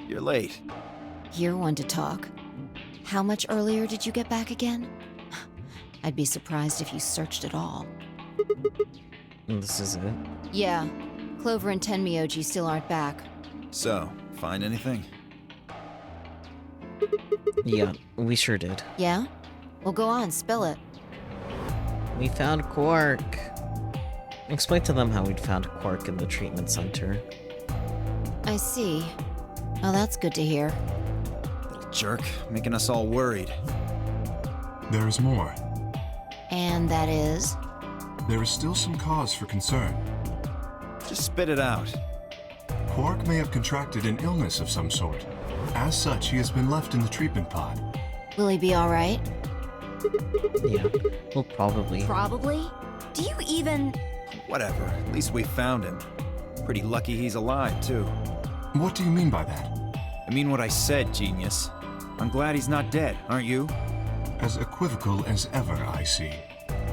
You're late. You're one to talk. How much earlier did you get back again? I'd be surprised if you searched at all. And this is it. Yeah, Clover and Tenmyoji still aren't back. So, find anything? Yeah, we sure did. Yeah? Well, go on, spill it. We found Quark. Explain to them how we'd found Quark in the treatment center. I see. Oh, that's good to hear. Little jerk, making us all worried. There is more. And that is? There is still some cause for concern. Just spit it out. Quark may have contracted an illness of some sort. As such, he has been left in the treatment pod. Will he be alright? Yeah, well, probably. Probably? Do you even... Whatever, at least we found him. Pretty lucky he's alive, too. What do you mean by that? I mean what I said, genius. I'm glad he's not dead, aren't you? As equivocal as ever, I see.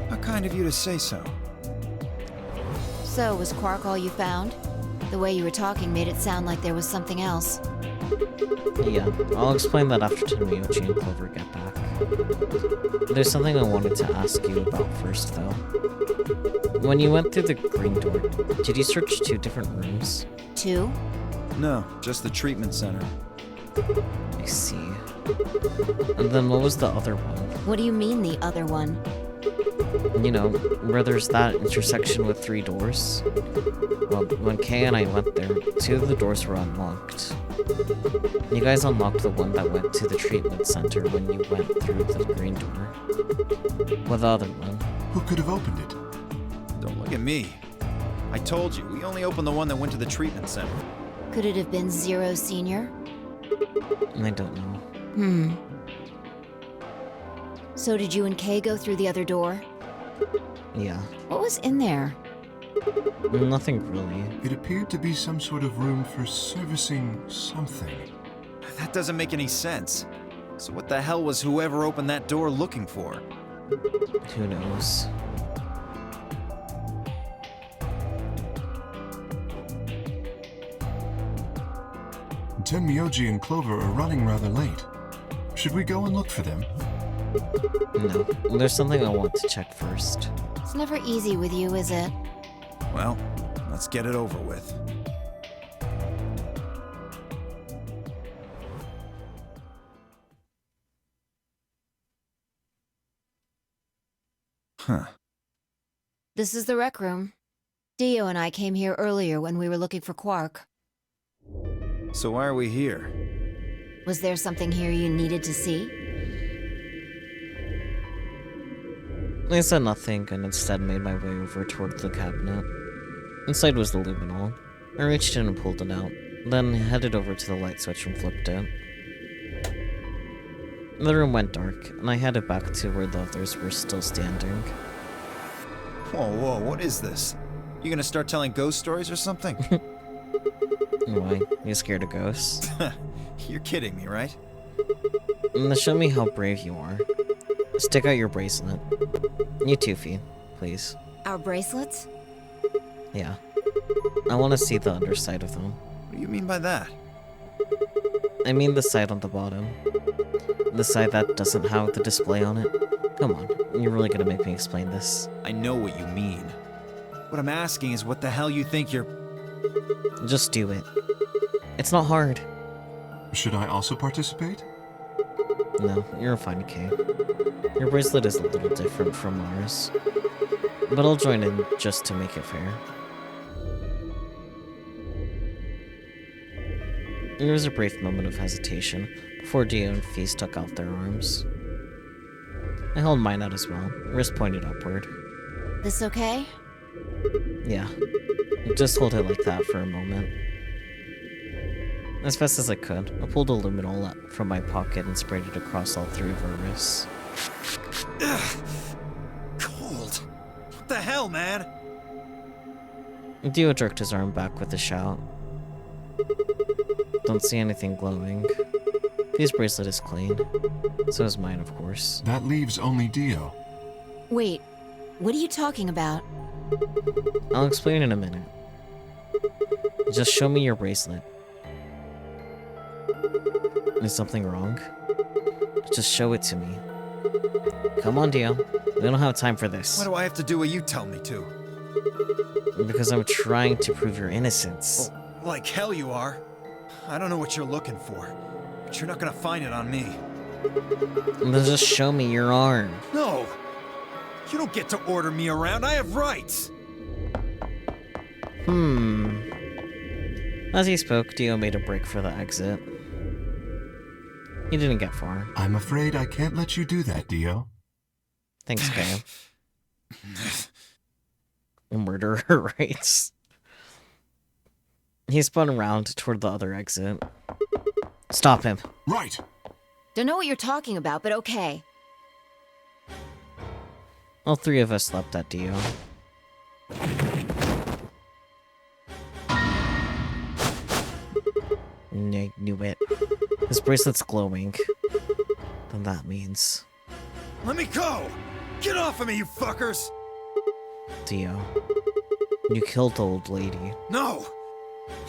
How kind of you to say so. So, was Quark all you found? The way you were talking made it sound like there was something else. Yeah, I'll explain that after Tenmyoji and Clover get back. There's something I wanted to ask you about first, though. When you went through the green door, did you search 2 different rooms? 2? No, just the treatment center. I see. And then what was the other one? What do you mean, the other one? You know, where there's that intersection with 3 doors? Well, when Kay and I went there, 2 of the doors were unlocked. You guys unlocked the one that went to the treatment center when you went through the green door. What the other one? Who could have opened it? Don't look at me. I told you, we only opened the one that went to the treatment center. Could it have been Zero Senior? I don't know. So did you and Kay go through the other door? Yeah. What was in there? Nothing really. It appeared to be some sort of room for servicing something. That doesn't make any sense. So what the hell was whoever opened that door looking for? Who knows? Tenmyoji and Clover are running rather late. Should we go and look for them? No. There's something I want to check first. It's never easy with you, is it? Well, let's get it over with. Huh. This is the rec room. Dio and I came here earlier when we were looking for Quark. So why are we here? Was there something here you needed to see? I said nothing and instead made my way over toward the cabinet. Inside was the luminol. I reached in and pulled it out, then headed over to the light switch and flipped it. The room went dark, and I headed back to where the others were still standing. Whoa, what is this? You gonna start telling ghost stories or something? Why? You scared of ghosts? You're kidding me, right? Now show me how brave you are. Stick out your bracelet. You too, Fee, please. Our bracelets? Yeah. I want to see the underside of them. What do you mean by that? I mean the side on the bottom. The side that doesn't have the display on it. Come on, you're really gonna make me explain this. I know what you mean. What I'm asking is what the hell you think you're... Just do it. It's not hard. Should I also participate? No, you're fine, Kay. Your bracelet is a little different from ours. But I'll join in just to make it fair. There was a brief moment of hesitation before Dio and Fee stuck out their arms. I held mine out as well, wrist pointed upward. This okay? Yeah. Just hold it like that for a moment. As fast as I could, I pulled a luminol out from my pocket and sprayed it across all 3 of her wrists. Ugh. Cold. What the hell, man? Dio jerked his arm back with a shout. Don't see anything glowing. His bracelet is clean. So is mine, of course. That leaves only Dio. Wait, what are you talking about? I'll explain in a minute. Just show me your bracelet. Is something wrong? Just show it to me. Come on, Dio. We don't have time for this. Why do I have to do what you tell me to? Because I'm trying to prove your innocence. Oh, like hell you are. I don't know what you're looking for, but you're not gonna find it on me. Then just show me your arm. No! You don't get to order me around. I have rights! As he spoke, Dio made a break for the exit. He didn't get far. I'm afraid I can't let you do that, Dio. Thanks, Kay. Murderer rights. He spun around toward the other exit. Stop him. Right! Don't know what you're talking about, but okay. All 3 of us leapt at Dio. I knew it. His bracelet's glowing. Then that means... Let me go! Get off of me, you fuckers! Dio. You killed the old lady. No!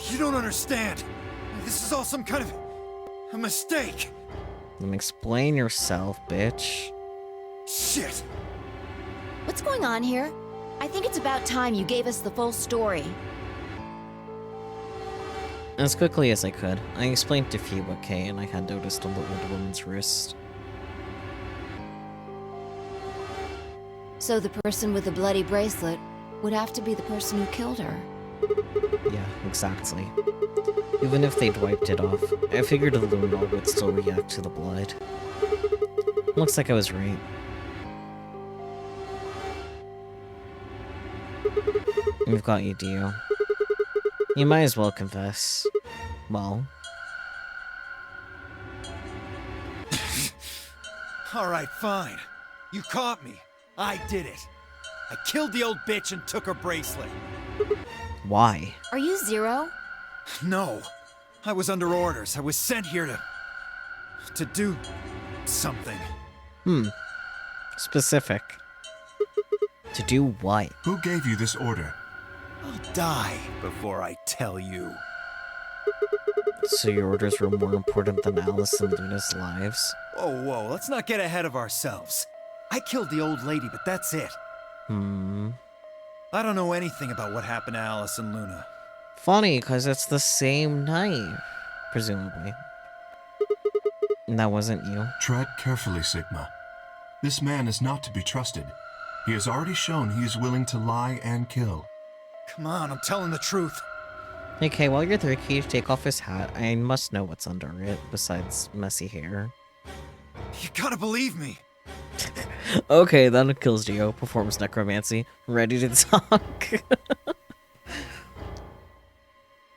You don't understand. This is all some kind of... a mistake. Then explain yourself, bitch. Shit! What's going on here? I think it's about time you gave us the full story. As quickly as I could, I explained to Fee what Kay and I had noticed on the old woman's wrist. So the person with the bloody bracelet would have to be the person who killed her. Yeah, exactly. Even if they'd wiped it off, I figured the luminol would still react to the blood. Looks like I was right. We've got you, Dio. You might as well confess. Well. Alright, fine. You caught me. I did it. I killed the old bitch and took her bracelet. Why? Are you Zero? No. I was under orders. I was sent here to do something. Specific. To do what? Who gave you this order? I'll die before I tell you. So your orders were more important than Alice and Luna's lives? Whoa, let's not get ahead of ourselves. I killed the old lady, but that's it. I don't know anything about what happened to Alice and Luna. Funny, because it's the same knife. Presumably. And that wasn't you. Tread carefully, Sigma. This man is not to be trusted. He has already shown he is willing to lie and kill. Come on, I'm telling the truth. Hey Kay, while you're there, can you take off his hat? I must know what's under it, besides messy hair. You gotta believe me. Okay, then kills Dio, performs necromancy, ready to talk.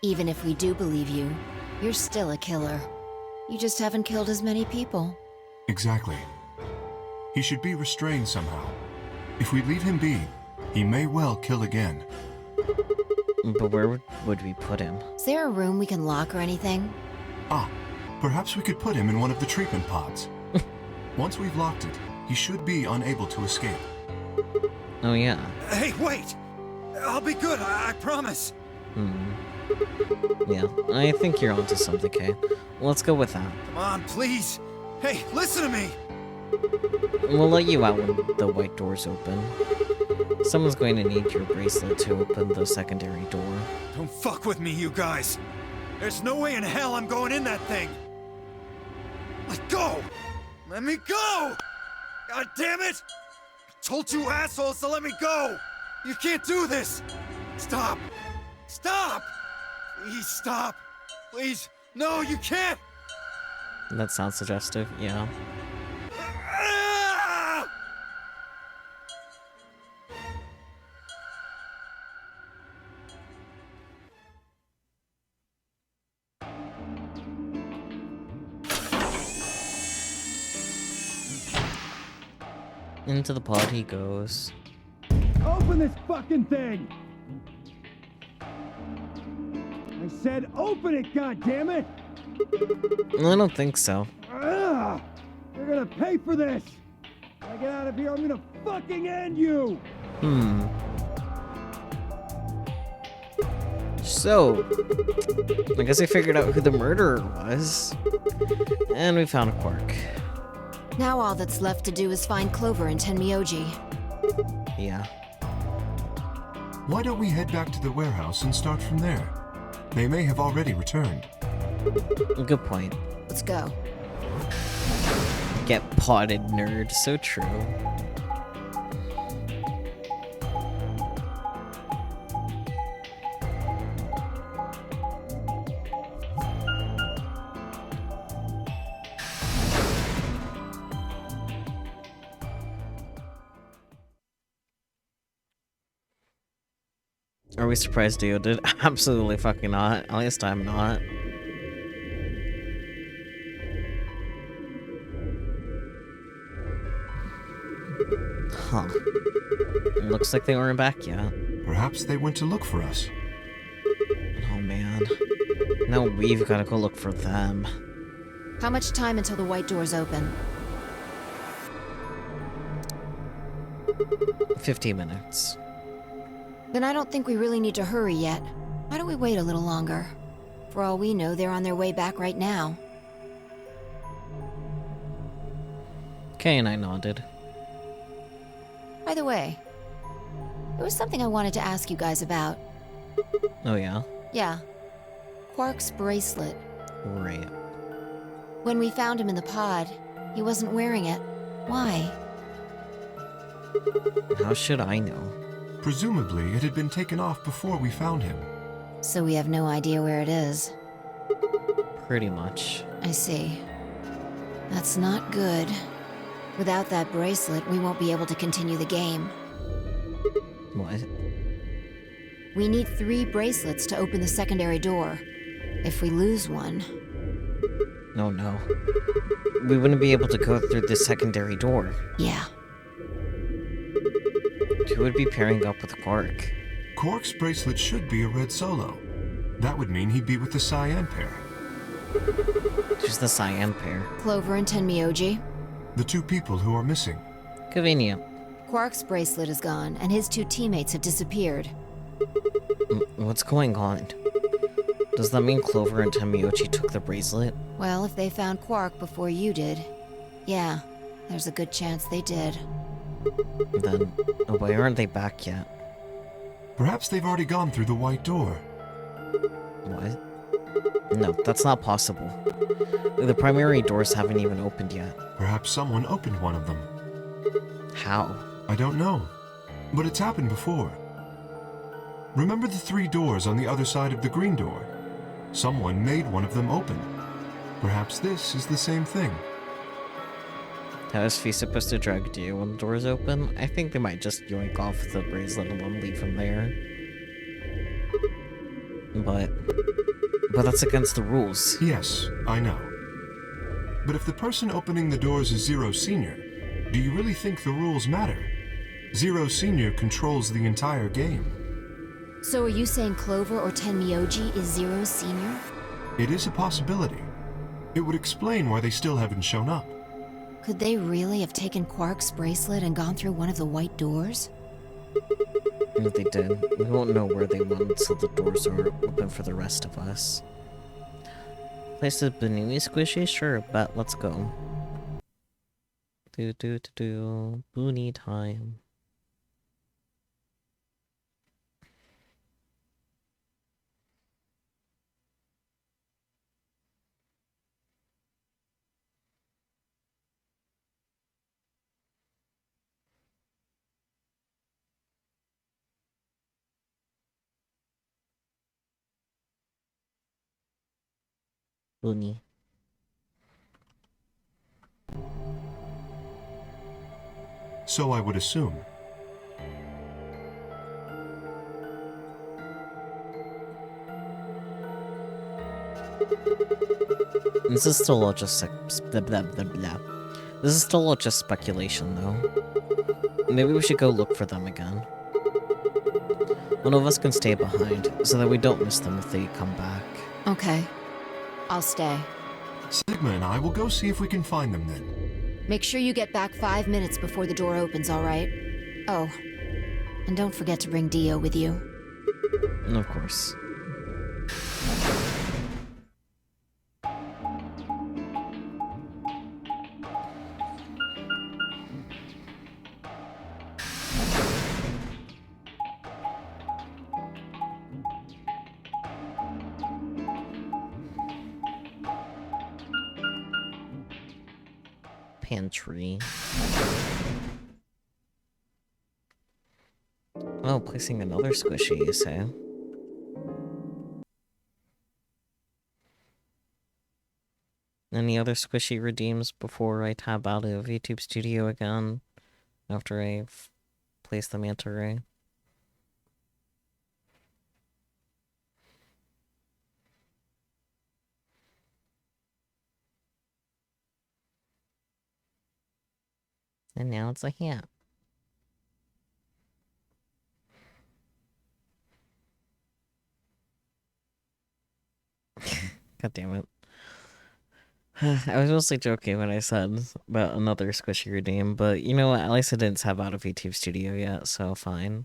Even if we do believe you, you're still a killer. You just haven't killed as many people. Exactly. He should be restrained somehow. If we leave him be, he may well kill again. But where would we put him? Is there a room we can lock or anything? Ah, perhaps we could put him in one of the treatment pods. Once we've locked it, he should be unable to escape. Oh yeah. Hey, wait! I'll be good, I promise. Yeah, I think you're onto something, Kay. Let's go with that. Come on, please. Hey, listen to me. We'll let you out when the white doors open. Someone's going to need your bracelet to open the secondary door. Don't fuck with me, you guys. There's no way in hell I'm going in that thing. Let go! Let me go! God damn it! I told you assholes to let me go! You can't do this! Stop! Stop! Please stop! Please! No, you can't! That sounds suggestive, yeah. Into the pod he goes. Open this fucking thing! I said open it, goddammit! I don't think so. Ugh! You're gonna pay for this! When I get out of here, I'm gonna fucking end you! So, I guess I figured out who the murderer was. And we found a Quark. Now all that's left to do is find Clover and Tenmyoji. Yeah. Why don't we head back to the warehouse and start from there? They may have already returned. Good point. Let's go. Get potted, nerd. So true. Are we surprised Dio did? Absolutely fucking not. At least I'm not. Huh. Looks like they weren't back yet. Perhaps they went to look for us. Oh man. Now we've gotta go look for them. How much time until the white doors open? 15 minutes. Then I don't think we really need to hurry yet. Why don't we wait a little longer? For all we know, they're on their way back right now. Kay and I nodded. By the way, there was something I wanted to ask you guys about. Oh yeah? Yeah. Quark's bracelet. Right. When we found him in the pod, he wasn't wearing it. Why? How should I know? Presumably, it had been taken off before we found him. So we have no idea where it is. Pretty much. I see. That's not good. Without that bracelet, we won't be able to continue the game. What? We need 3 bracelets to open the secondary door. If we lose one... No, no. We wouldn't be able to go through the secondary door. Yeah. Who would be pairing up with Quark? Quark's bracelet should be a red solo. That would mean he'd be with the cyan pair. Who's the cyan pair? Clover and Tenmyoji. The 2 people who are missing. Convenient. Quark's bracelet is gone, and his 2 teammates have disappeared. What's going on? Does that mean Clover and Tenmyoji took the bracelet? Well, if they found Quark before you did, yeah, there's a good chance they did. Then, why aren't they back yet? Perhaps they've already gone through the white door. What? No, that's not possible. The primary doors haven't even opened yet. Perhaps someone opened one of them. How? I don't know. But it's happened before. Remember the 3 doors on the other side of the green door? Someone made one of them open. Perhaps this is the same thing. How is Fee supposed to drag Dio when the doors open? I think they might just yoink off the bracelet and then leave him there. But that's against the rules. Yes, I know. But if the person opening the doors is Zero Senior, do you really think the rules matter? Zero Senior controls the entire game. So are you saying Clover or Tenmyoji is Zero Senior? It is a possibility. It would explain why they still haven't shown up. Could they really have taken Quark's bracelet and gone through one of the white doors? If they did, we won't know where they went until the doors are open for the rest of us. Place the Banini squishy? Sure, bet, let's go. Boonie time. Boonie. So I would assume. This is still all just like blah blah blah blah. This is still just speculation, though. Maybe we should go look for them again. One of us can stay behind, so that we don't miss them if they come back. Okay. I'll stay. Sigma and I will go see if we can find them then. Make sure you get back 5 minutes before the door opens, alright? Oh, and don't forget to bring Dio with you. Of course. Pantry. Oh, placing another squishy, you say? Any other squishy redeems before I tab out of YouTube Studio again? After I've placed the manta ray? And now it's a hat. God damn it. I was mostly joking when I said about another squishy redeem, but you know what? At least I didn't tab out of YouTube Studio yet, so fine.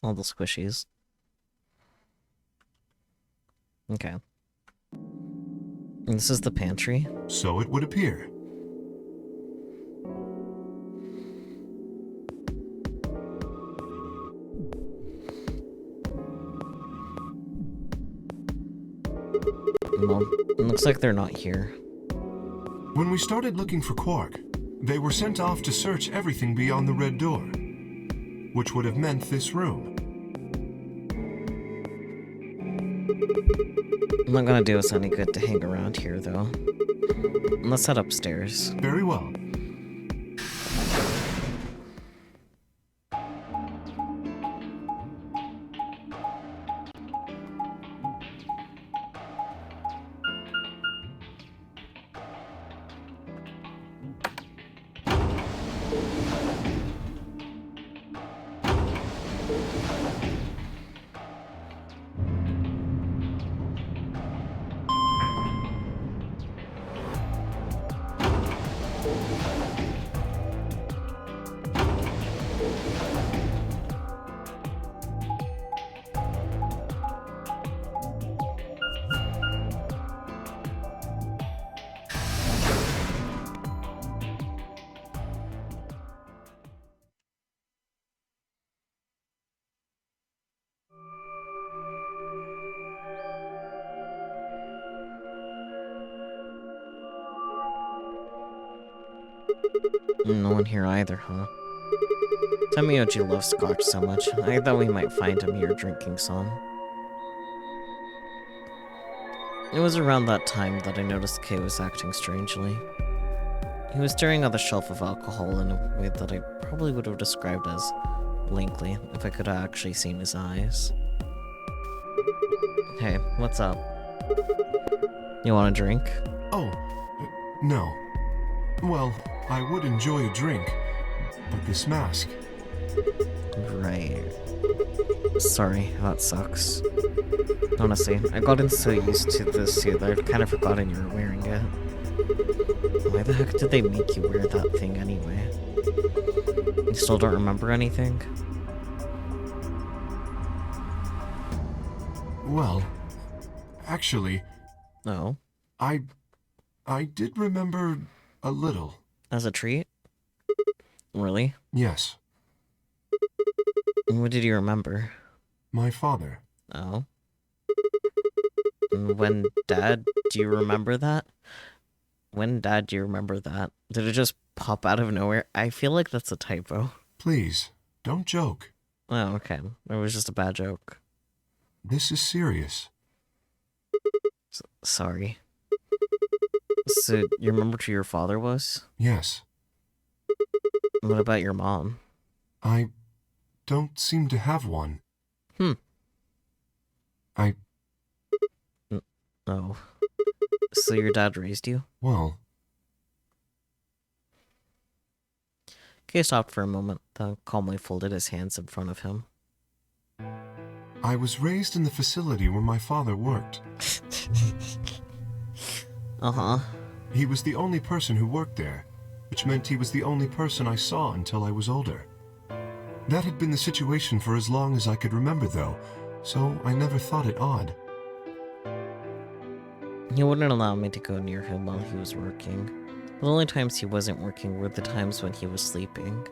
All the squishies. Okay. And this is the pantry? So it would appear. Well, it looks like they're not here. When we started looking for Quark, they were sent off to search everything beyond the red door, which would have meant this room. I'm not gonna do us any good to hang around here, though. Let's head upstairs. Very well. No one here either, huh? Tamioji loves scotch so much, I thought we might find him here drinking some. It was around that time that I noticed Kay was acting strangely. He was staring at the shelf of alcohol in a way that I probably would have described as blankly if I could have actually seen his eyes. Hey, what's up? You want a drink? Oh, no. Well, I would enjoy a drink, but this mask... Right. Sorry, that sucks. Honestly, I gotten so used to this suit that I'd kind of forgotten you were wearing it. Why the heck did they make you wear that thing anyway? You still don't remember anything? Well, actually... No. I did remember a little. As a treat? Really? Yes. What did you remember? My father. Oh. When Dad, do you remember that? When Dad, do you remember that? Did it just pop out of nowhere? I feel like that's a typo. Please, don't joke. Oh, okay. It was just a bad joke. This is serious. Sorry. So, you remember who your father was? Yes. What about your mom? I don't seem to have one. I... Oh. So your dad raised you? well... Kay stopped for a moment, then calmly folded his hands in front of him. I was raised in the facility where my father worked. Uh-huh. He was the only person who worked there, which meant he was the only person I saw until I was older. That had been the situation for as long as I could remember, though, so I never thought it odd. He wouldn't allow me to go near him while he was working. The only times he wasn't working were the times when he was sleeping.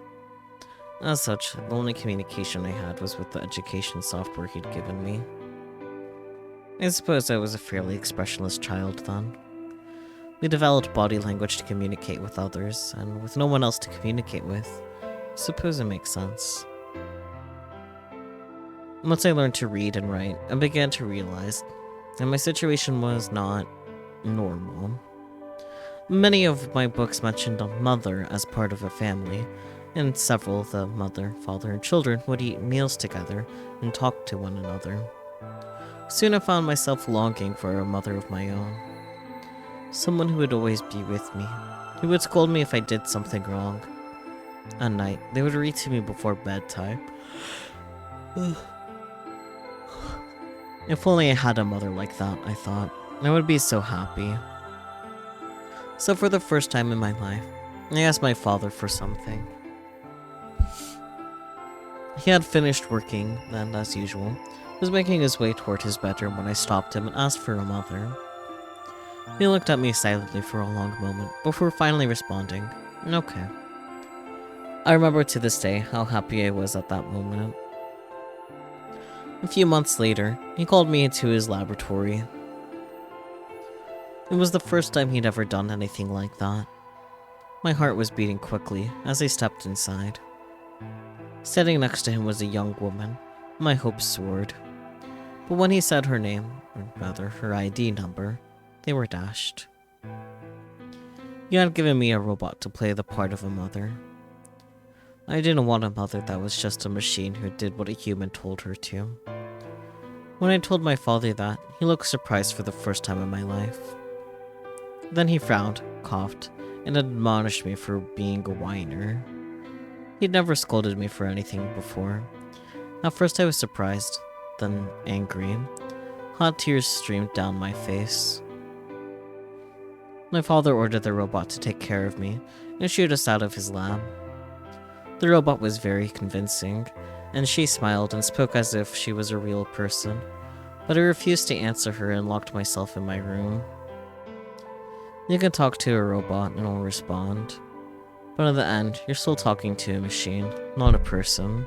As such, the only communication I had was with the education software he'd given me. I suppose I was a fairly expressionless child then. We developed body language to communicate with others, and with no one else to communicate with, I suppose it makes sense. Once I learned to read and write, I began to realize that my situation was not normal. Many of my books mentioned a mother as part of a family, and several of the mother, father, and children would eat meals together and talk to one another. Soon I found myself longing for a mother of my own. Someone who would always be with me, who would scold me if I did something wrong. At night, they would read to me before bedtime. If only I had a mother like that, I thought. I would be so happy. So for the first time in my life, I asked my father for something. He had finished working, and as usual, was making his way toward his bedroom when I stopped him and asked for a mother. He looked at me silently for a long moment, before finally responding, "Okay." I remember to this day how happy I was at that moment. A few months later, he called me into his laboratory. It was the first time he'd ever done anything like that. My heart was beating quickly as I stepped inside. Sitting next to him was a young woman. My hopes soared. But when he said her name, or rather her ID number, they were dashed. He had given me a robot to play the part of a mother. I didn't want a mother that was just a machine who did what a human told her to. When I told my father that, he looked surprised for the first time in my life. Then he frowned, coughed, and admonished me for being a whiner. He'd never scolded me for anything before. At first I was surprised, then angry. Hot tears streamed down my face. My father ordered the robot to take care of me and shoot us out of his lab. The robot was very convincing, and she smiled and spoke as if she was a real person, but I refused to answer her and locked myself in my room. You can talk to a robot and it'll respond, but in the end, you're still talking to a machine, not a person.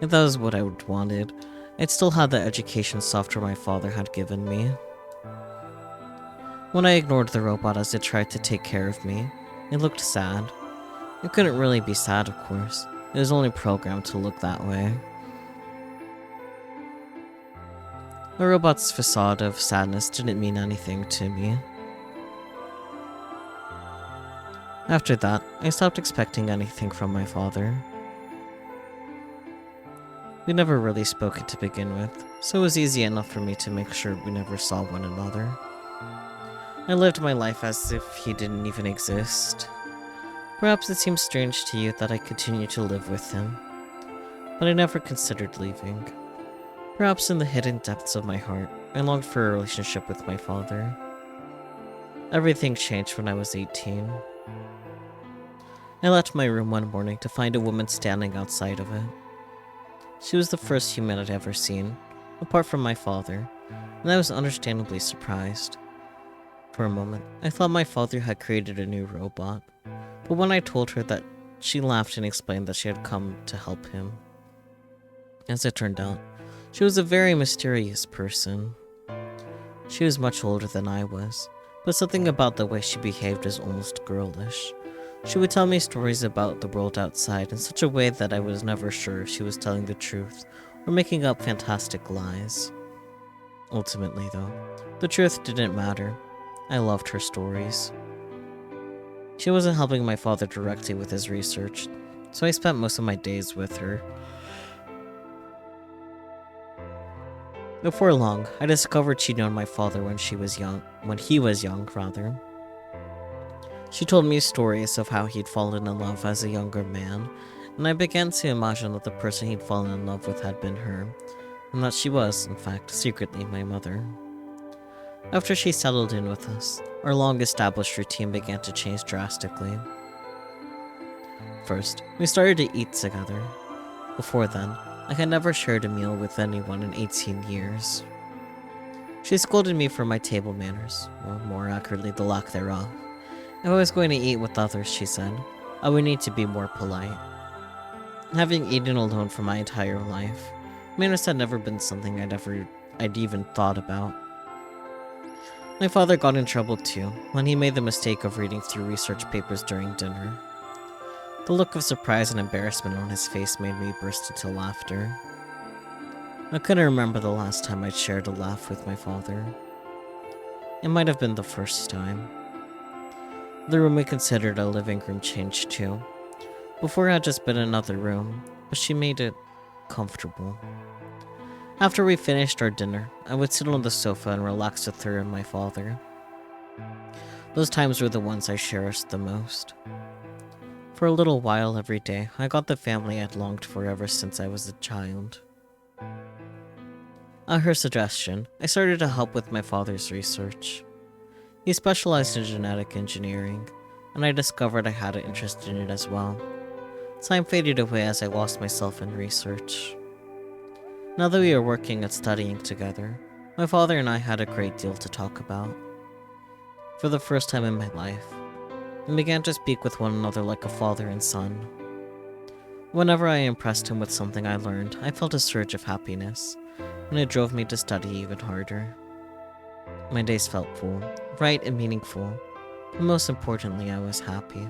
If that was what I wanted, I'd still have the education software my father had given me. When I ignored the robot as it tried to take care of me, it looked sad. It couldn't really be sad, of course. It was only programmed to look that way. The robot's facade of sadness didn't mean anything to me. After that, I stopped expecting anything from my father. We never really spoke to begin with, so it was easy enough for me to make sure we never saw one another. I lived my life as if he didn't even exist. Perhaps it seems strange to you that I continue to live with him, but I never considered leaving. Perhaps in the hidden depths of my heart, I longed for a relationship with my father. Everything changed when I was 18. I left my room one morning to find a woman standing outside of it. She was the first human I'd ever seen, apart from my father, and I was understandably surprised. For a moment, I thought my father had created a new robot, but when I told her that, she laughed and explained that she had come to help him. As it turned out, she was a very mysterious person. She was much older than I was, but something about the way she behaved was almost girlish. She would tell me stories about the world outside in such a way that I was never sure if she was telling the truth or making up fantastic lies. Ultimately, though, the truth didn't matter. I loved her stories. She wasn't helping my father directly with his research, so I spent most of my days with her. Before long, I discovered she'd known my father when he was young. She told me stories of how he'd fallen in love as a younger man, and I began to imagine that the person he'd fallen in love with had been her, and that she was, in fact, secretly my mother. After she settled in with us, our long-established routine began to change drastically. First, we started to eat together. Before then, I had never shared a meal with anyone in 18 years. She scolded me for my table manners, or more accurately, the lack thereof. If I was going to eat with others, she said, I would need to be more polite. Having eaten alone for my entire life, manners had never been something I'd even thought about. My father got in trouble too, when he made the mistake of reading through research papers during dinner. The look of surprise and embarrassment on his face made me burst into laughter. I couldn't remember the last time I'd shared a laugh with my father. It might have been the first time. The room we considered a living room changed too. Before it had just been another room, but she made it comfortable. After we finished our dinner, I would sit on the sofa and relax with her and my father. Those times were the ones I cherished the most. For a little while every day, I got the family I'd longed for ever since I was a child. At her suggestion, I started to help with my father's research. He specialized in genetic engineering, and I discovered I had an interest in it as well. Time faded away as I lost myself in research. Now that we were working and studying together, my father and I had a great deal to talk about. For the first time in my life, we began to speak with one another like a father and son. Whenever I impressed him with something I learned, I felt a surge of happiness, and it drove me to study even harder. My days felt full, bright and meaningful, but most importantly, I was happy.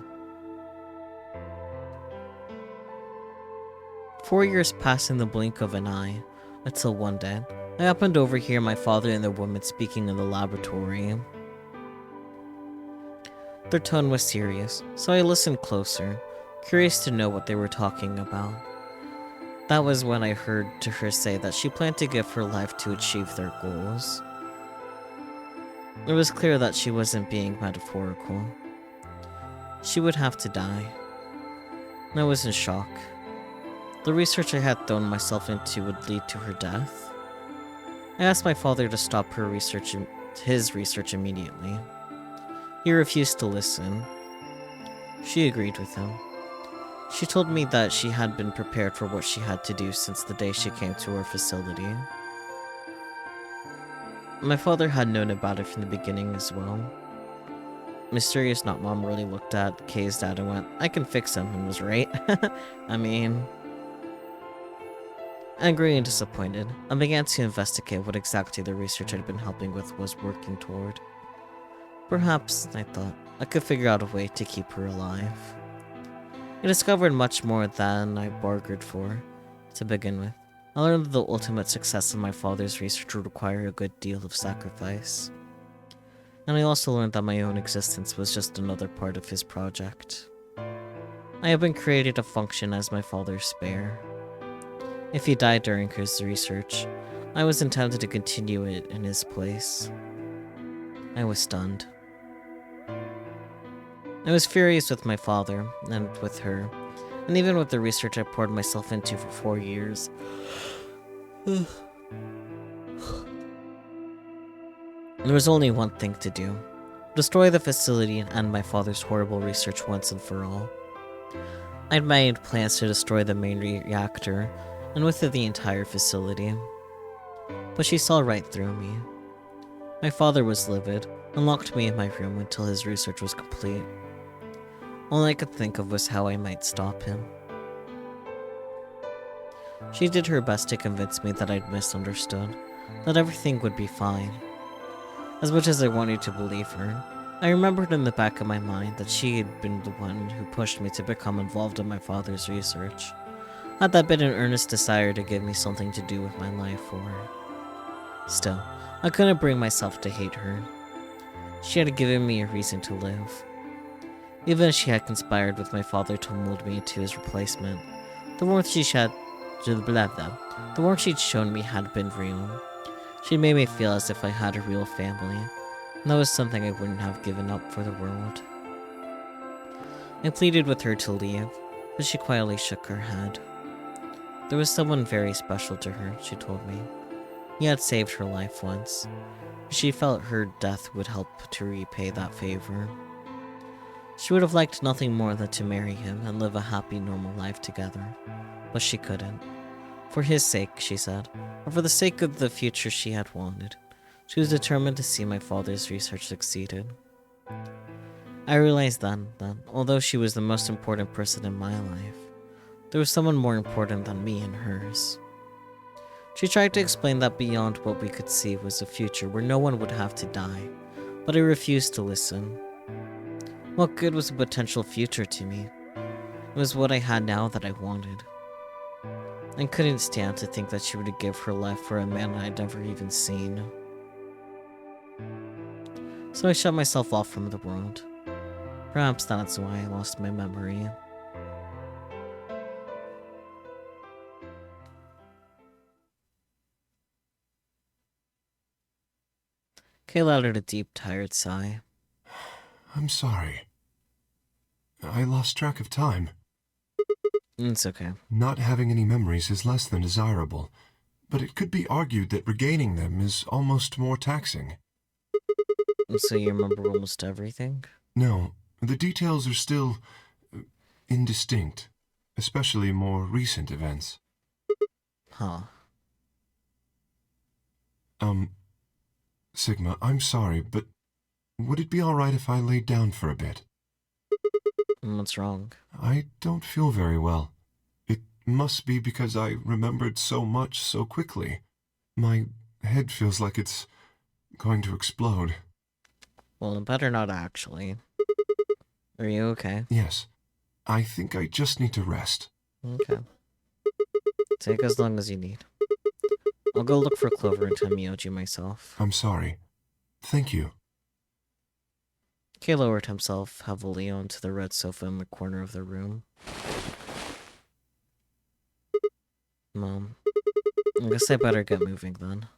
4 years passed in the blink of an eye, until one day, I happened to overhear my father and the woman speaking in the laboratory. Their tone was serious, so I listened closer, curious to know what they were talking about. That was when I heard her say that she planned to give her life to achieve their goals. It was clear that she wasn't being metaphorical. She would have to die. I was in shock. The research I had thrown myself into would lead to her death. I asked my father to stop his research immediately. He refused to listen. She agreed with him. She told me that she had been prepared for what she had to do since the day she came to our facility. My father had known about it from the beginning as well. Mysterious Not Mom really looked at Kay's dad and went, I can fix him, and was right. Angry and disappointed, I began to investigate what exactly the research I'd been helping with was working toward. Perhaps, I thought, I could figure out a way to keep her alive. I discovered much more than I bargained for. To begin with, I learned that the ultimate success of my father's research would require a good deal of sacrifice. And I also learned that my own existence was just another part of his project. I had been created to function as my father's spare. If he died during his research, I was intended to continue it in his place. I was stunned. I was furious with my father, and with her, and even with the research I poured myself into for 4 years. There was only one thing to do. Destroy the facility and end my father's horrible research once and for all. I'd made plans to destroy the main reactor, and with it the entire facility. But she saw right through me. My father was livid, and locked me in my room until his research was complete. All I could think of was how I might stop him. She did her best to convince me that I'd misunderstood, that everything would be fine. As much as I wanted to believe her, I remembered in the back of my mind that she had been the one who pushed me to become involved in my father's research. Had that been an earnest desire to give me something to do with my life for her. Still, I couldn't bring myself to hate her. She had given me a reason to live. Even if she had conspired with my father to mold me into his replacement, the warmth she'd shown me had been real. She made me feel as if I had a real family, and that was something I wouldn't have given up for the world. I pleaded with her to leave, but she quietly shook her head. There was someone very special to her, she told me. He had saved her life once. She felt her death would help to repay that favor. She would have liked nothing more than to marry him and live a happy, normal life together. But she couldn't. For his sake, she said, and for the sake of the future she had wanted, she was determined to see my father's research succeeded. I realized then that, although she was the most important person in my life, there was someone more important than me in hers. She tried to explain that beyond what we could see was a future where no one would have to die, but I refused to listen. What good was a potential future to me? It was what I had now that I wanted. I couldn't stand to think that she would give her life for a man I'd never even seen. So I shut myself off from the world. Perhaps that's why I lost my memory. Kayla uttered a deep, tired sigh. I'm sorry. I lost track of time. It's okay. Not having any memories is less than desirable, but it could be argued that regaining them is almost more taxing. So you remember almost everything? No, the details are still indistinct, especially more recent events. Huh. Sigma, I'm sorry, but would it be alright if I laid down for a bit? What's wrong? I don't feel very well. It must be because I remembered so much so quickly. My head feels like it's going to explode. Well, it better not actually. Are you okay? Yes. I think I just need to rest. Okay. Take as long as you need. I'll go look for Clover and Tamioji myself. I'm sorry. Thank you. Kay lowered himself heavily onto the red sofa in the corner of the room. Mom, I guess I better get moving then.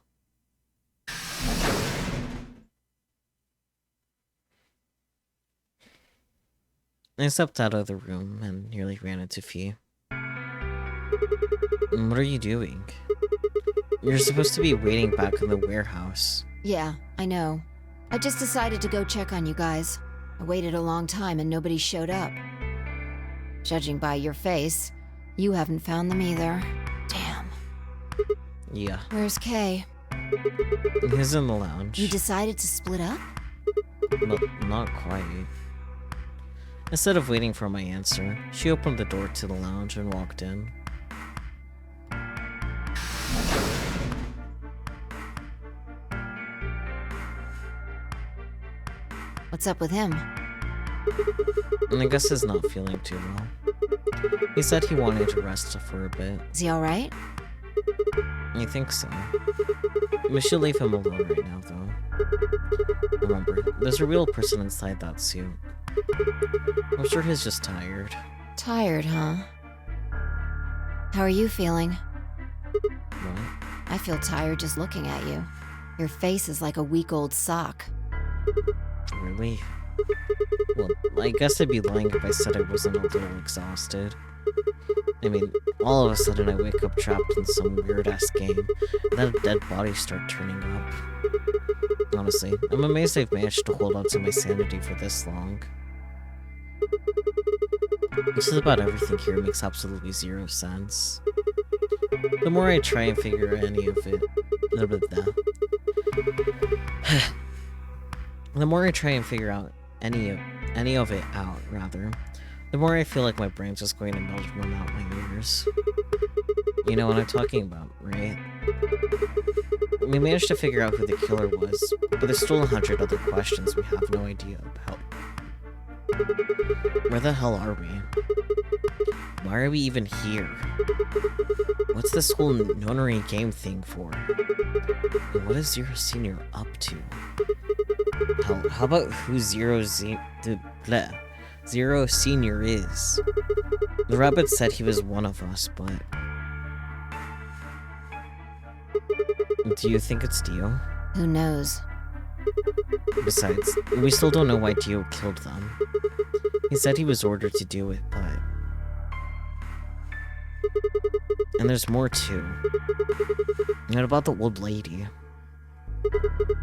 I stepped out of the room and nearly ran into Fee. What are you doing? You're supposed to be waiting back in the warehouse. Yeah, I know. I just decided to go check on you guys. I waited a long time and nobody showed up. Judging by your face, you haven't found them either. Damn. Yeah. Where's Kay? He's in the lounge. You decided to split up? But not quite. Instead of waiting for my answer, she opened the door to the lounge and walked in. What's up with him? I guess he's not feeling too well. He said he wanted to rest for a bit. Is he alright? I think so. We should leave him alone right now, though. Remember, there's a real person inside that suit. I'm sure he's just tired. Tired, huh? How are you feeling? What? I feel tired just looking at you. Your face is like a week-old sock. Really? Well, I guess I'd be lying if I said I wasn't a little exhausted. I mean, all of a sudden I wake up trapped in some weird-ass game, and then a dead body start turning up. Honestly, I'm amazed I've managed to hold on to my sanity for this long. Just about everything here makes absolutely zero sense. The more I try and figure any of it... The more I try and figure out any of it out, the more I feel like my brain's just going to melt and run out my ears. You know what I'm talking about, right? We managed to figure out who the killer was, but there's still 100 other questions we have no idea about. Where the hell are we? Why are we even here? What's this whole nonary game thing for? And what is Zero Senior up to? Hell, how about who Zero Senior is? The rabbit said he was one of us, but... Do you think it's Dio? Who knows? Besides, we still don't know why Dio killed them. He said he was ordered to do it, but... And there's more too. What about the old lady?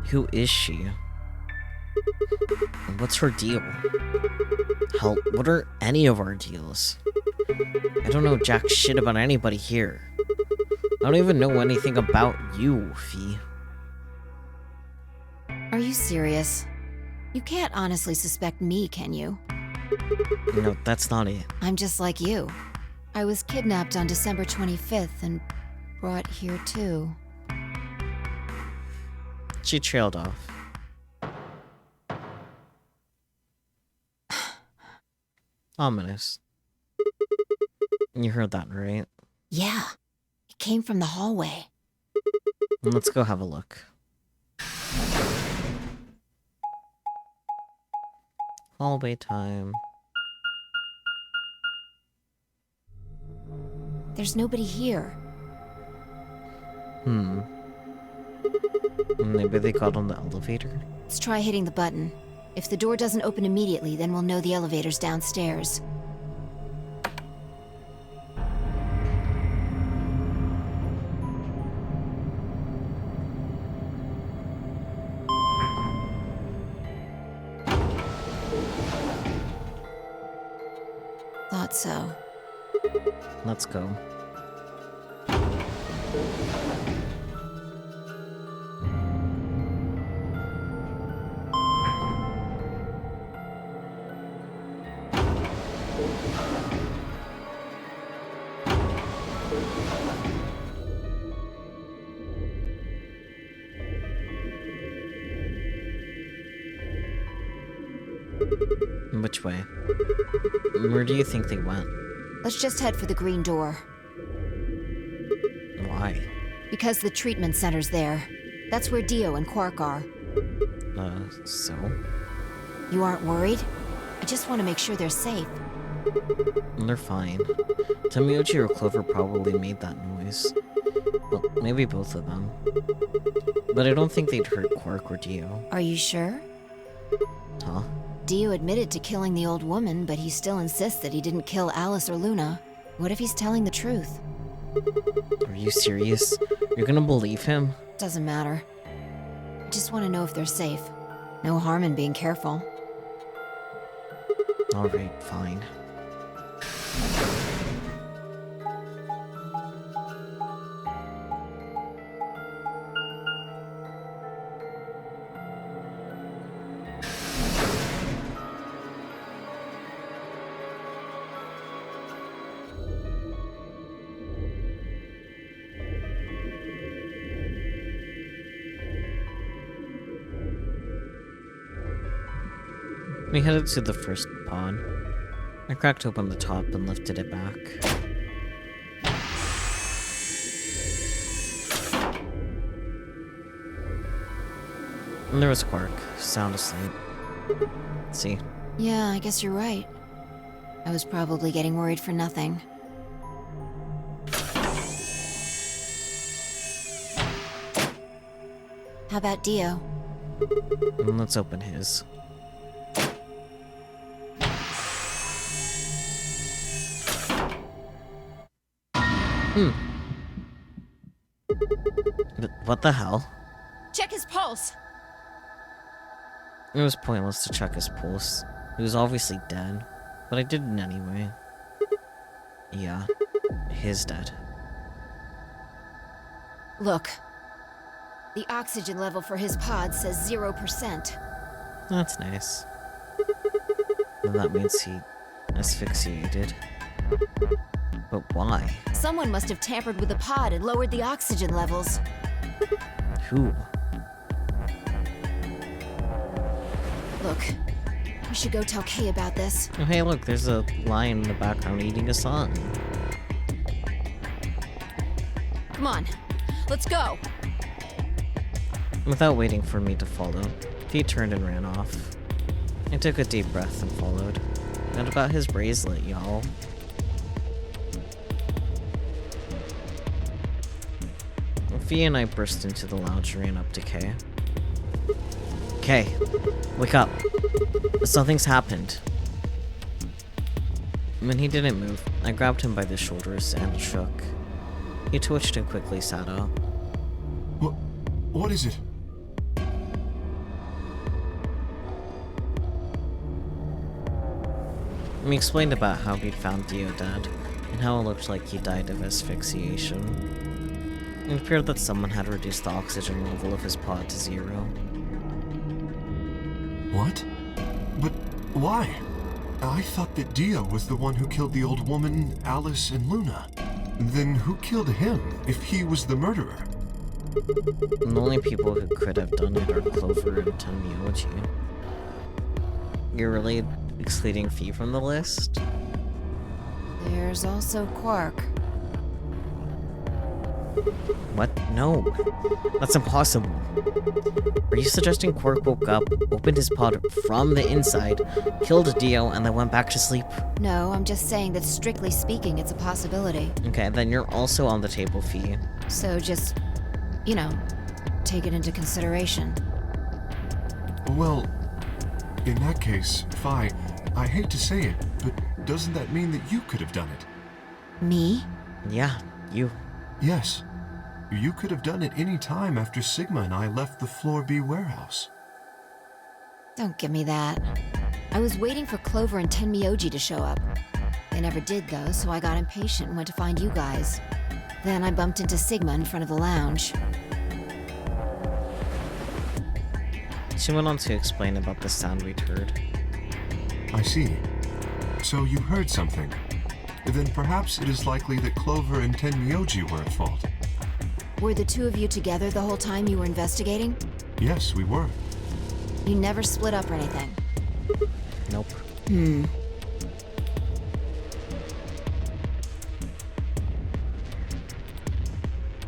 Who is she? And what's her deal? Hell, what are any of our deals? I don't know jack shit about anybody here. I don't even know anything about you, Fee. Are you serious? You can't honestly suspect me, can you? No, that's not it. I'm just like you. I was kidnapped on December 25th and brought here too. She trailed off. Ominous. You heard that, right? Yeah. It came from the hallway. Let's go have a look. Hallway time. There's nobody here. Maybe they got on the elevator? Let's try hitting the button. If the door doesn't open immediately, then we'll know the elevator's downstairs. Thought so. Let's go. Which way? Where do you think they went? Let's just head for the green door. Why? Because the treatment center's there. That's where Dio and Quark are. So? You aren't worried? I just want to make sure they're safe. They're fine. Tamiochi or Clover probably made that noise. Well, maybe both of them. But I don't think they'd hurt Quark or Dio. Are you sure? Huh? Dio admitted to killing the old woman, but he still insists that he didn't kill Alice or Luna. What if he's telling the truth? Are you serious? You're gonna believe him? Doesn't matter. I just want to know if they're safe. No harm in being careful. Alright, fine. We headed to the first pod. I cracked open the top and lifted it back. And there was Quark, sound asleep. See? Yeah, I guess you're right. I was probably getting worried for nothing. How about Dio? Let's open his. But what the hell? Check his pulse. It was pointless to check his pulse. He was obviously dead, but I did it anyway. Yeah, he's dead. Look. The oxygen level for his pod says 0%. That's nice. Then that means he asphyxiated. But why? Someone must have tampered with the pod and lowered the oxygen levels. Who? Look, we should go tell Kay about this. Oh, hey, look, there's a lion in the background eating a sun. Come on, let's go. Without waiting for me to follow, He turned and ran off. I took a deep breath and followed. What about his bracelet, y'all? Fee and I burst into the lounge and ran up to Kay. Kay, wake up. Something's happened. When he didn't move, I grabbed him by the shoulders and shook. He twitched and quickly sat up. What is it? We explained about how we'd found Dio dead, and how it looked like he died of asphyxiation. It appeared that someone had reduced the oxygen level of his pod to 0. What? But why? I thought that Dio was the one who killed the old woman, Alice, and Luna. Then who killed him, if he was the murderer? The only people who could have done it are Clover and Tenmyoji. You're really excluding Fee from the list? There's also Quark. What? No. That's impossible. Are you suggesting Quark woke up, opened his pod from the inside, killed Dio, and then went back to sleep? No, I'm just saying that strictly speaking, it's a possibility. Okay, then you're also on the table, Fee. So just, you know, take it into consideration. Well, in that case, Phi, I hate to say it, but doesn't that mean that you could have done it? Me? Yeah, you. Yes. You could have done it any time after Sigma and I left the Floor B warehouse. Don't give me that. I was waiting for Clover and Tenmyoji to show up. They never did, though, so I got impatient and went to find you guys. Then I bumped into Sigma in front of the lounge. She went on to explain about the sound we'd heard. I see. So you heard something. Then perhaps it is likely that Clover and Tenmyoji were at fault. Were the two of you together the whole time you were investigating? Yes, we were. You never split up or anything? Nope. In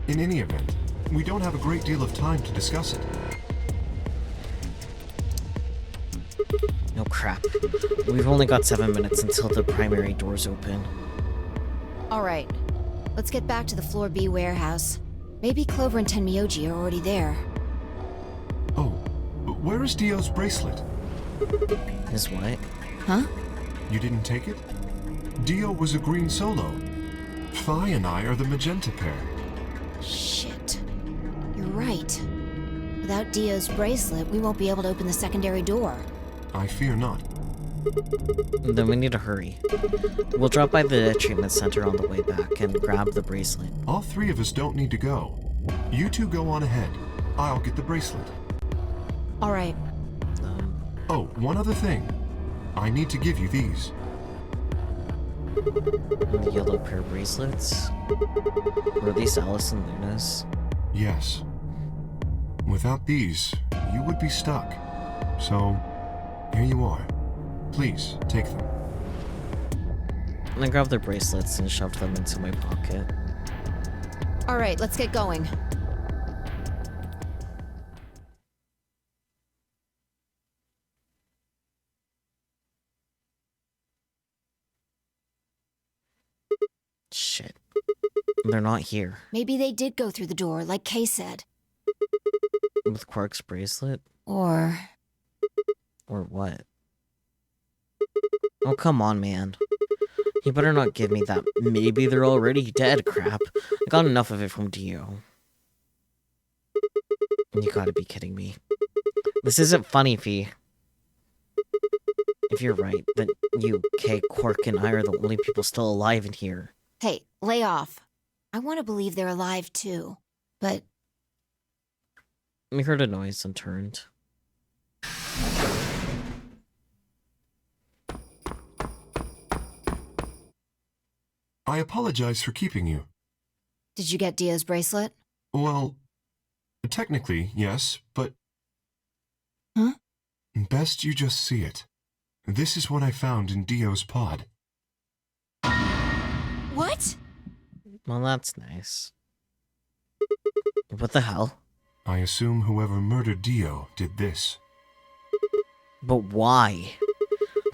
any event, we don't have a great deal of time to discuss it. No crap. We've only got 7 minutes until the primary doors open. Alright, let's get back to the Floor B warehouse. Maybe Clover and Tenmyoji are already there. Oh, where is Dio's bracelet? His what? Huh? You didn't take it? Dio was a green solo. Phi and I are the magenta pair. Shit. You're right. Without Dio's bracelet, we won't be able to open the secondary door. I fear not. Then we need to hurry. We'll drop by the treatment center on the way back and grab the bracelet. All three of us don't need to go. You two go on ahead. I'll get the bracelet. Alright. Oh, one other thing. I need to give you these. The yellow pair of bracelets? Were these Alice and Luna's? Yes. Without these, you would be stuck. So, here you are. Please, take them. I grabbed the bracelets and shoved them into my pocket. Alright, let's get going. Shit. They're not here. Maybe they did go through the door, like Kay said. With Quark's bracelet? Or what? Oh, come on, man. You better not give me that maybe they're already dead crap. I got enough of it from Dio. You gotta be kidding me. This isn't funny, Fee. If you're right, then you, Kay, Quark, and I are the only people still alive in here. Hey, lay off. I want to believe they're alive too, but... We heard a noise and turned. I apologize for keeping you. Did you get Dio's bracelet? Well, technically, yes, but... Huh? Best you just see it. This is what I found in Dio's pod. What? Well, that's nice. What the hell? I assume whoever murdered Dio did this. But why?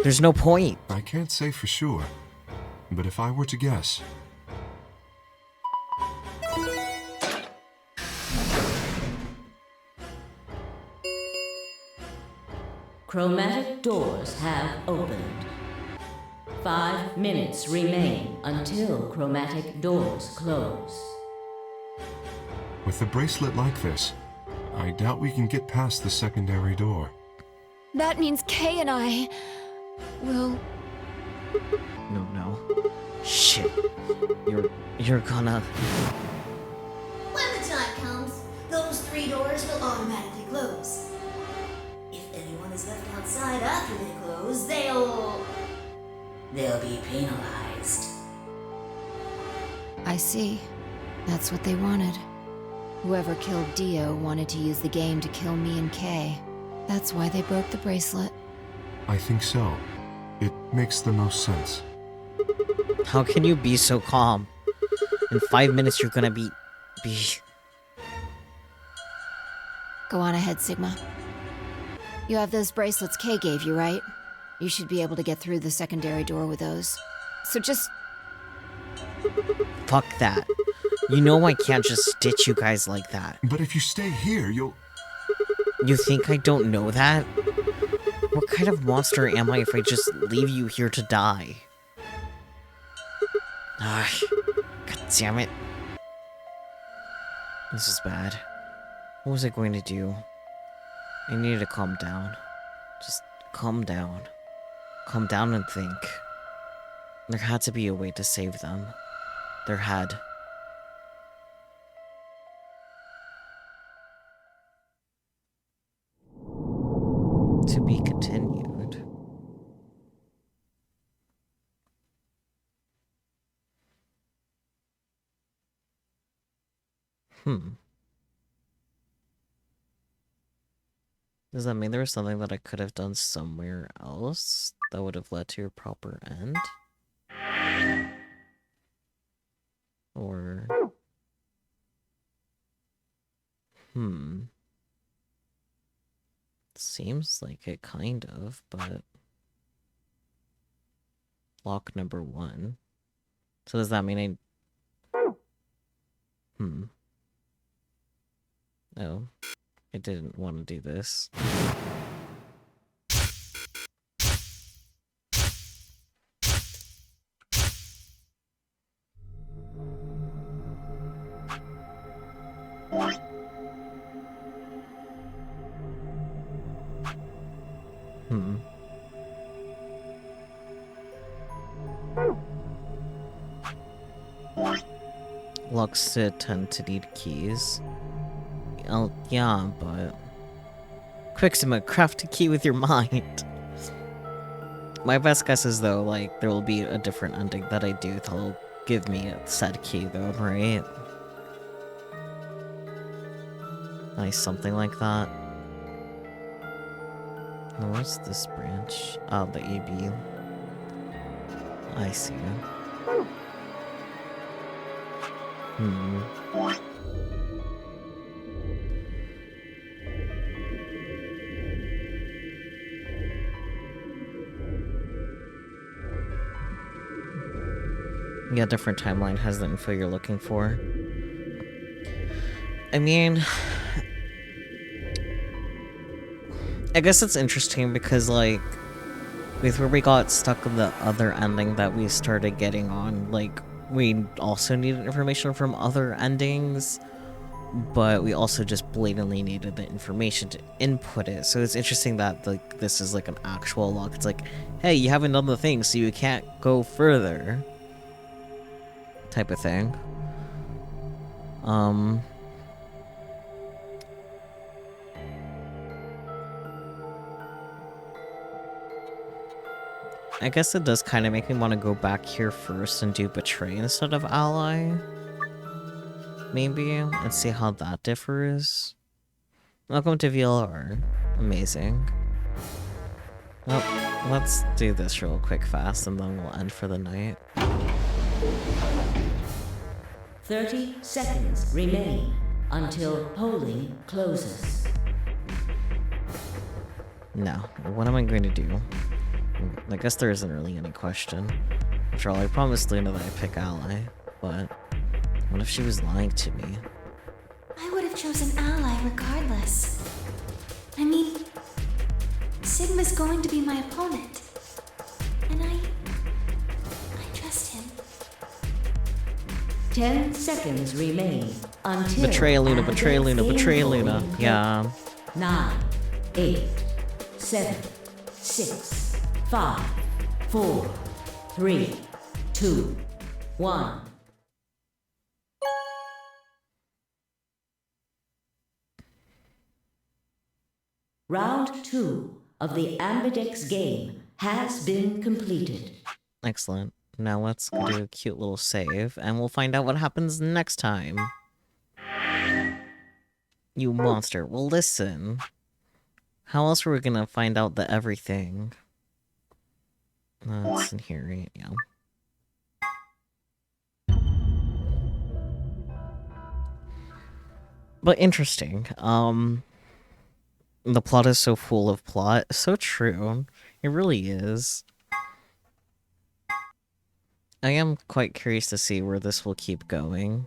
There's no point. I can't say for sure, but if I were to guess, Chromatic doors have opened. 5 minutes remain until chromatic doors close. with a bracelet like this, I doubt we can get past the secondary door. That means Kay and I will. No. Shit. You're gonna. When the time comes, those 3 doors will automatically close. If anyone is left outside after they close, they'll be penalized. I see. That's what they wanted. Whoever killed Dio wanted to use the game to kill me and Kay. That's why they broke the bracelet. I think so. It makes the most sense. How can you be so calm? In 5 minutes, you're gonna be. Go on ahead, Sigma. You have those bracelets Kay gave you, right? You should be able to get through the secondary door with those. So just... Fuck that. You know I can't just stitch you guys like that. But if you stay here, you'll... You think I don't know that? What kind of monster am I if I just leave you here to die? Ah, god damn it. This is bad. What was I going to do? I needed to calm down. Just calm down. Calm down and think. There had to be a way to save them. There had. To be continued. Does that mean there was something that I could have done somewhere else that would have led to a proper end? Or... Seems like it kind of, but... Lock number 1. So does that mean I... Oh. I didn't want to do this. Locks tend to need keys. Yeah, but... Quicksima, craft a key with your mind. My best guess is, though, like, there will be a different ending that I do that'll give me a said key, though, right? Nice, something like that. Now, where's this branch? Oh, the AB. I see. Yeah, different timeline has the info you're looking for. I mean... I guess it's interesting because, like, with where we got stuck in the other ending that we started getting on, like, we also needed information from other endings, but we also just blatantly needed the information to input it. So it's interesting that, like, this is, like, an actual lock. It's like, hey, you haven't done the thing, so you can't go further. Type of thing. I guess it does kind of make me want to go back here first and do Betray instead of Ally. Maybe, and see how that differs. Welcome to VLR. Amazing. Well, let's do this real quick fast and then we'll end for the night. 30 seconds remain until polling closes. Now, what am I going to do? I guess there isn't really any question. After all, I promised Luna that I'd pick Ally, but what if she was lying to me? I would have chosen Ally regardless. I mean, Sigma's going to be my opponent. And I trust him. 10 seconds remain until Betray Luna, activates betray Luna, the betray encoding Luna. code. Yeah. 9, 8, 7, 6, 5, 4, 3, 2, 1. Round 2 of the Ambidex game has been completed. Excellent. Now let's do a cute little save, and we'll find out what happens next time. You monster. Well, listen. How else are we gonna find out the everything? That's in here, right? Yeah. But interesting. The plot is so full of plot. So true. It really is. I am quite curious to see where this will keep going.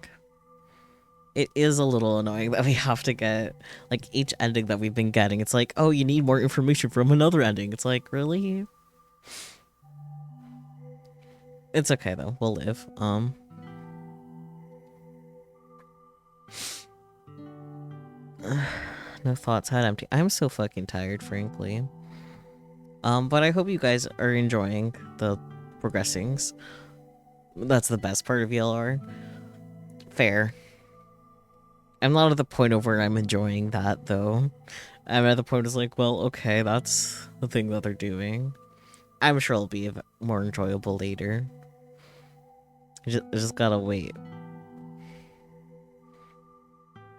It is a little annoying that we have to get, like, each ending that we've been getting. It's like, oh, you need more information from another ending. It's like, really? It's okay, though. We'll live. No thoughts, head empty. I'm so fucking tired, frankly. But I hope you guys are enjoying the progressings. That's the best part of VLR. Fair. I'm not at the point of where I'm enjoying that, though. I'm at the point is like, well, okay, that's the thing that they're doing. I'm sure it'll be more enjoyable later. I just gotta wait.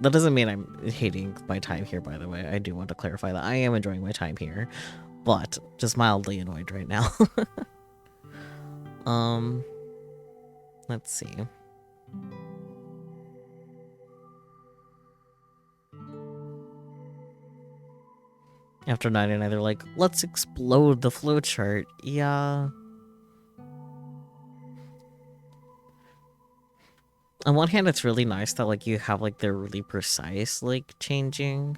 That doesn't mean I'm hating my time here, by the way. I do want to clarify that I am enjoying my time here, but just mildly annoyed right now. Let's see. After 99, they're like, let's explode the flowchart. Yeah. On one hand, it's really nice that, like, you have, like, the really precise, like, changing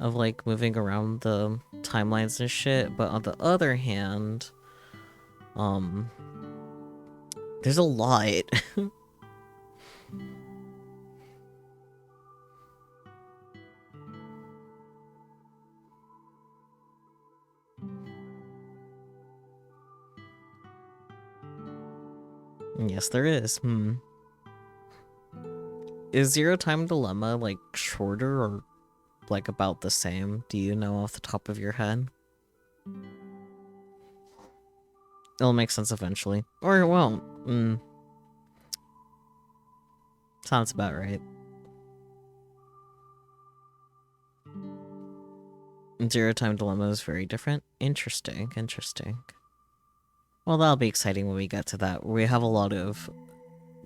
of, like, moving around the timelines and shit. But on the other hand, there's a lot. Yes, there is. Is Zero Time Dilemma, like, shorter or, like, about the same? Do you know off the top of your head? It'll make sense eventually. Or it won't. Sounds about right. Zero Time Dilemma is very different. Interesting, interesting. Well, that'll be exciting when we get to that. We have a lot of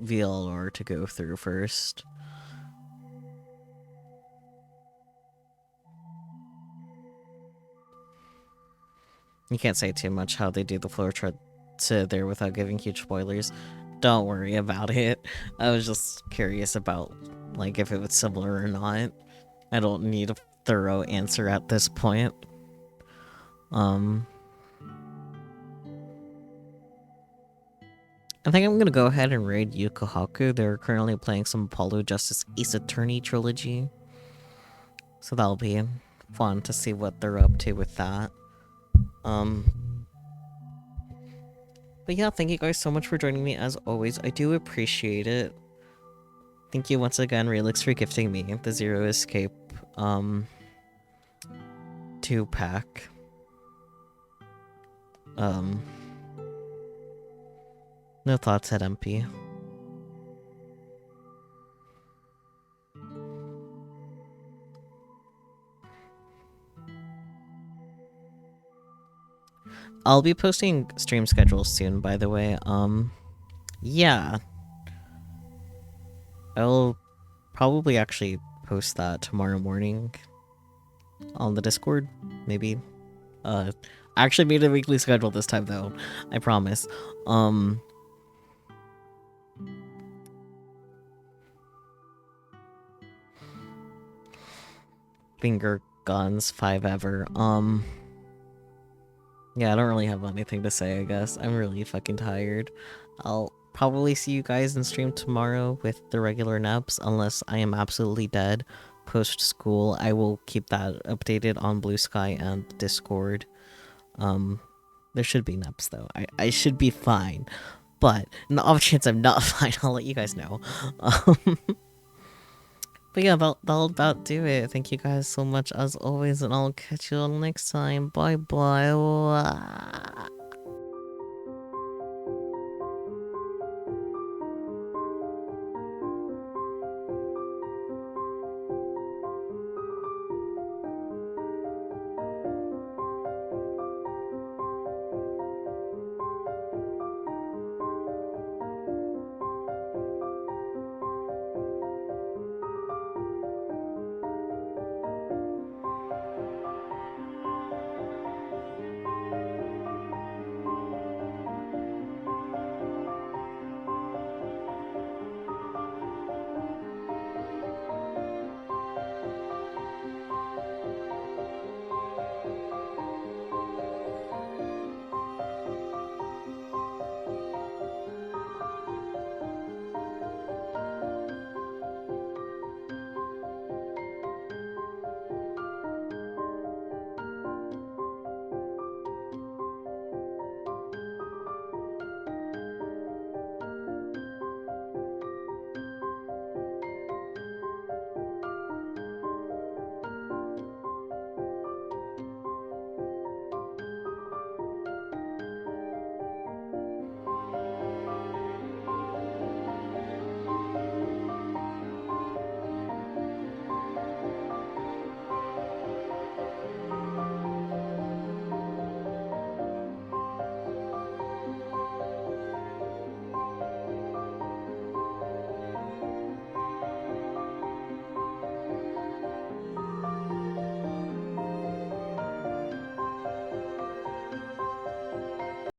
VLR to go through first. You can't say too much how they do the flowchart to there without giving huge spoilers. Don't worry about it. I was just curious about, like, if it was similar or not. I don't need a thorough answer at this point. I think I'm gonna go ahead and raid Yukahaku. They're currently playing some Apollo Justice Ace Attorney trilogy. So that'll be fun to see what they're up to with that. But yeah, thank you guys so much for joining me as always. I do appreciate it. Thank you once again, Relix, for gifting me the Zero Escape 2-pack. No thoughts, head MP. I'll be posting stream schedules soon, by the way. Yeah. I'll probably actually post that tomorrow morning on the Discord, maybe I actually made a weekly schedule this time though. I promise. Finger guns 5 ever. Yeah, I don't really have anything to say, I guess. I'm really fucking tired. I'll probably see you guys in stream tomorrow with the regular naps, unless I am absolutely dead post school. I will keep that updated on Blue Sky and Discord. There should be naps though. I should be fine. But in the off chance I'm not fine, I'll let you guys know. But yeah, that'll about do it. Thank you guys so much as always, and I'll catch you all next time. Bye bye.